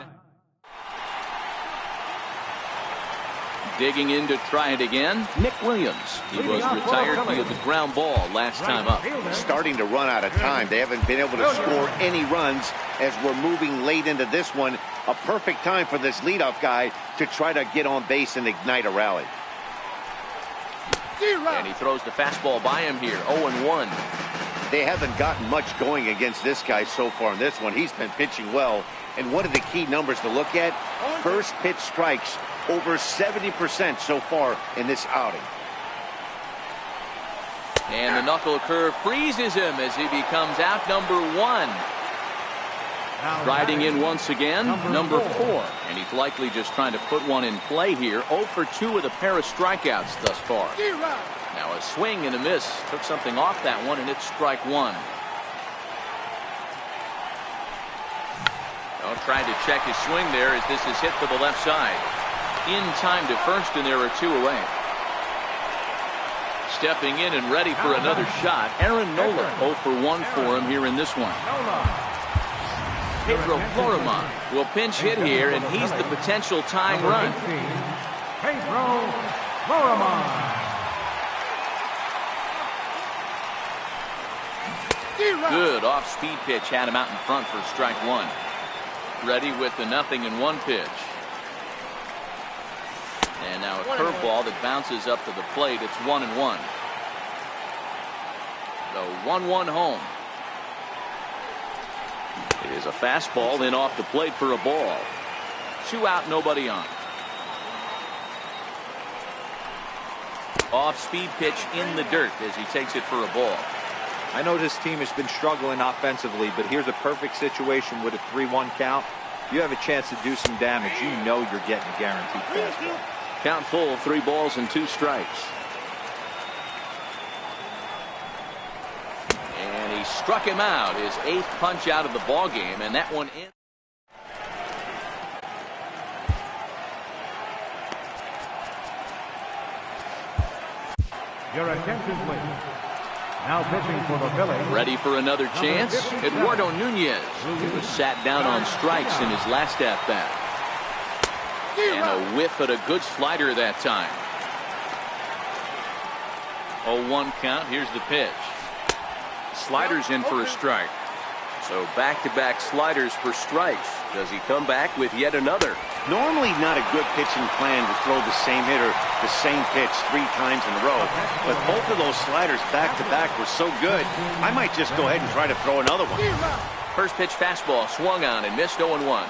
Digging in to try it again, Nick Williams. He was retired via the ground ball last time up. Starting to run out of time. They haven't been able to score any runs as we're moving late into this one. A perfect time for this leadoff guy to try to get on base and ignite a rally. And he throws the fastball by him here, 0-1. They haven't gotten much going against this guy so far in this one. He's been pitching well. And one of the key numbers to look at, first pitch strikes, over 70% so far in this outing. And the knuckle curve freezes him as he becomes out number 1. Riding in once again, number 4. And he's likely just trying to put one in play here. 0 for 2 with a pair of strikeouts thus far. Now a swing and a miss. Took something off that one, and it's strike 1. Trying to check his swing there as this is hit to the left side. In time to first, and there are 2 away. Stepping in and ready for another shot, Aaron Nola. 0 for 1 for him here in this one. Pedro Florimon will pinch hit here, and he's the potential tying run. Pedro Florimon. Good off-speed pitch had him out in front for strike 1. Ready with the 0-1 pitch. And now a curveball that bounces up to the plate. It's 1-1. The 1-1 home. It is a fastball in off the plate for a ball. 2 out, nobody on. Off-speed pitch in the dirt as he takes it for a ball. I know this team has been struggling offensively, but here's a perfect situation with a 3-1 count. You have a chance to do some damage. You know you're getting a guaranteed fastball. Count full, 3 balls and 2 strikes. And he struck him out, his 8th punch out of the ball game, and that one in. Your attention, please. Now pitching for the Phillies. Ready for another chance? Eduardo Nunez. He was sat down on strikes in his last at-bat. And a whiff at a good slider that time. 0-1 count. Here's the pitch. Sliders in for a strike. So back-to-back sliders for strikes. Does he come back with yet another? Normally not a good pitching plan to throw the same hitter the same pitch 3 times in a row. But both of those sliders back-to-back were so good, I might just go ahead and try to throw another one. First pitch fastball swung on and missed 0-1.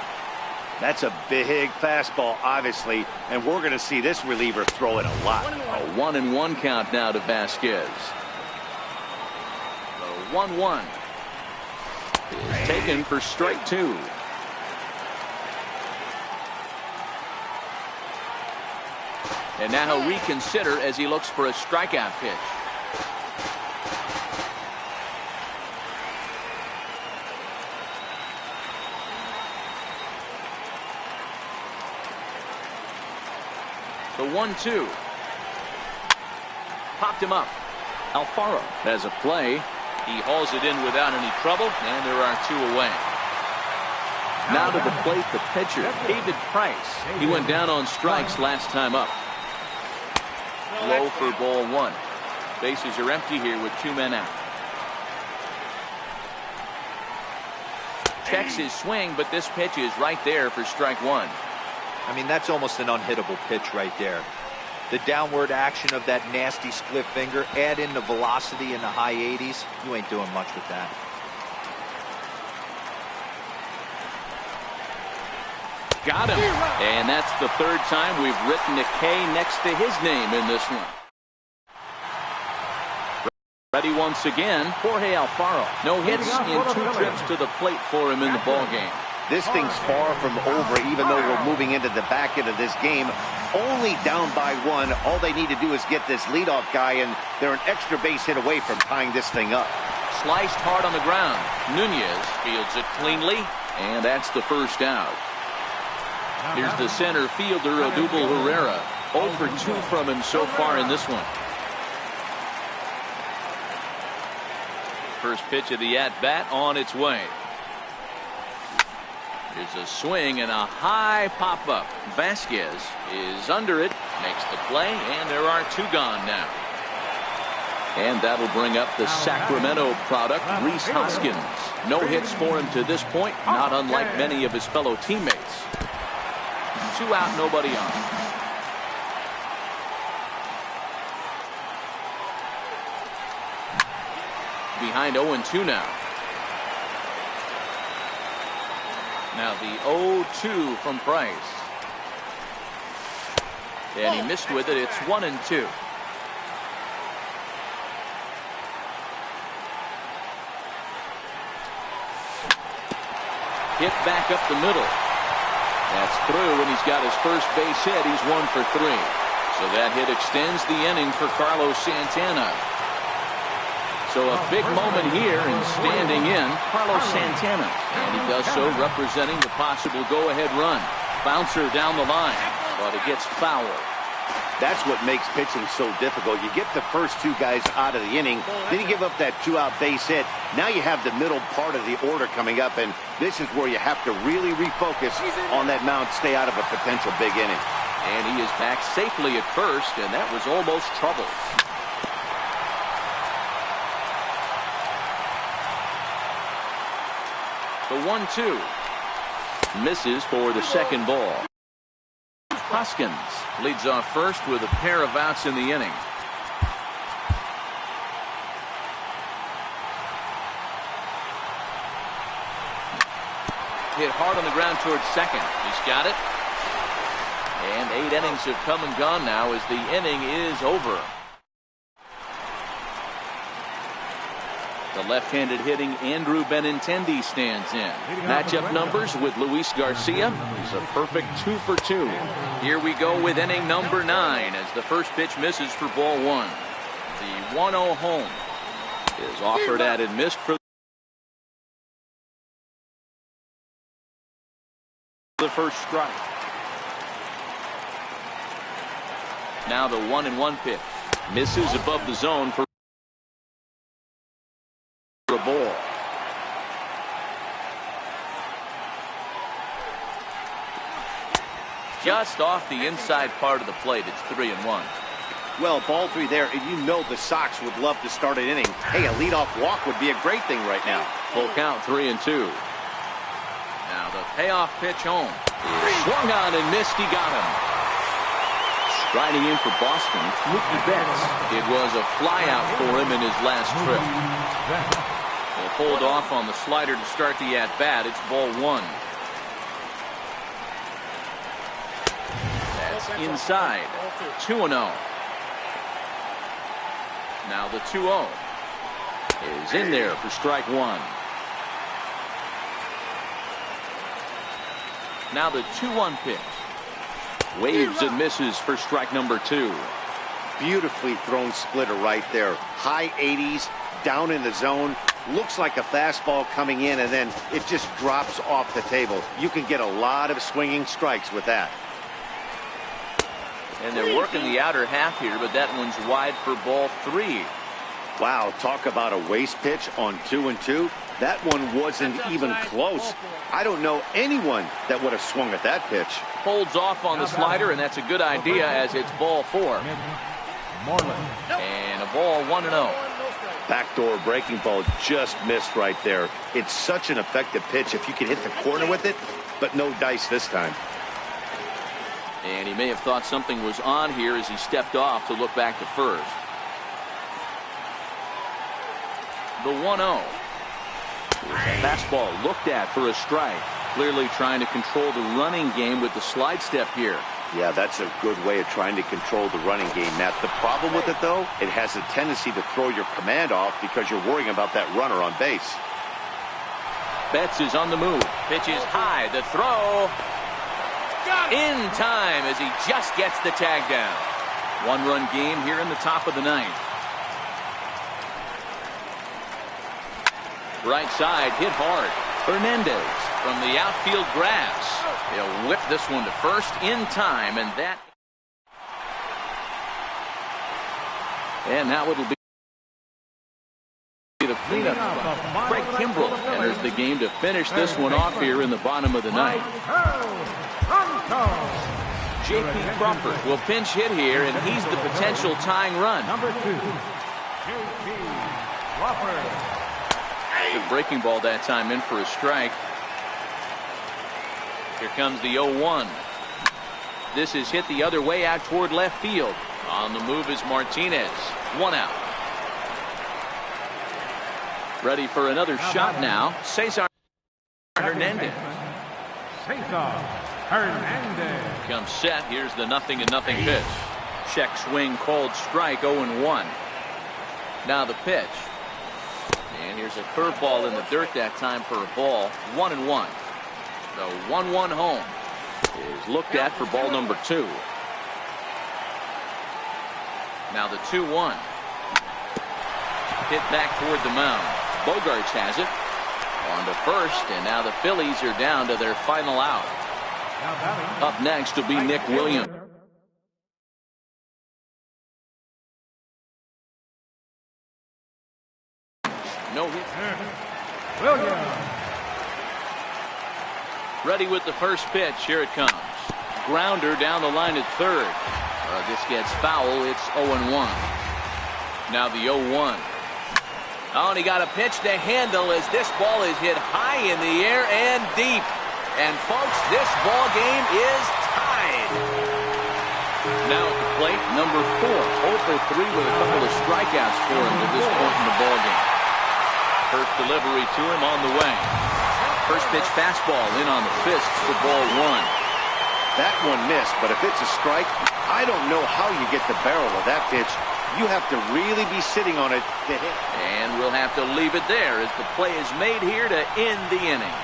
That's a big fastball, obviously, and we're going to see this reliever throw it a lot. A 1-1 count now to Vasquez. The 1-1 is taken for strike 2. And now he'll reconsider as he looks for a strikeout pitch. The 1-2. Popped him up. Alfaro has a play. He hauls it in without any trouble, and there are 2 away. Now to the plate, the pitcher, David Price. He went down on strikes last time up. Low for ball 1. Bases are empty here with 2 men out. Checks his swing, but this pitch is right there for strike 1. I mean, that's almost an unhittable pitch right there. The downward action of that nasty split finger, add in the velocity in the high 80s, you ain't doing much with that. Got him. And that's the 3rd time we've written a K next to his name in this one. Ready once again, Jorge Alfaro. No hits in 2 trips to the plate for him in the ballgame. This thing's far from over, even though we're moving into the back end of this game. Only down by 1. All they need to do is get this leadoff guy, and they're an extra base hit away from tying this thing up. Sliced hard on the ground. Nunez fields it cleanly, and that's the 1st out. Here's the center fielder, Odubel Herrera. 0 for 2 from him so far in this one. First pitch of the at-bat on its way. There's a swing and a high pop-up. Vasquez is under it, makes the play, and there are 2 gone now. And that'll bring up the Sacramento product, Rhys Hoskins. No hits for him to this point, not unlike many of his fellow teammates. 2 out, nobody on. Behind 0-2 now. Now the 0-2 from Price. And he missed with it. It's 1-2. Hit back up the middle. That's through, and he's got his first base hit. He's 1 for 3. So that hit extends the inning for Carlos Santana. So a big moment here, and standing in, Carlos Santana. And he does so representing the possible go-ahead run. Bouncer down the line, but it gets foul. That's what makes pitching so difficult. You get the first 2 guys out of the inning, then you give up that 2-out base hit. Now you have the middle part of the order coming up, and this is where you have to really refocus on that mound, stay out of a potential big inning. And he is back safely at first, and that was almost trouble. The 1-2 misses for the 2nd ball. Hoskins leads off first with a pair of outs in the inning. Hit hard on the ground towards second. He's got it. And 8 innings have come and gone now as the inning is over. The left-handed hitting Andrew Benintendi stands in. Matchup numbers with Luis Garcia. He's a perfect 2 for 2. Here we go with inning number 9 as the first pitch misses for ball 1. The 1-0 home is offered at and missed for the first strike. Now the 1-1 pitch misses above the zone for a ball. Just off the inside part of the plate. It's 3-1. Well, ball 3 there, and you know the Sox would love to start an inning. Hey, a leadoff walk would be a great thing right now. Full count, 3-2. Now the payoff pitch home. Swung on and missed. He got him. Striding in for Boston, Mookie Betts. It was a flyout for him in his last trip. He'll hold off on the slider to start the at-bat. It's ball 1. That's inside. 2-0. Now the 2-0 is in there for strike 1. Now the 2-1 pitch. Waves and misses for strike number 2. Beautifully thrown splitter right there. High 80s, down in the zone. Looks like a fastball coming in, and then it just drops off the table. You can get a lot of swinging strikes with that. And they're working the outer half here, but that one's wide for ball 3. Wow, talk about a waste pitch on 2-2. That one wasn't even close. I don't know anyone that would have swung at that pitch. Holds off on the slider, and that's a good idea as it's ball 4. And a ball 1-0. Backdoor breaking ball just missed right there. It's such an effective pitch if you can hit the corner with it, but no dice this time. And he may have thought something was on here as he stepped off to look back to first. The 1-0. Fastball looked at for a strike. Clearly trying to control the running game with the slide step here. Yeah, that's a good way of trying to control the running game, Matt. The problem with it, though, it has a tendency to throw your command off because you're worrying about that runner on base. Betts is on the move. Pitch is high. The throw. In time as he just gets the tag down. 1-run game here in the top of the 9th. Right side hit hard. Hernandez from the outfield grass. He'll whip this one to first in time, and now it'll be the cleanup spot. Craig Kimbrell enters the game to finish this one off here in the bottom of the 9th. J.P. Crawford will pinch hit here, and he's the potential tying run. Number 2, J.P. Crawford. Good breaking ball that time in for a strike. Here comes the 0-1. This is hit the other way out toward left field. On the move is Martinez. 1 out. Ready for another shot now. Cesar Hernandez. Cesar Hernandez. Comes set. Here's the 0-0 pitch. Check swing called strike. 0-1. Now the pitch. And here's a curveball in the dirt that time for a ball. 1-1. The 1-1 home is looked at for ball number 2. Now the 2-1. Hit back toward the mound. Bogarts has it. On to first, and now the Phillies are down to their final out. Up next will be Nick Williams. No hit. Williams. Ready with the first pitch. Here it comes. Grounder down the line at third. This gets foul. It's 0-1. Now the 0-1. Oh, and he got a pitch to handle as this ball is hit high in the air and deep. And folks, this ball game is tied. Now at the plate, number 4. 0 for 3 with a couple of strikeouts for him at this point in the ball game. First delivery to him on the way. First pitch fastball in on the fists for ball 1. That one missed, but if it's a strike, I don't know how you get the barrel of that pitch. You have to really be sitting on it to hit. And we'll have to leave it there as the play is made here to end the inning.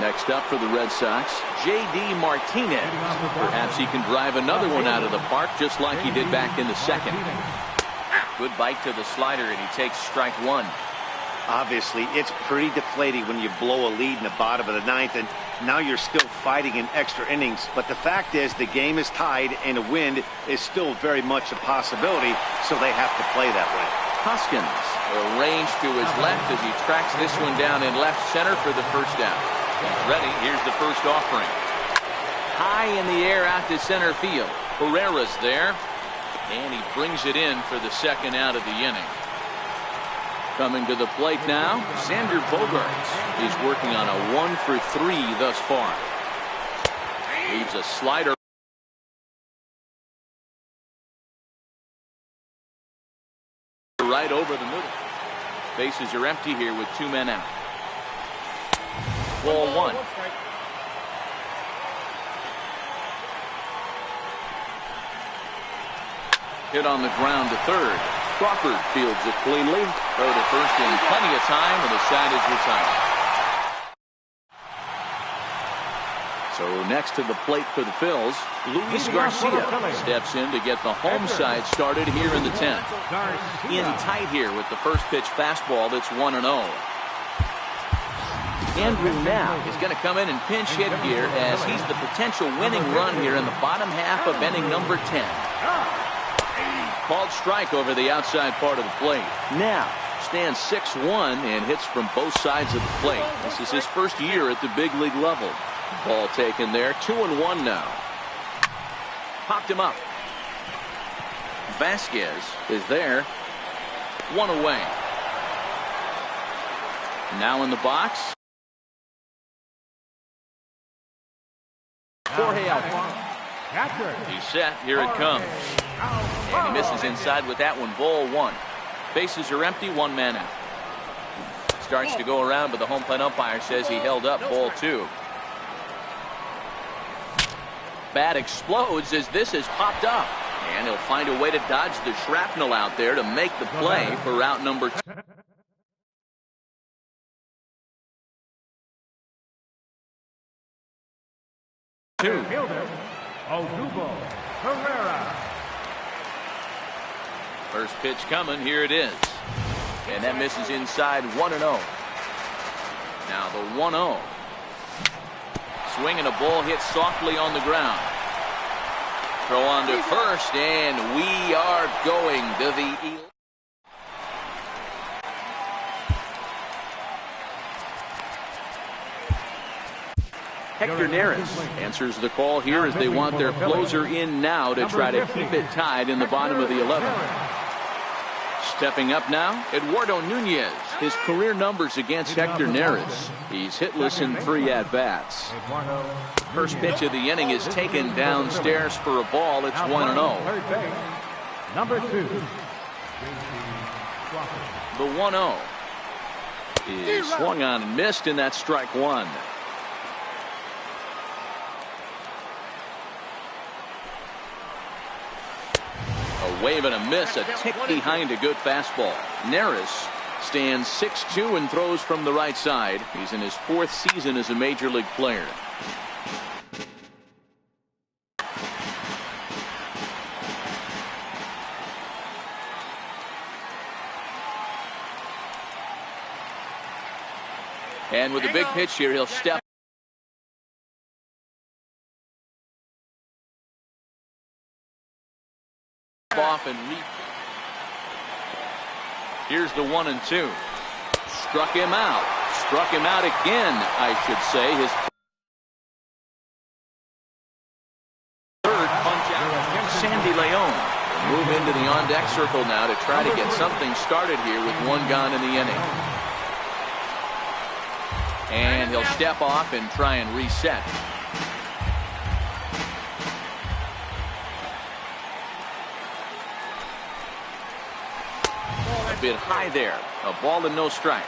Next up for the Red Sox, J.D. Martinez. Perhaps he can drive another one out of the park just like he did back in the second. Good bite to the slider, and he takes strike 1. Obviously, it's pretty deflating when you blow a lead in the bottom of the 9th, and now you're still fighting in extra innings. But the fact is, the game is tied, and a win is still very much a possibility, so they have to play that way. Hoskins arranged to his left as he tracks this one down in left center for the first down. He's ready. Here's the first offering. High in the air out to center field. Herrera's there, and he brings it in for the second out of the inning. Coming to the plate now, Xander Bogaerts. He's working on a 1 for 3 thus far. Leaves a slider right over the middle. Bases are empty here with 2 men out. Ball 1. Hit on the ground to third. Crawford fields it cleanly. Throw to first in plenty of time, and the side is retired. So next to the plate for the Phils, Luis Garcia steps in to get the home side started here in the 10th. In tight here with the first pitch fastball that's 1-0. Andrew now is going to come in and pinch hit here as he's the potential winning run here in the bottom half of inning number 10. Called strike over the outside part of the plate. Now stands 6-1 and hits from both sides of the plate. This is his first year at the big league level. Ball taken there, 2-1 now. Popped him up. Vasquez is there. 1 away. Now in the box. Jorge Alfaro. He's set. Here it comes. And he misses inside with that one. Ball 1. Bases are empty. 1 man out. Starts to go around, but the home plate umpire says he held up. Ball 2. Bat explodes as this is popped up. And he'll find a way to dodge the shrapnel out there to make the play for out number 2. First pitch coming. Here it is. And that misses inside. 1-0. Now the 1-0. Swing and a ball hit softly on the ground. Throw on to first, and we are going to the Hector Neris answers the call here as they want their closer in now to try to keep it tied in the bottom of the 11th. Stepping up now, Eduardo Nunez. His career numbers against Hector Neris. He's hitless in 3 at-bats. First pitch of the inning is taken downstairs for a ball. It's 1-0. Number 2. The 1-0 is swung on and missed, and that's strike 1. A wave and a miss, a tick behind a good fastball. Neris stands 6'2" and throws from the right side. He's in his 4th season as a major league player. And with a big pitch here, he'll step off and reach. Here's the 1-2. Struck him out. Struck him out again, I should say. His third punch out. Sandy Leon will move into the on-deck circle now to try to get something started here with 1 gone in the inning. And he'll step off and try and reset. A bit high there. A ball and no strikes.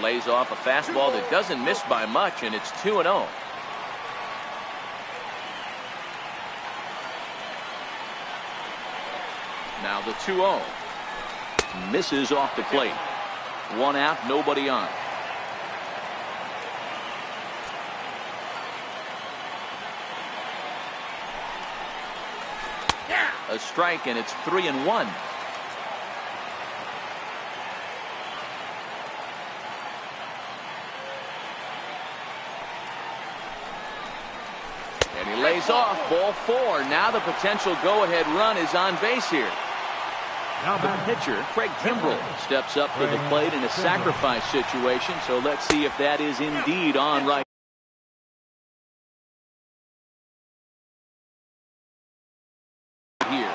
Lays off a fastball that doesn't miss by much, and it's 2-0. Now the 2-0. Misses off the plate. 1 out, nobody on. A strike, and it's 3-1. And he lays off. Ball 4. Now the potential go-ahead run is on base here. The pitcher, Craig Kimbrell, steps up to the plate in a sacrifice situation. So let's see if that is indeed on right. Here,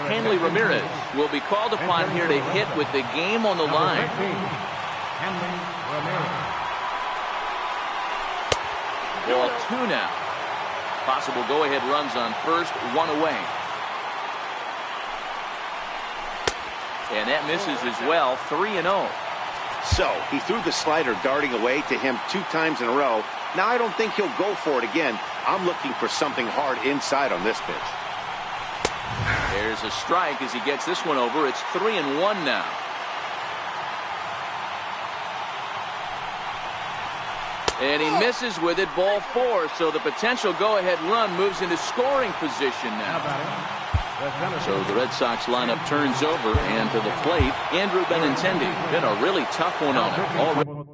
Hanley Ramirez will be called upon here to hit with the game on the line. Ball 2 now. Possible go-ahead runs on first, 1 away. And that misses as well. 3-0. So he threw the slider darting away to him 2 times in a row. Now I don't think he'll go for it again. I'm looking for something hard inside on this pitch. There's a strike as he gets this one over. It's 3-1 now. And he misses with it, ball 4. So the potential go-ahead run moves into scoring position now. So the Red Sox lineup turns over, and to the plate, Andrew Benintendi. Been a really tough one on him.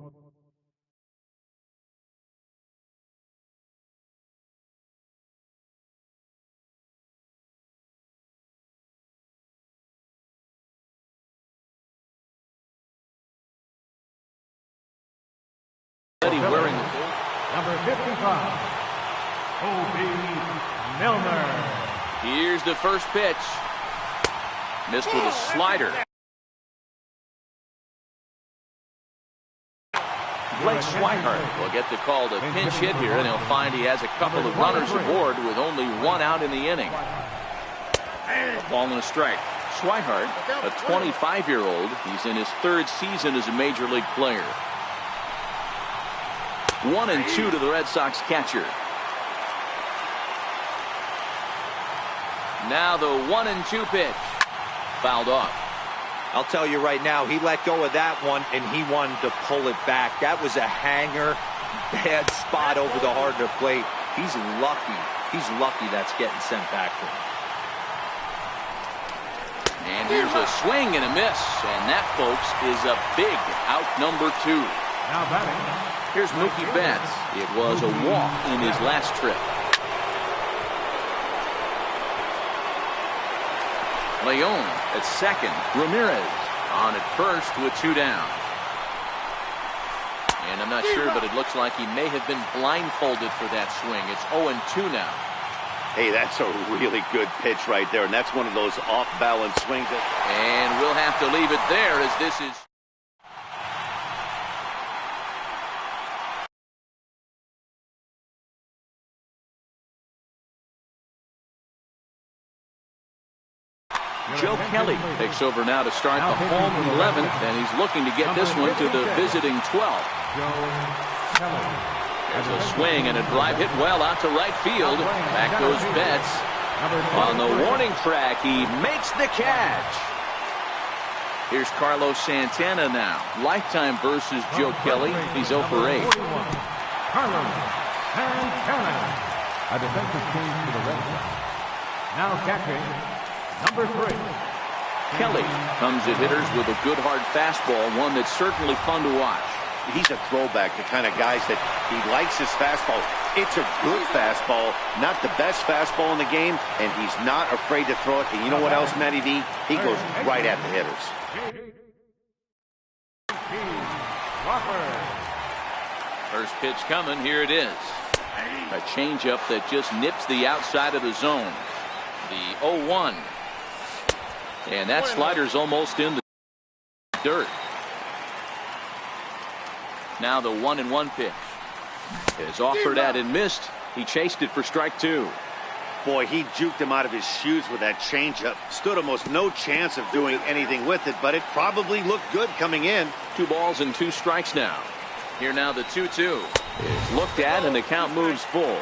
Already wearing the gold. Number 55, O.B. Milner. Here's the first pitch. Missed with a slider. Blake Swihart will get the call to pinch hit here, and he'll find he has a couple of runners aboard with only 1 out in the inning. A ball and a strike. Swihart, a 25-year-old. He's in his 3rd season as a major league player. 1-2 to the Red Sox catcher. Now the 1-2 pitch. Fouled off. I'll tell you right now, he let go of that one, and he wanted to pull it back. That was a hanger, bad spot over the heart of the plate. He's lucky. He's lucky that's getting sent back to him. And here's a swing and a miss. And that, folks, is a big out number 2. Now batting. Here's Mookie Betts. It was a walk in his last trip. Leon at second. Ramirez on at first with 2 down. And I'm not sure, but it looks like he may have been blindfolded for that swing. It's 0-2 now. Hey, that's a really good pitch right there, and that's one of those off-balance swings. And we'll have to leave it there as this is... Joe Kelly takes over now to start the home 11th, and he's looking to get this one to the visiting 12th. There's a swing and a drive hit well out to right field. Back goes Betts. On the warning track, he makes the catch. Here's Carlos Santana now. Lifetime versus Joe Kelly. He's 0 for 8. Carlos Santana. A defensive change to the Red Sox. Now catching number 3. Kelly comes at hitters with a good hard fastball, one that's certainly fun to watch. He's a throwback, the kind of guys that he likes his fastball. It's a good fastball, not the best fastball in the game, and he's not afraid to throw it. And you know what else, Matty V? He goes right at the hitters. First pitch coming, here it is. A changeup that just nips the outside of the zone. The 0-1. And that slider's almost in the dirt. Now the 1-1 pitch is offered at and missed. He chased it for strike 2. Boy, he juked him out of his shoes with that changeup. Stood almost no chance of doing anything with it, but it probably looked good coming in. 2 balls and 2 strikes now. Here now the 2-2 is looked at, and the count moves full.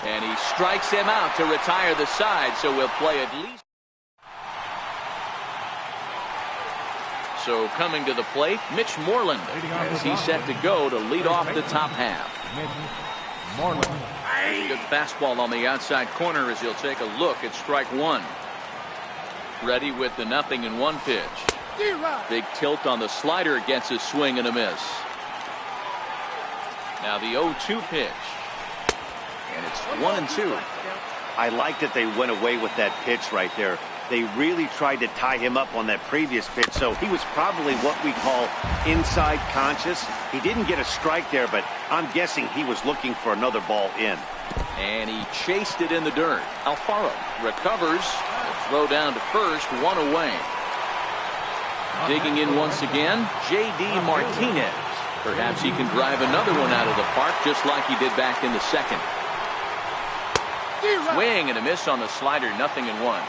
And he strikes him out to retire the side, so we'll play at least. So coming to the plate, Mitch Moreland, as he's set to go to lead off the top half. Moreland. Good fastball on the outside corner as he'll take a look at strike 1. Ready with the 0-1 pitch. Big tilt on the slider, gets a swing and a miss. Now the 0-2 pitch. And it's 1-2. I like that they went away with that pitch right there. They really tried to tie him up on that previous pitch, so he was probably what we call inside conscious. He didn't get a strike there, but I'm guessing he was looking for another ball in. And he chased it in the dirt. Alfaro recovers. Throw down to first, 1 away. Digging in once again, J.D. Martinez. Perhaps he can drive another one out of the park just like he did back in the second. Swing and a miss on the slider, 0-1.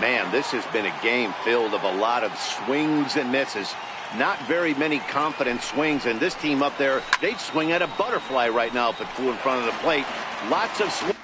Man, this has been a game filled of a lot of swings and misses. Not very many confident swings, and this team up there, they'd swing at a butterfly right now if it flew in front of the plate. Lots of swings.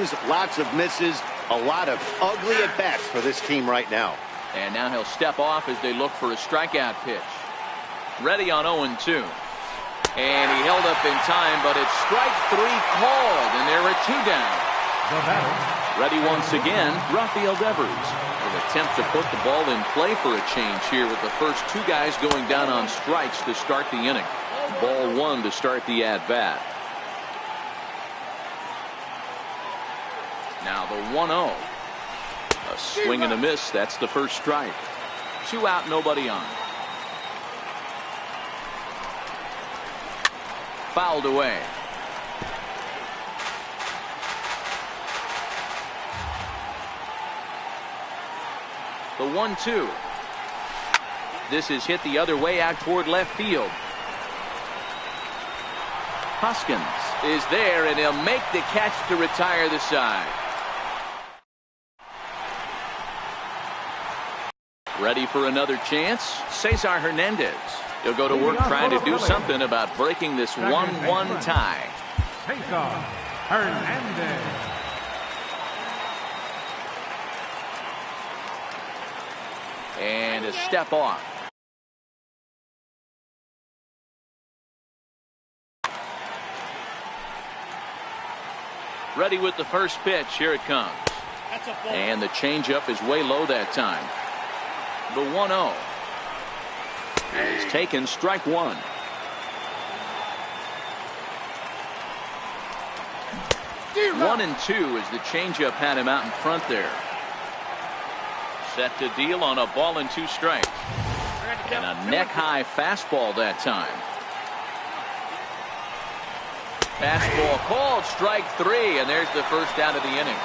swings, lots of misses, a lot of ugly at-bats for this team right now. And now he'll step off as they look for a strikeout pitch. Ready on 0-2. And he held up in time, but it's strike 3 called, and there are 2 down. Ready once again, Rafael Devers. An attempt to put the ball in play for a change here with the first 2 guys going down on strikes to start the inning. Ball 1 to start the at-bat. Now the 1-0. A swing and a miss. That's the first strike. 2 out, nobody on. Fouled away. The 1-2. This is hit the other way out toward left field. Hoskins is there, and he'll make the catch to retire the side. Ready for another chance? Cesar Hernandez. He'll go to work trying to do something about breaking this 1-1 tie. Cesar Hernandez. And a step off. Ready with the first pitch. Here it comes. And the changeup is way low that time. The 1-0. Is taken, strike 1. One and 2 as the changeup had him out in front there. Set to deal on a ball and 2 strikes. And a neck-high fastball that time. Fastball called, strike 3, and there's the first out of the inning.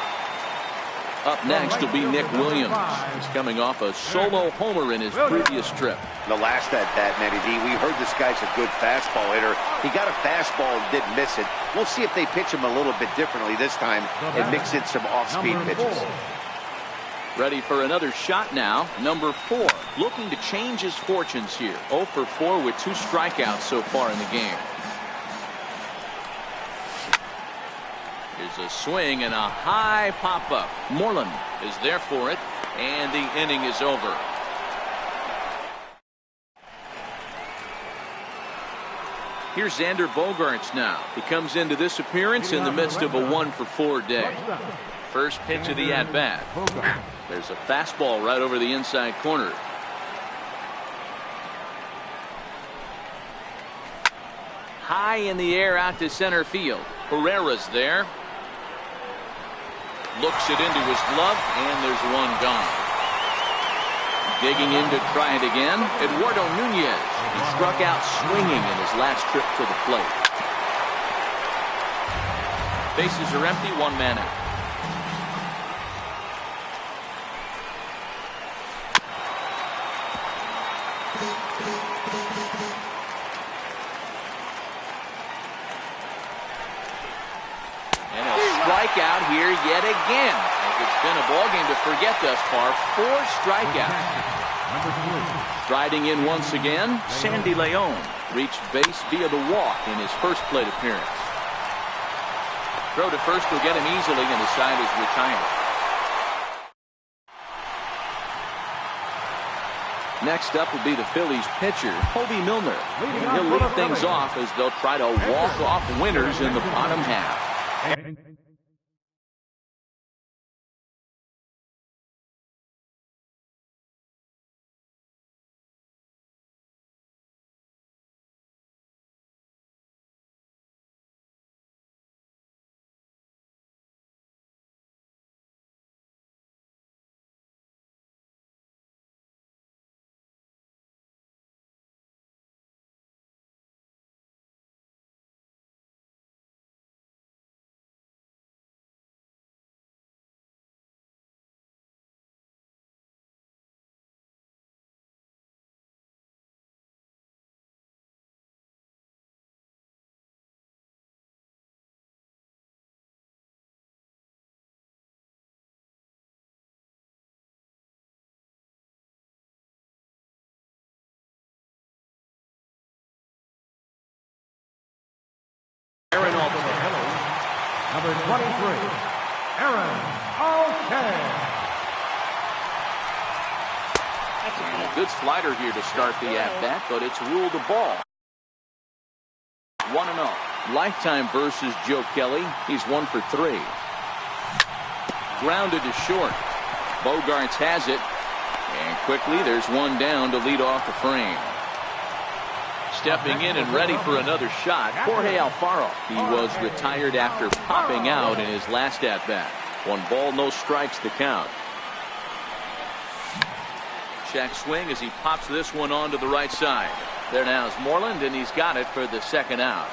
Up next will be Nick Williams. He's coming off a solo homer in his previous trip. The last at-bat, Matty D, we heard this guy's a good fastball hitter. He got a fastball and didn't miss it. We'll see if they pitch him a little bit differently this time and mix in some off-speed pitches. Ready for another shot now. Number 4, looking to change his fortunes here. 0 for 4 with 2 strikeouts so far in the game. Here's a swing and a high pop-up. Moreland is there for it, and the inning is over. Here's Xander Bogaerts now. He comes into this appearance in the midst of a 1 for 4 day. First pitch of the at-bat. There's a fastball right over the inside corner. High in the air out to center field. Herrera's there. Looks it into his glove, and there's 1 gone. Digging in to try it again, Eduardo Nunez. He struck out swinging in his last trip to the plate. Bases are empty, 1 man out. Strikeout here yet again. As it's been a ball game to forget thus far. 4 strikeouts. Striding in once again, Sandy Leon reached base via the walk in his first plate appearance. Throw to first will get him easily, and the side is retired. Next up will be the Phillies pitcher, Hobie Milner. He'll lead things off as they'll try to walk off winners in the bottom half. Number 23. Aaron. Okay. And a good slider here to start the at-bat, but it's ruled a ball. 1-0. Lifetime versus Joe Kelly. He's 1 for 3. Grounded to short. Bogarts has it. And quickly there's one down to lead off the frame. Stepping in and ready for another shot, Jorge Alfaro. He was retired after popping out in his last at-bat. 1 ball, no strikes the count. Check swing as he pops this one onto the right side. There now is Moreland, and he's got it for the second out.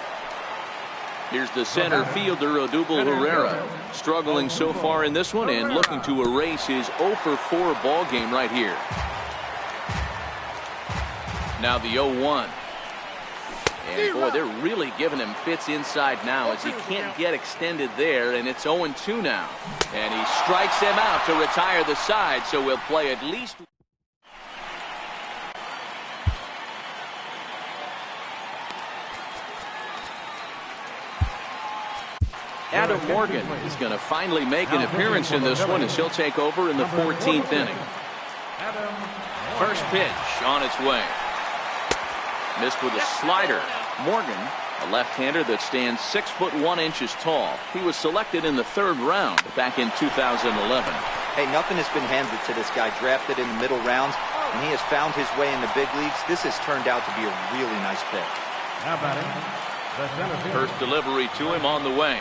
Here's the center fielder, Odubel Herrera, struggling so far in this one and looking to erase his 0 for 4 ball game right here. Now the 0-1. And boy, they're really giving him fits inside now as he can't get extended there, and it's 0-2 now. And he strikes him out to retire the side, so we'll play at least. Adam Morgan is going to finally make an appearance in this one as he'll take over in the 14th inning. First pitch on its way. Missed with a slider. Morgan, a left-hander that stands 6'1" tall. He was selected in the 3rd round back in 2011. Hey, nothing has been handed to this guy. Drafted in the middle rounds, and he has found his way in the big leagues. This has turned out to be a really nice pick. Now batting. First delivery to him on the way.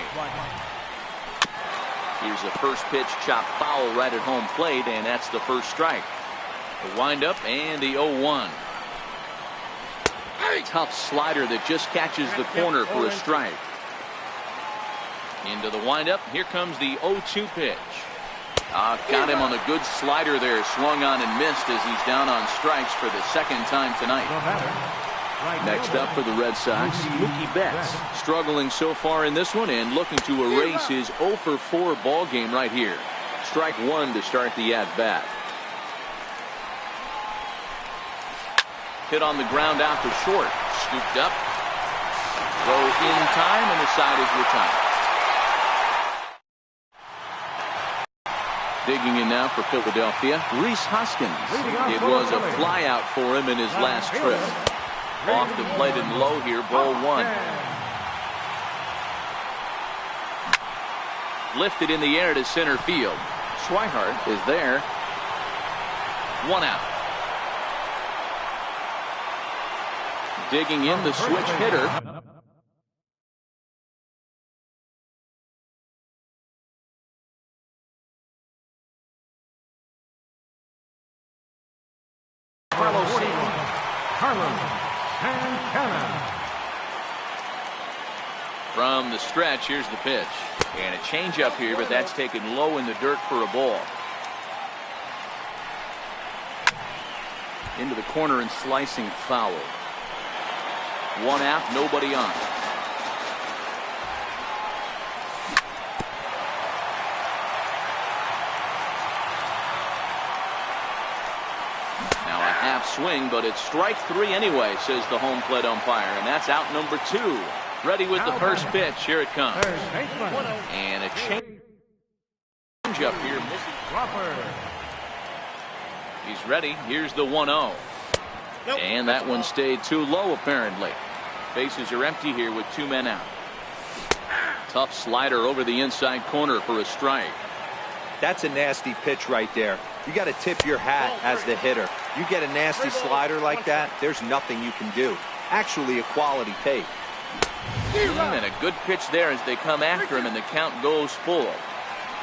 Here's a first pitch chop foul right at home plate, and that's the first strike. The windup and the 0-1. Tough slider that just catches the corner for a strike. Into the windup. Here comes the 0-2 pitch. Got him on a good slider there. Swung on and missed as he's down on strikes for the 2nd time tonight. Next up for the Red Sox, Mookie Betts, struggling so far in this one and looking to erase his 0 for 4 ball game right here. Strike 1 to start the at-bat. Hit on the ground out to short. Scooped up. Throw in time, and the side is retired. Digging in now for Philadelphia, Rhys Hoskins. It was a flyout for him in his last trip. Off the plate and low here, ball 1. Lifted in the air to center field. Schweihart is there. 1 out. Digging in the switch hitter. Carlos Santana. From the stretch, here's the pitch. And a changeup here, but that's taken low in the dirt for a ball. Into the corner and slicing foul. 1 out, nobody on. Now a half swing, but it's strike 3 anyway, says the home plate umpire, and that's out number 2. Ready with the first pitch. Here it comes. And a change up here. He's ready. Here's the 1-0. And that one stayed too low, apparently. Bases are empty here with 2 men out. Tough slider over the inside corner for a strike. That's a nasty pitch right there. You got to tip your hat as the hitter. You get a nasty slider like that, there's nothing you can do. Actually, a quality take. And a good pitch there as they come after him, and the count goes full.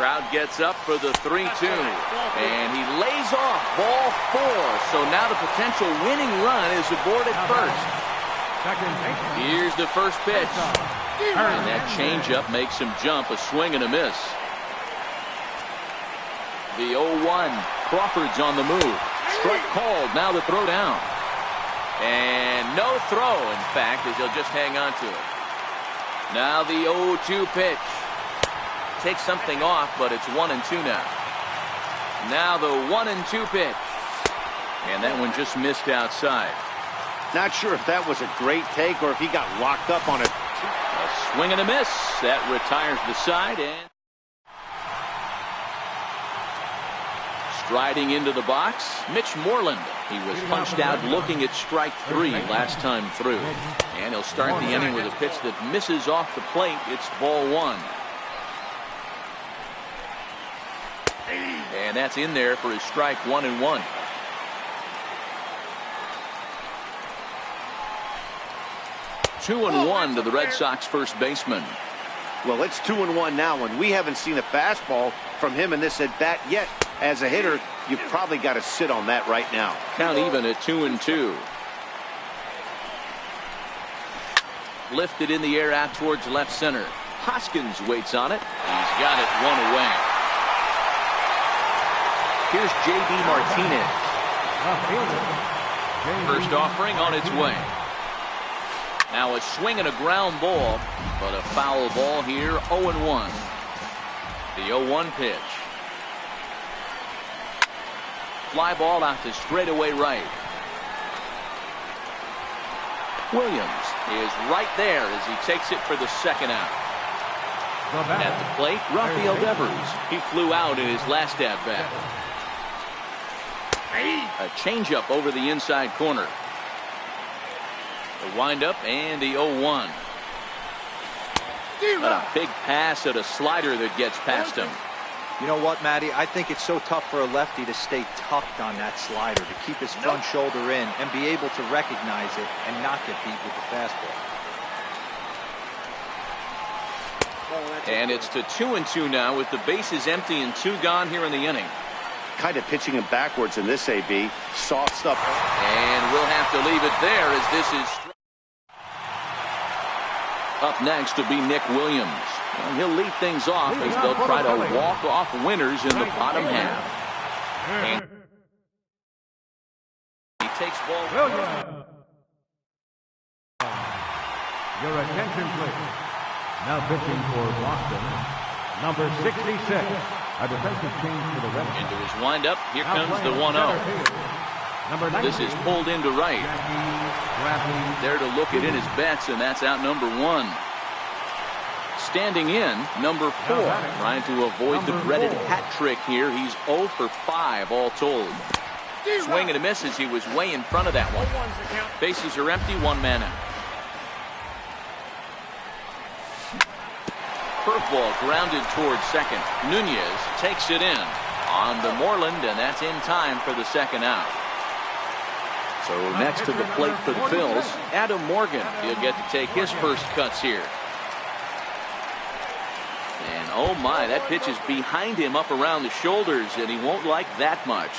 Crowd gets up for the 3-2, and he lays off ball 4. So now the potential winning run is aboard at first. Here's the first pitch, and that changeup makes him jump. A swing and a miss. The 0-1. Crawford's on the move. Strike called. Now the throw down, and no throw, in fact, as he'll just hang on to it. Now the 0-2 pitch. Takes something off, but it's 1-2 now. Now the 1-2 pitch. And that one just missed outside. Not sure if that was a great take or if he got locked up on it. A swing and a miss. That retires the side. And Striding into the box, Mitch Moreland. He was punched out looking at strike 3 last time through. And he'll start the inning with a pitch that misses off the plate. It's ball 1. And that's in there for his strike 1-1. Two and one to the Red Sox first baseman. Well, it's 2-1 now, and we haven't seen a fastball from him in this at bat yet. As a hitter, you've probably got to sit on that right now. Count even at 2-2. Lifted in the air out towards left center. Hoskins waits on it. He's got it 1 away. Here's J.D. Martinez. First offering on its way. Now a swing and a ground ball, but a foul ball here, 0-1. The 0-1 pitch. Fly ball out to straightaway right. Williams is right there as he takes it for the second out. At the plate, Rafael Devers. He flew out in his last at-bat. A changeup over the inside corner. The windup and the 0-1. But a big pass at a slider that gets past him. You know what, Matty? I think it's so tough for a lefty to stay tucked on that slider, to keep his front shoulder in and be able to recognize it and not get beat with the fastball. And it's to 2-2 now with the bases empty and 2 gone here in the inning. Kind of pitching him backwards in this, AB. Soft stuff. And we'll have to leave it there as this is. Up next to be Nick Williams. And he'll lead things off as they'll try to walk off winners in the bottom half. And he takes ball. Williams. Your attention, please. Now pitching for Boston, number 66. A defensive change for the Red Sox. Into his windup. Here comes the 1-0. This is pulled into right. There to look it in his bets, and that's out number 1. Standing in, number 4. Trying to avoid the dreaded hat trick here. He's 0 for 5 all told. Swing and a miss as he was way in front of that one. Bases are empty, 1 man out. Curveball grounded towards second. Nunez takes it in. On to Moreland, and that's in time for the second out. So next to the plate for the Phils, Adam Morgan. He'll get to take his first cuts here. And oh my, that pitch is behind him up around the shoulders, and he won't like that much.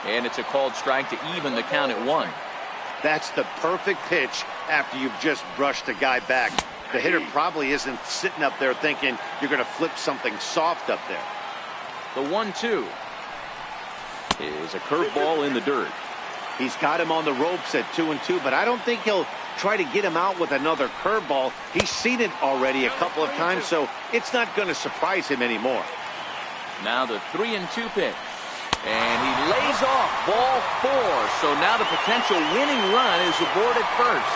And it's a called strike to even the count at 1. That's the perfect pitch after you've just brushed a guy back. The hitter probably isn't sitting up there thinking you're going to flip something soft up there. The 1-2 is a curveball in the dirt. He's got him on the ropes at 2-2, but I don't think he'll try to get him out with another curveball. He's seen it already a couple of times, so it's not going to surprise him anymore. Now the 3-2 pitch. And he lays off ball 4. So now the potential winning run is aboard at first.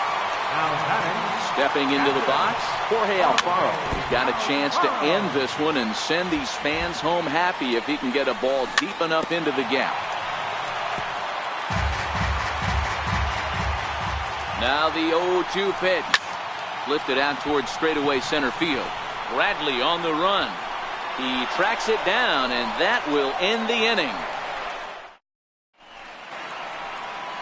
Stepping into the box, Jorge Alfaro. He's got a chance to end this one and send these fans home happy if he can get a ball deep enough into the gap. Now the 0-2 pitch. Lifted out towards straightaway center field. Bradley on the run. He tracks it down, and that will end the inning.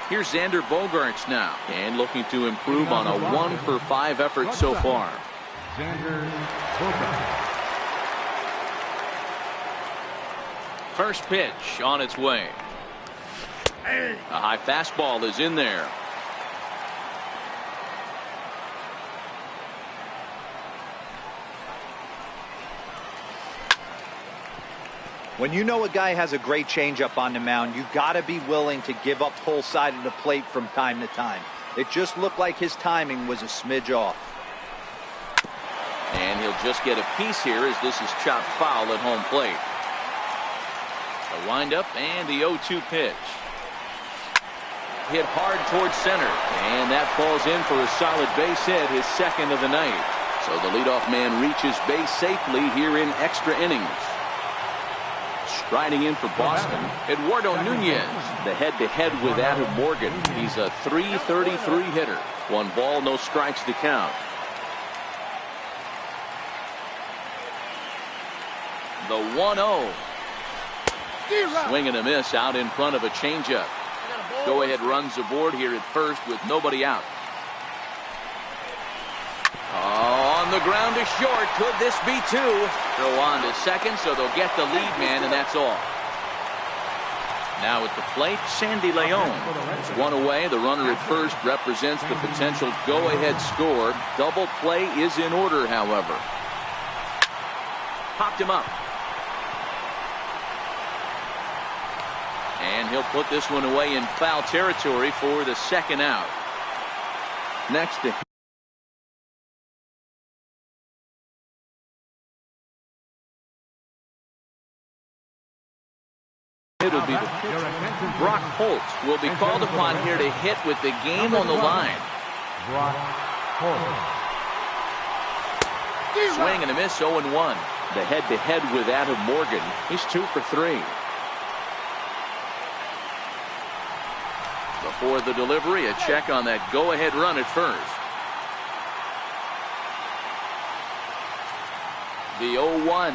Here's Xander Bogaerts now, and looking to improve on a 1 for 5 effort so far. Xander Bogaerts. First pitch on its way. A high fastball is in there. When you know a guy has a great changeup on the mound, you got to be willing to give up whole side of the plate from time to time. It just looked like his timing was a smidge off. And he'll just get a piece here as this is chopped foul at home plate. The windup and the 0-2 pitch. Hit hard towards center, and that falls in for a solid base hit, his second of the night. So the leadoff man reaches base safely here in extra innings. Riding in for Boston, Eduardo Nunez. The head-to-head with Adam Morgan. He's a .333 hitter. 1 ball, no strikes to count. The 1-0. Swing and a miss out in front of a changeup. Go-ahead runs aboard here at first with nobody out. On the ground to short. Could this be 2? Throw on to second, so they'll get the lead man, and that's all. Now at the plate, Sandy Leon. 1 away. The runner at first represents the potential go-ahead score. Double play is in order, however. Popped him up. And he'll put this one away in foul territory for the second out. Next to it'll be Brock Holt will be called upon here to hit with the game on the line. Brock Holt. Swing and a miss, 0-1. The head-to-head with Adam Morgan. He's 2 for 3. Before the delivery, a check on that go-ahead run at first. The 0-1.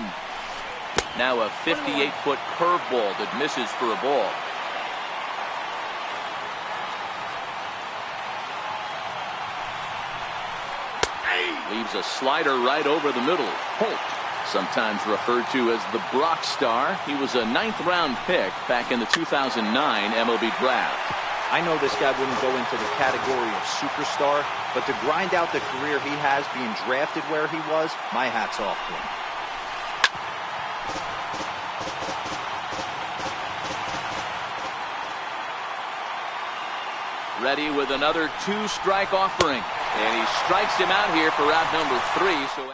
Now a 58-foot curveball that misses for a ball. Leaves a slider right over the middle. Holt, sometimes referred to as the Brock Star. He was a 9th-round pick back in the 2009 MLB draft. I know this guy wouldn't go into the category of superstar, but to grind out the career he has being drafted where he was, my hat's off to him. Ready with another 2-strike offering. And he strikes him out here for out number 3. So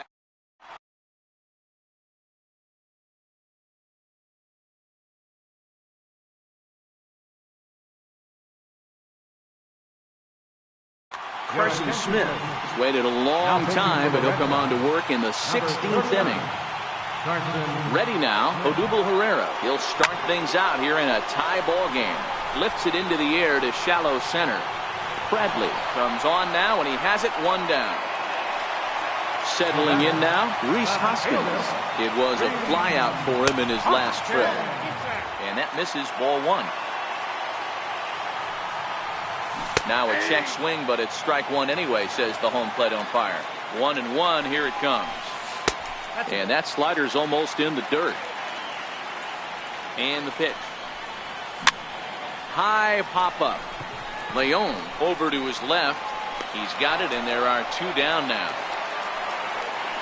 Carson Smith has waited a long time, but he'll come on to work in the 16th inning. Ready now, Odubel Herrera. He'll start things out here in a tie ball game. Lifts it into the air to shallow center. Bradley comes on now, and he has it 1 down. Settling in now, Rhys Hoskins. It was a flyout for him in his last trip. And that misses, ball 1. Now a check swing, but it's strike 1 anyway, says the home plate umpire. 1-1, here it comes. And that slider's almost in the dirt. And the pitch. High pop-up. Leon over to his left. He's got it, and there are 2 down now.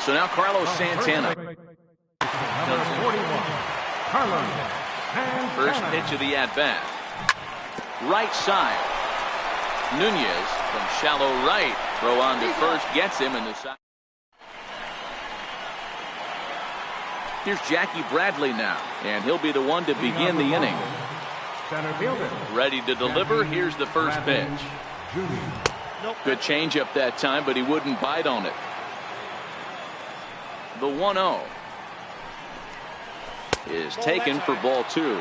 So now Carlos Santana. First pitch of the at-bat. Right side. Nunez from shallow right. Throw on to first, gets him in the side. Here's Jackie Bradley now, and he'll be the one to begin the inning. Ready to deliver. Here's the first pitch. Good changeup that time, but he wouldn't bite on it. The 1-0 is taken for ball 2.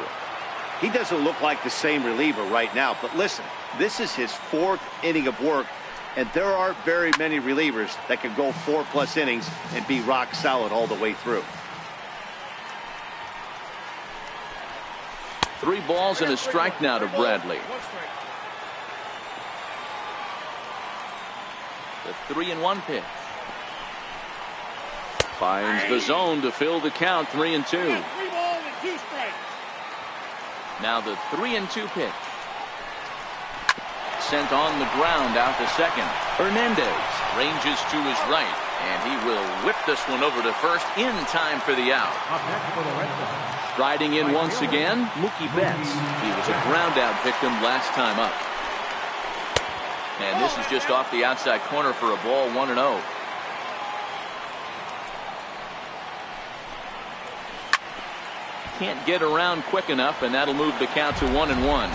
He doesn't look like the same reliever right now, but listen, this is his 4th inning of work, and there aren't very many relievers that can go 4+ innings and be rock solid all the way through. 3 balls and a strike now to Bradley. The 3-1 pitch. Finds the zone to fill the count, 3-2. Now the 3-2 pitch. Sent on the ground out to second. Hernandez ranges to his right, and he will whip this one over to first in time for the out. Riding in once again, Mookie Betts. He was a ground out victim last time up. And this is just off the outside corner for a ball, 1-0. Can't get around quick enough, and that'll move the count to 1-1.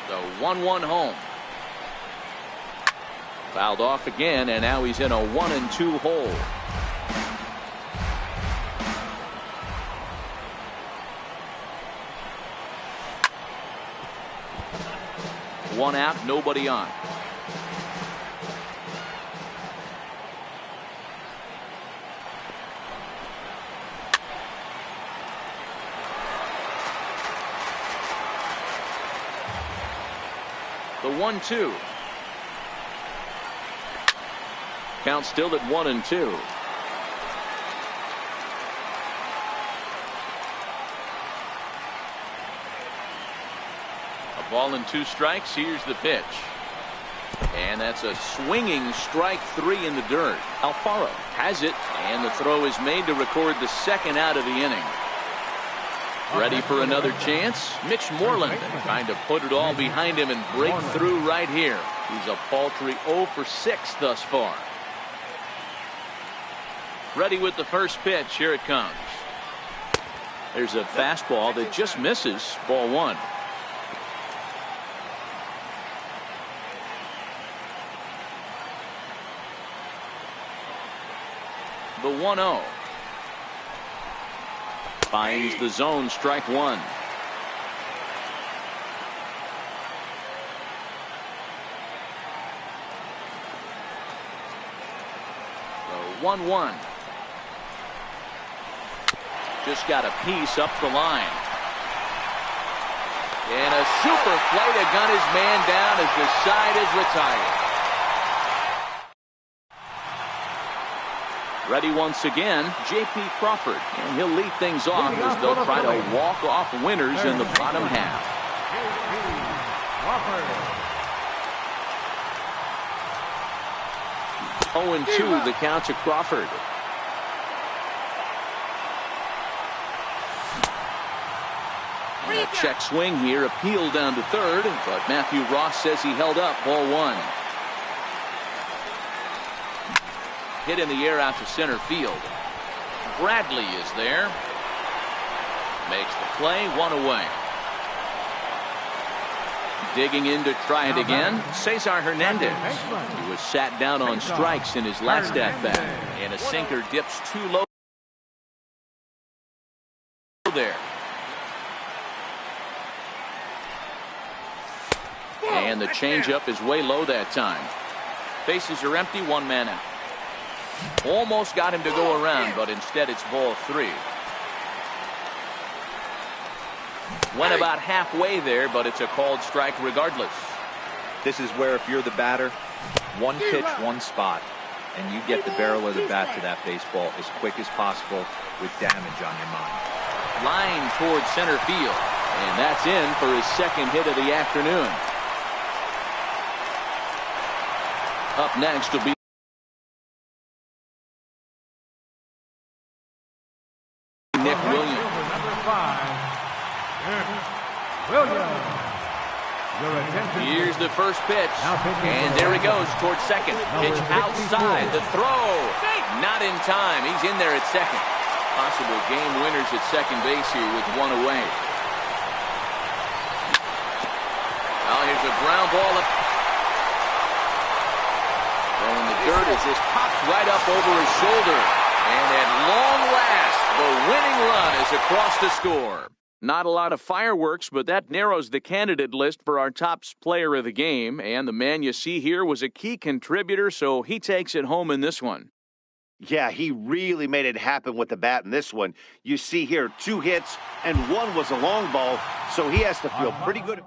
The 1-1 home. Fouled off again, and now he's in a 1-2 hole. One out, nobody on. The 1-2. Count still at 1-2. A ball and 2 strikes. Here's the pitch. And that's a swinging strike 3 in the dirt. Alfaro has it, and the throw is made to record the second out of the inning. Ready for another chance? Mitch Moreland trying to put it all behind him and break through right here. He's a paltry 0 for 6 thus far. Ready with the first pitch. Here it comes. There's a fastball that just misses. Ball 1. The 1-0. Finds the zone, strike 1. The 1-1. Just got a piece up the line. And a super play to gun his man down as the side is retired. Ready once again, J.P. Crawford. And he'll lead things off as they'll try to walk off winners in the bottom half. 0-2 the count to Crawford. And a check swing here, appealed down to third, but Matthew Ross says he held up. Ball 1. Hit in the air out to center field. Bradley is there. Makes the play, 1 away. Digging in to try it again, Cesar Hernandez. He was sat down on strikes in his last at-bat. And a sinker dips too low there. And the changeup is way low that time. Bases are empty, 1 man out. Almost got him to go around, but instead it's ball 3. Went about halfway there, but it's a called strike regardless. This is where if you're the batter, 1 pitch, 1 spot, and you get the barrel of the bat to that baseball as quick as possible with damage on your mind. Line towards center field, and that's in for his second hit of the afternoon. Up next will be Nick Williams. Here's the first pitch, and there he goes towards second. Pitch outside, the throw, not in time. He's in there at second. Possible game winners at second base here with 1 away. Now here's a ground ball up. Throwing the dirt as this pops right up over his shoulder. And at long last, the winning run is across the score. Not a lot of fireworks, but that narrows the candidate list for our top player of the game. And the man you see here was a key contributor, so he takes it home in this one. Yeah, he really made it happen with the bat in this one. You see here 2 hits, and 1 was a long ball, so he has to feel pretty good.